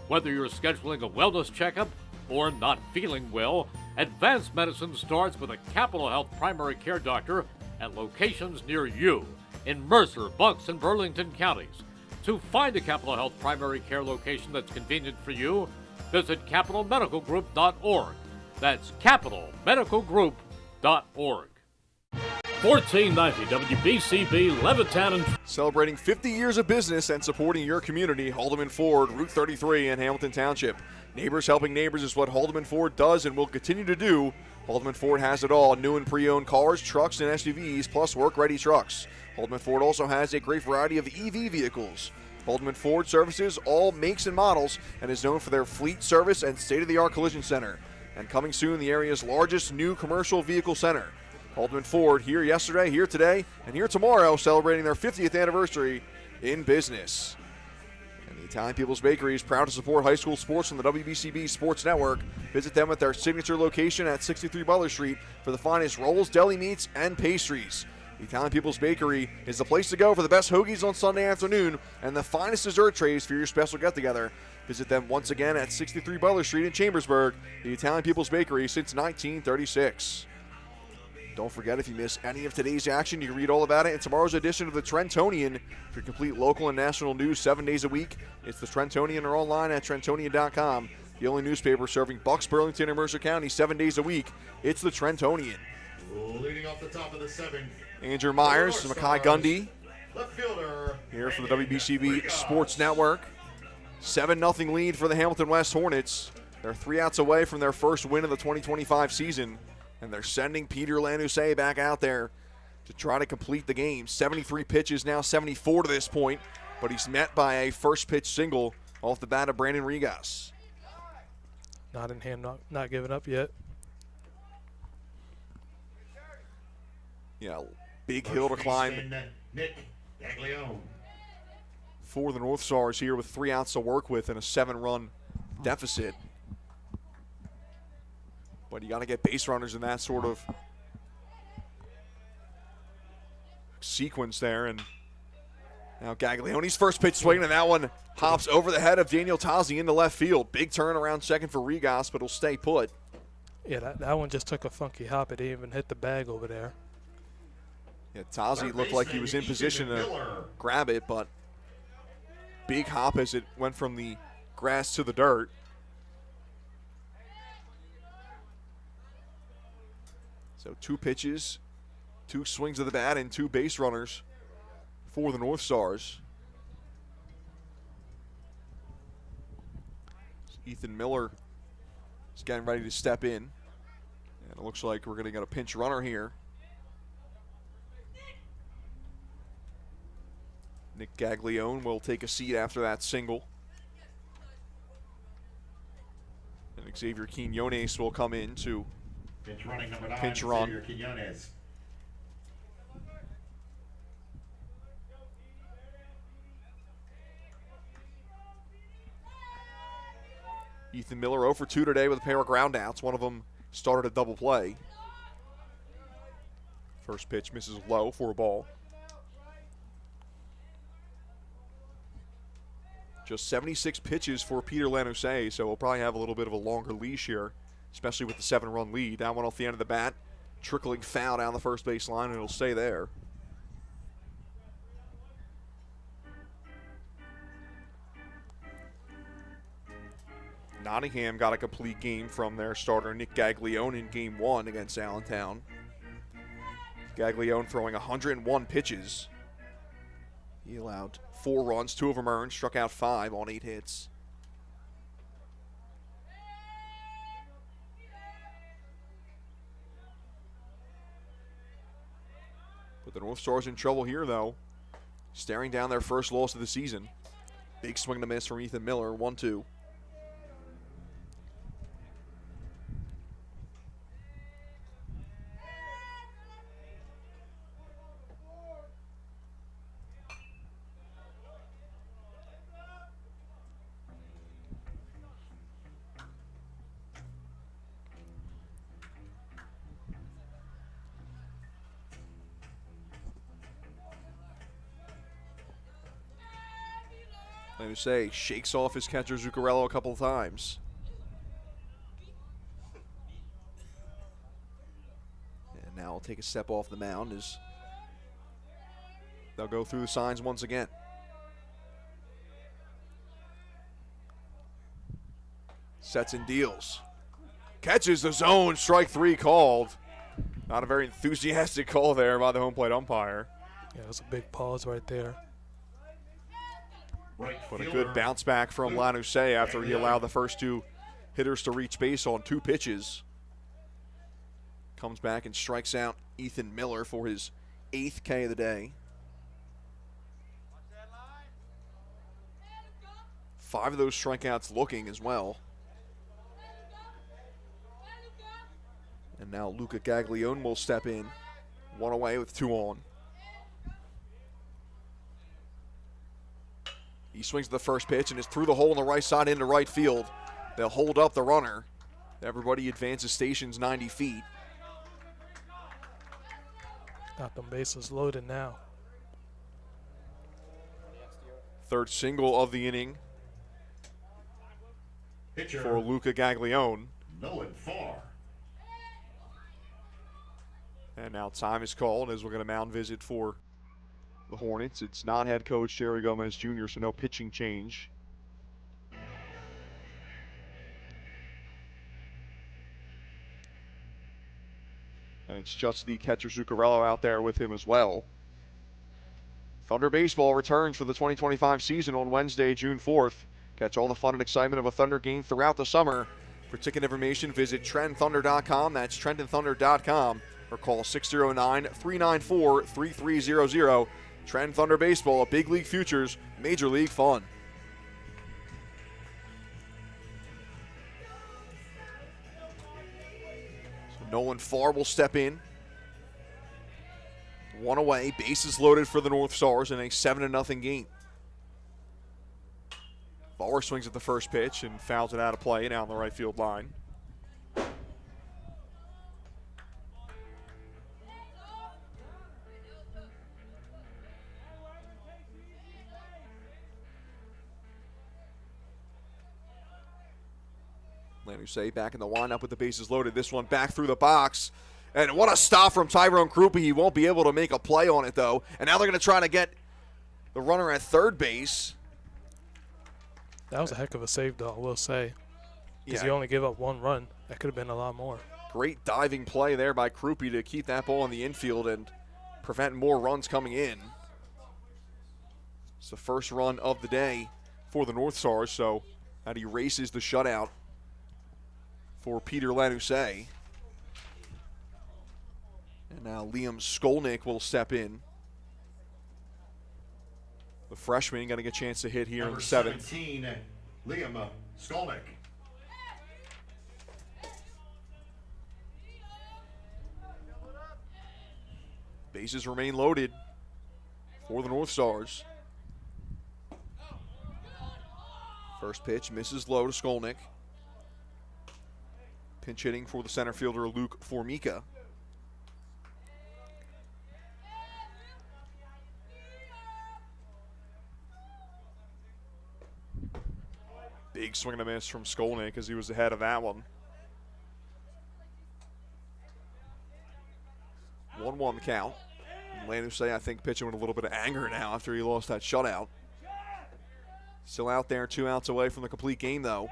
[SPEAKER 1] Whether you're scheduling a wellness checkup or not feeling well, advanced medicine starts with a Capital Health primary care doctor at locations near you in Mercer, Bucks, and Burlington counties. To find a Capital Health primary care location that's convenient for you, visit capitalmedicalgroup.org. That's capitalmedicalgroup.org. 1490 WBCB Levittown and
[SPEAKER 2] Celebrating 50 years of business and supporting your community, Haldeman Ford, Route 33 in Hamilton Township. Neighbors helping neighbors is what Haldeman Ford does and will continue to do. Haldeman Ford has it all: new and pre-owned cars, trucks, and SUVs, plus work-ready trucks. Haldeman Ford also has a great variety of EV vehicles. Haldeman Ford services all makes and models and is known for their fleet service and state-of-the-art collision center. And coming soon, the area's largest new commercial vehicle center. Haldeman Ford, here yesterday, here today, and here tomorrow, celebrating their 50th anniversary in business. And the Italian People's Bakery is proud to support high school sports on the WBCB Sports Network. Visit them at their signature location at 63 Butler Street for the finest rolls, deli meats, and pastries. The Italian People's Bakery is the place to go for the best hoagies on Sunday afternoon and the finest dessert trays for your special get-together. Visit them once again at 63 Butler Street in Chambersburg, the Italian People's Bakery since 1936. Don't forget, if you miss any of today's action, you can read all about it in tomorrow's edition of the Trentonian. For complete local and national news 7 days a week, it's the Trentonian or online at Trentonian.com. The only newspaper serving Bucks, Burlington, and Mercer County 7 days a week, it's the Trentonian.
[SPEAKER 4] Leading off the top of the 7th,
[SPEAKER 2] Andrew Myers, Mackay Gundy,
[SPEAKER 4] left fielder,
[SPEAKER 2] here for the WBCB Sports Network. 7-0 lead for the Hamilton West Hornets. They're 3 outs away from their first win of the 2025 season. And they're sending Peter Lanosay back out there to try to complete the game. 73 pitches, now 74 to this point, but he's met by a first pitch single off the bat of Brandon Rigas.
[SPEAKER 3] Nottingham not giving up yet.
[SPEAKER 2] Yeah, big hill to climb
[SPEAKER 4] Nick Gaglione.
[SPEAKER 2] for the Northstars here with 3 outs to work with and a 7-run deficit. But you got to get base runners in that sort of sequence there. And Now Gaglioni's first pitch swing, and that one hops over the head of Daniel Tazi into left field. Big turn around second for Regas, but he'll stay put.
[SPEAKER 3] Yeah, that one just took a funky hop. It didn't even hit the bag over there.
[SPEAKER 2] Yeah, Tazi looked like he was in position to grab it, but big hop as it went from the grass to the dirt. So 2 pitches, 2 swings of the bat, and 2 base runners for the North Stars. Ethan Miller is getting ready to step in. And it looks like we're going to get a pinch runner here. Nick Gaglione will take a seat after that single. And Xavier Quinones will come in to
[SPEAKER 4] Pinch running number 9,
[SPEAKER 2] pinch run.
[SPEAKER 4] Xavier Quinones.
[SPEAKER 2] Ethan Miller 0 for 2 today with a pair of groundouts. One of them started a double play. First pitch misses low for a ball. Just 76 pitches for Peter Lanusay, so we'll probably have a little bit of a longer leash here, especially with the 7-run lead. That one off the end of the bat, trickling foul down the first base line, and it'll stay there. Nottingham got a complete game from their starter Nick Gaglione in Game 1 against Allentown. Gaglione throwing 101 pitches. He allowed 4 runs, 2 of them earned, struck out 5 on 8 hits. But the North Stars in trouble here, though. Staring down their first loss of the season. Big swing and a miss from Ethan Miller, 1-2. Lanusay shakes off his catcher Zuccarello a couple of times. And now he'll take a step off the mound as they'll go through the signs once again. Sets and deals. Catches the zone, strike 3 called. Not a very enthusiastic call there by the home plate umpire.
[SPEAKER 3] Yeah, it was a big pause right there.
[SPEAKER 2] But a good bounce back from Lanusay after he allowed the first 2 hitters to reach base on 2 pitches. Comes back and strikes out Ethan Miller for his 8th K of the day. 5 of those strikeouts looking as well. And now Luca Gaglione will step in. 1 away with 2 on. He swings the first pitch and is through the hole on the right side into right field. They'll hold up the runner. Everybody advances stations 90 feet.
[SPEAKER 3] Got them bases loaded now.
[SPEAKER 2] Third single of the inning
[SPEAKER 4] Pitcher,
[SPEAKER 2] for Luca Gaglione.
[SPEAKER 4] Nolan Farr.
[SPEAKER 2] And now time is called as we're going to mound visit for the Hornets. It's not head coach Jerry Gomez Jr., so no pitching change. And it's just the catcher Zuccarello out there with him as well. Thunder Baseball returns for the 2025 season on Wednesday, June 4th. Catch all the fun and excitement of a Thunder game throughout the summer. For ticket information, visit TrentonThunder.com. That's TrentonThunder.com. Or call 609-394-3300. Trenton Thunder Baseball, Big League Futures, Major League Fun. So Nolan Farr will step in. 1 away, bases loaded for the North Stars in a 7-0 game. Farr swings at the first pitch and fouls it out of play down the right field line. Lanusay back in the windup with the bases loaded. This one back through the box. And what a stop from Tyrone Krupe. He won't be able to make a play on it, though. And now they're going to try to get the runner at third base.
[SPEAKER 3] That was a heck of a save, though, I will say. Because
[SPEAKER 2] Yeah.
[SPEAKER 3] you only give up one run. That could have been a lot more.
[SPEAKER 2] Great diving play there by Krupe to keep that ball in the infield and prevent more runs coming in. It's the first run of the day for the North Stars, so that erases the shutout for Peter Lanusay. And now Liam Skolnick will step in. The freshman going to get a chance to hit here in the seventh.
[SPEAKER 4] 17, Liam Skolnick.
[SPEAKER 2] Bases remain loaded for the North Stars. First pitch misses low to Skolnick. Pinch hitting for the center fielder Luke Formica. Big swing and a miss from Skolnick as he was ahead of that one. 1-1 count. Lanusay, I think, pitching with a little bit of anger now after he lost that shutout. Still out there, 2 outs away from the complete game, though.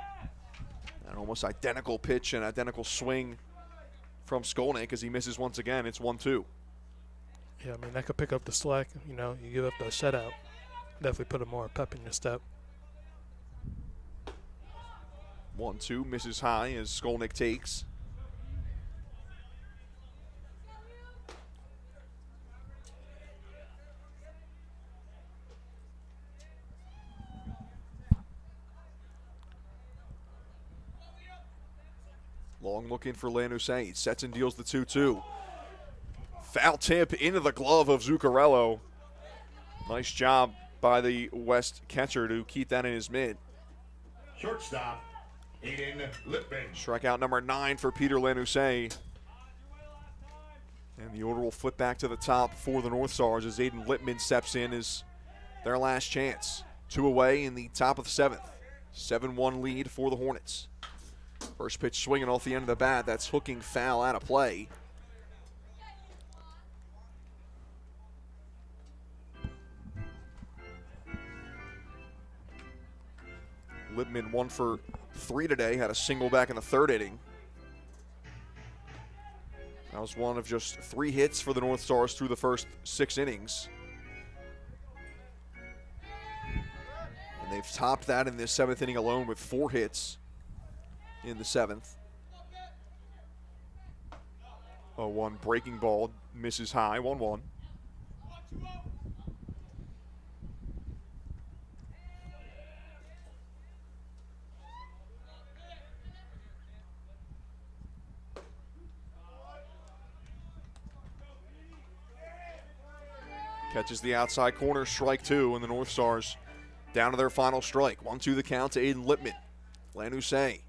[SPEAKER 2] An almost identical pitch and identical swing from Skolnick as he misses once again. It's 1-2.
[SPEAKER 3] Yeah, I mean, that could pick up the slack. You know, you give up the shutout. Definitely put a more pep in your step.
[SPEAKER 2] 1-2, misses high as Skolnick takes. Long looking for Lanusay. He sets and deals the 2-2. Foul tip into the glove of Zuccarello. Nice job by the West catcher to keep that in his mitt.
[SPEAKER 4] Shortstop, Aiden Lipman.
[SPEAKER 2] Strikeout number 9 for Peter Lanusay. And the order will flip back to the top for the North Stars as Aiden Lipman steps in as their last chance. 2 away in the top of the 7th. 7-1 lead for the Hornets. First pitch swinging off the end of the bat. That's hooking foul out of play. Lipman 1 for 3 today. Had a single back in the 3rd inning. That was one of just 3 hits for the North Stars through the first 6 innings. And they've topped that in this 7th inning alone with 4 hits in the 7th. 0-1 breaking ball misses high, 1-1. Catches the outside corner, strike 2, and the North Stars down to their final strike. 1-2 the count to Aiden Lipman. Lanusay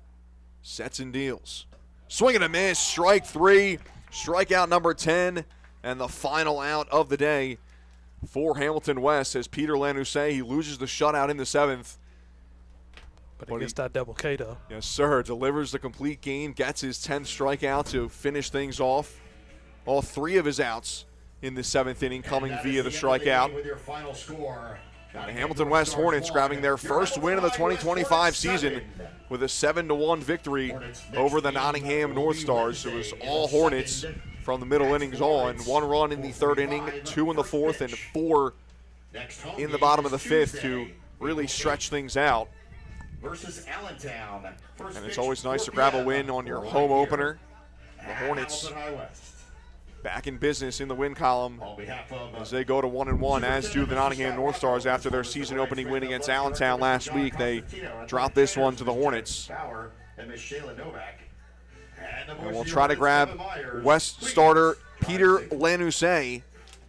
[SPEAKER 2] sets and deals. Swing and a miss, strike 3, strikeout number 10, and the final out of the day for Hamilton West as Peter Lanusay, he loses the shutout in the 7th.
[SPEAKER 3] But he gets that double K, though.
[SPEAKER 2] Yes, sir. Delivers the complete game, gets his 10th strikeout to finish things off. All 3 of his outs in the 7th inning coming via the strikeout.
[SPEAKER 4] With your final score.
[SPEAKER 2] The Hamilton West Hornets grabbing their first win of the 2025 season with a 7-1 victory over the Nottingham Northstars. It was all Hornets from the middle innings on. 1 run in the 3rd inning, 2 in the 4th, and 4 in the bottom of the 5th to really stretch things out.
[SPEAKER 4] Versus Allentown.
[SPEAKER 2] And it's always nice to grab a win on your home opener. The Hornets back in business in the win column as they go to 1-1, as do the Nottingham Northstars after their season opening win against Allentown last week. They dropped this one to the Hornets. And we'll try to grab West starter Peter Lanusay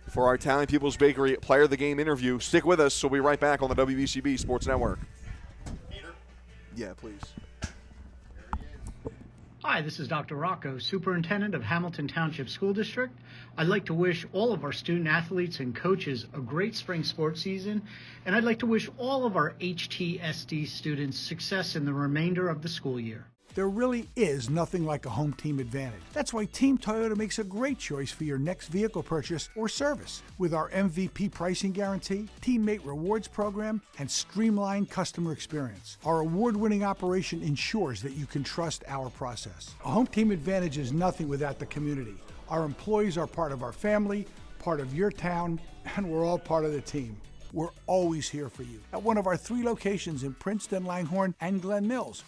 [SPEAKER 2] for our Italian People's Bakery Player of the Game interview. Stick with us. We'll be right back on the WBCB Sports Network. Yeah, please.
[SPEAKER 6] Hi, this is Dr. Rocco, Superintendent of Hamilton Township School District. I'd like to wish all of our student athletes and coaches a great spring sports season, and I'd like to wish all of our HTSD students success in the remainder of the school year.
[SPEAKER 7] There really is nothing like a home team advantage. That's why Team Toyota makes a great choice for your next vehicle purchase or service. With our MVP pricing guarantee, teammate rewards program, and streamlined customer experience, our award-winning operation ensures that you can trust our process. A home team advantage is nothing without the community. Our employees are part of our family, part of your town, and we're all part of the team. We're always here for you at one of our 3 locations in Princeton, Langhorne, and Glen Mills.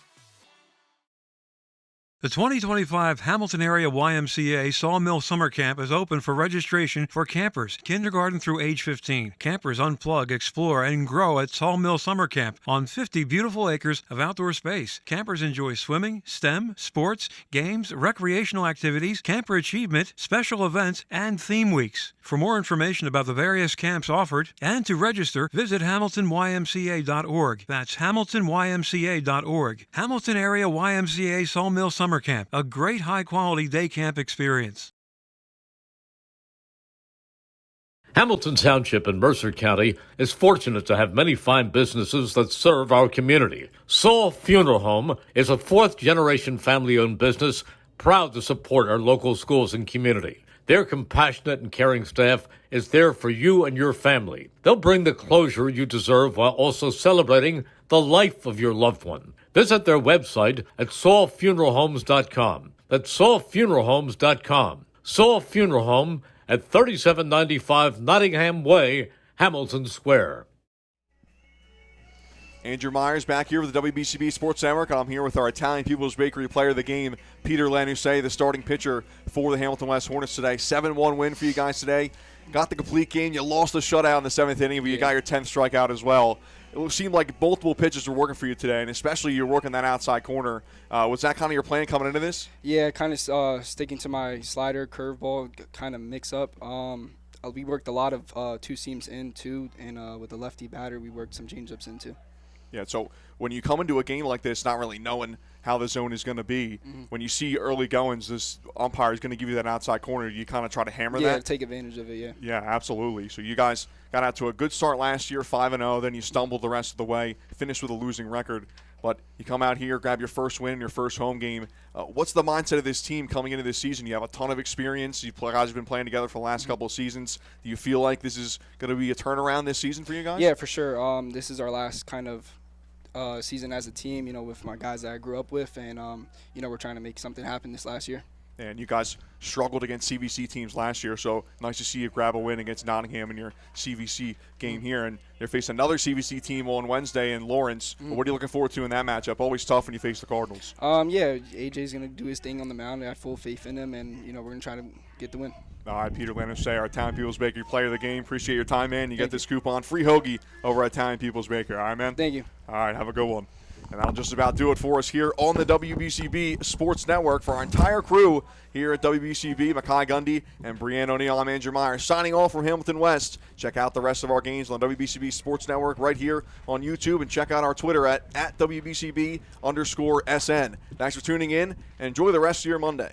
[SPEAKER 8] The 2025 Hamilton Area YMCA Sawmill Summer Camp is open for registration for campers, kindergarten through age 15. Campers unplug, explore, and grow at Sawmill Summer Camp on 50 beautiful acres of outdoor space. Campers enjoy swimming, STEM, sports, games, recreational activities, camper achievement, special events, and theme weeks. For more information about the various camps offered and to register, visit hamiltonymca.org. That's hamiltonymca.org. Hamilton Area YMCA Sawmill Summer Camp, a great high-quality day camp experience.
[SPEAKER 1] Hamilton Township in Mercer County is fortunate to have many fine businesses that serve our community. Saul Funeral Home is a 4th-generation family-owned business proud to support our local schools and community. Their compassionate and caring staff is there for you and your family. They'll bring the closure you deserve while also celebrating the life of your loved one. Visit their website at saulfuneralhomes.com. That's saulfuneralhomes.com. Saul Funeral Home at 3795 Nottingham Way, Hamilton Square.
[SPEAKER 2] Andrew Myers back here with the WBCB Sports Network. I'm here with our Italian People's Bakery player of the game, Peter Lanusei, the starting pitcher for the Hamilton West Hornets today. 7-1 win for you guys today. Got the complete game. You lost the shutout in the 7th inning, but you got your 10th strikeout as well. It seemed like multiple pitches were working for you today, and especially you're working that outside corner. Was that kind of your plan coming into this?
[SPEAKER 10] Yeah, kind of sticking to my slider, curveball, kind of mix up. We worked a lot of two seams in, too, and with the lefty batter, we worked some change-ups in, too.
[SPEAKER 2] Yeah, so when you come into a game like this, not really knowing how the zone is going to be, when you see early goings, this umpire is going to give you that outside corner. You kind of try to hammer that?
[SPEAKER 10] Yeah, take advantage of it, yeah.
[SPEAKER 2] Yeah, absolutely. So you guys got out to a good start last year, 5-0, then you stumbled the rest of the way, finished with a losing record. But you come out here, grab your first win, your first home game. What's the mindset of this team coming into this season? You have a ton of experience. You guys have been playing together for the last couple of seasons. Do you feel like this is going to be a turnaround this season for you guys?
[SPEAKER 10] Yeah, for sure. This is our last kind of season as a team, with my guys that I grew up with, and, we're trying to make something happen this last year.
[SPEAKER 2] And you guys struggled against CVC teams last year, so nice to see you grab a win against Nottingham in your CVC game here. And they're facing another CVC team on Wednesday in Lawrence. But what are you looking forward to in that matchup? Always tough when you face the Cardinals.
[SPEAKER 10] Yeah, AJ's going to do his thing on the mound. I have full faith in him, and, we're going to try to get the win.
[SPEAKER 2] All right, Peter Lanusei, our Italian People's Bakery player of the game. Appreciate your time, man. You get this coupon, free hoagie over at Italian People's Bakery. All right, man?
[SPEAKER 10] Thank you.
[SPEAKER 2] All right, have a good one. And that'll just about do it for us here on the WBCB Sports Network. For our entire crew here at WBCB, Makai Gundy and Brianne O'Neill, I'm Andrew Myers, signing off from Hamilton West. Check out the rest of our games on WBCB Sports Network right here on YouTube, and check out our Twitter at WBCB_SN. Thanks for tuning in, and enjoy the rest of your Monday.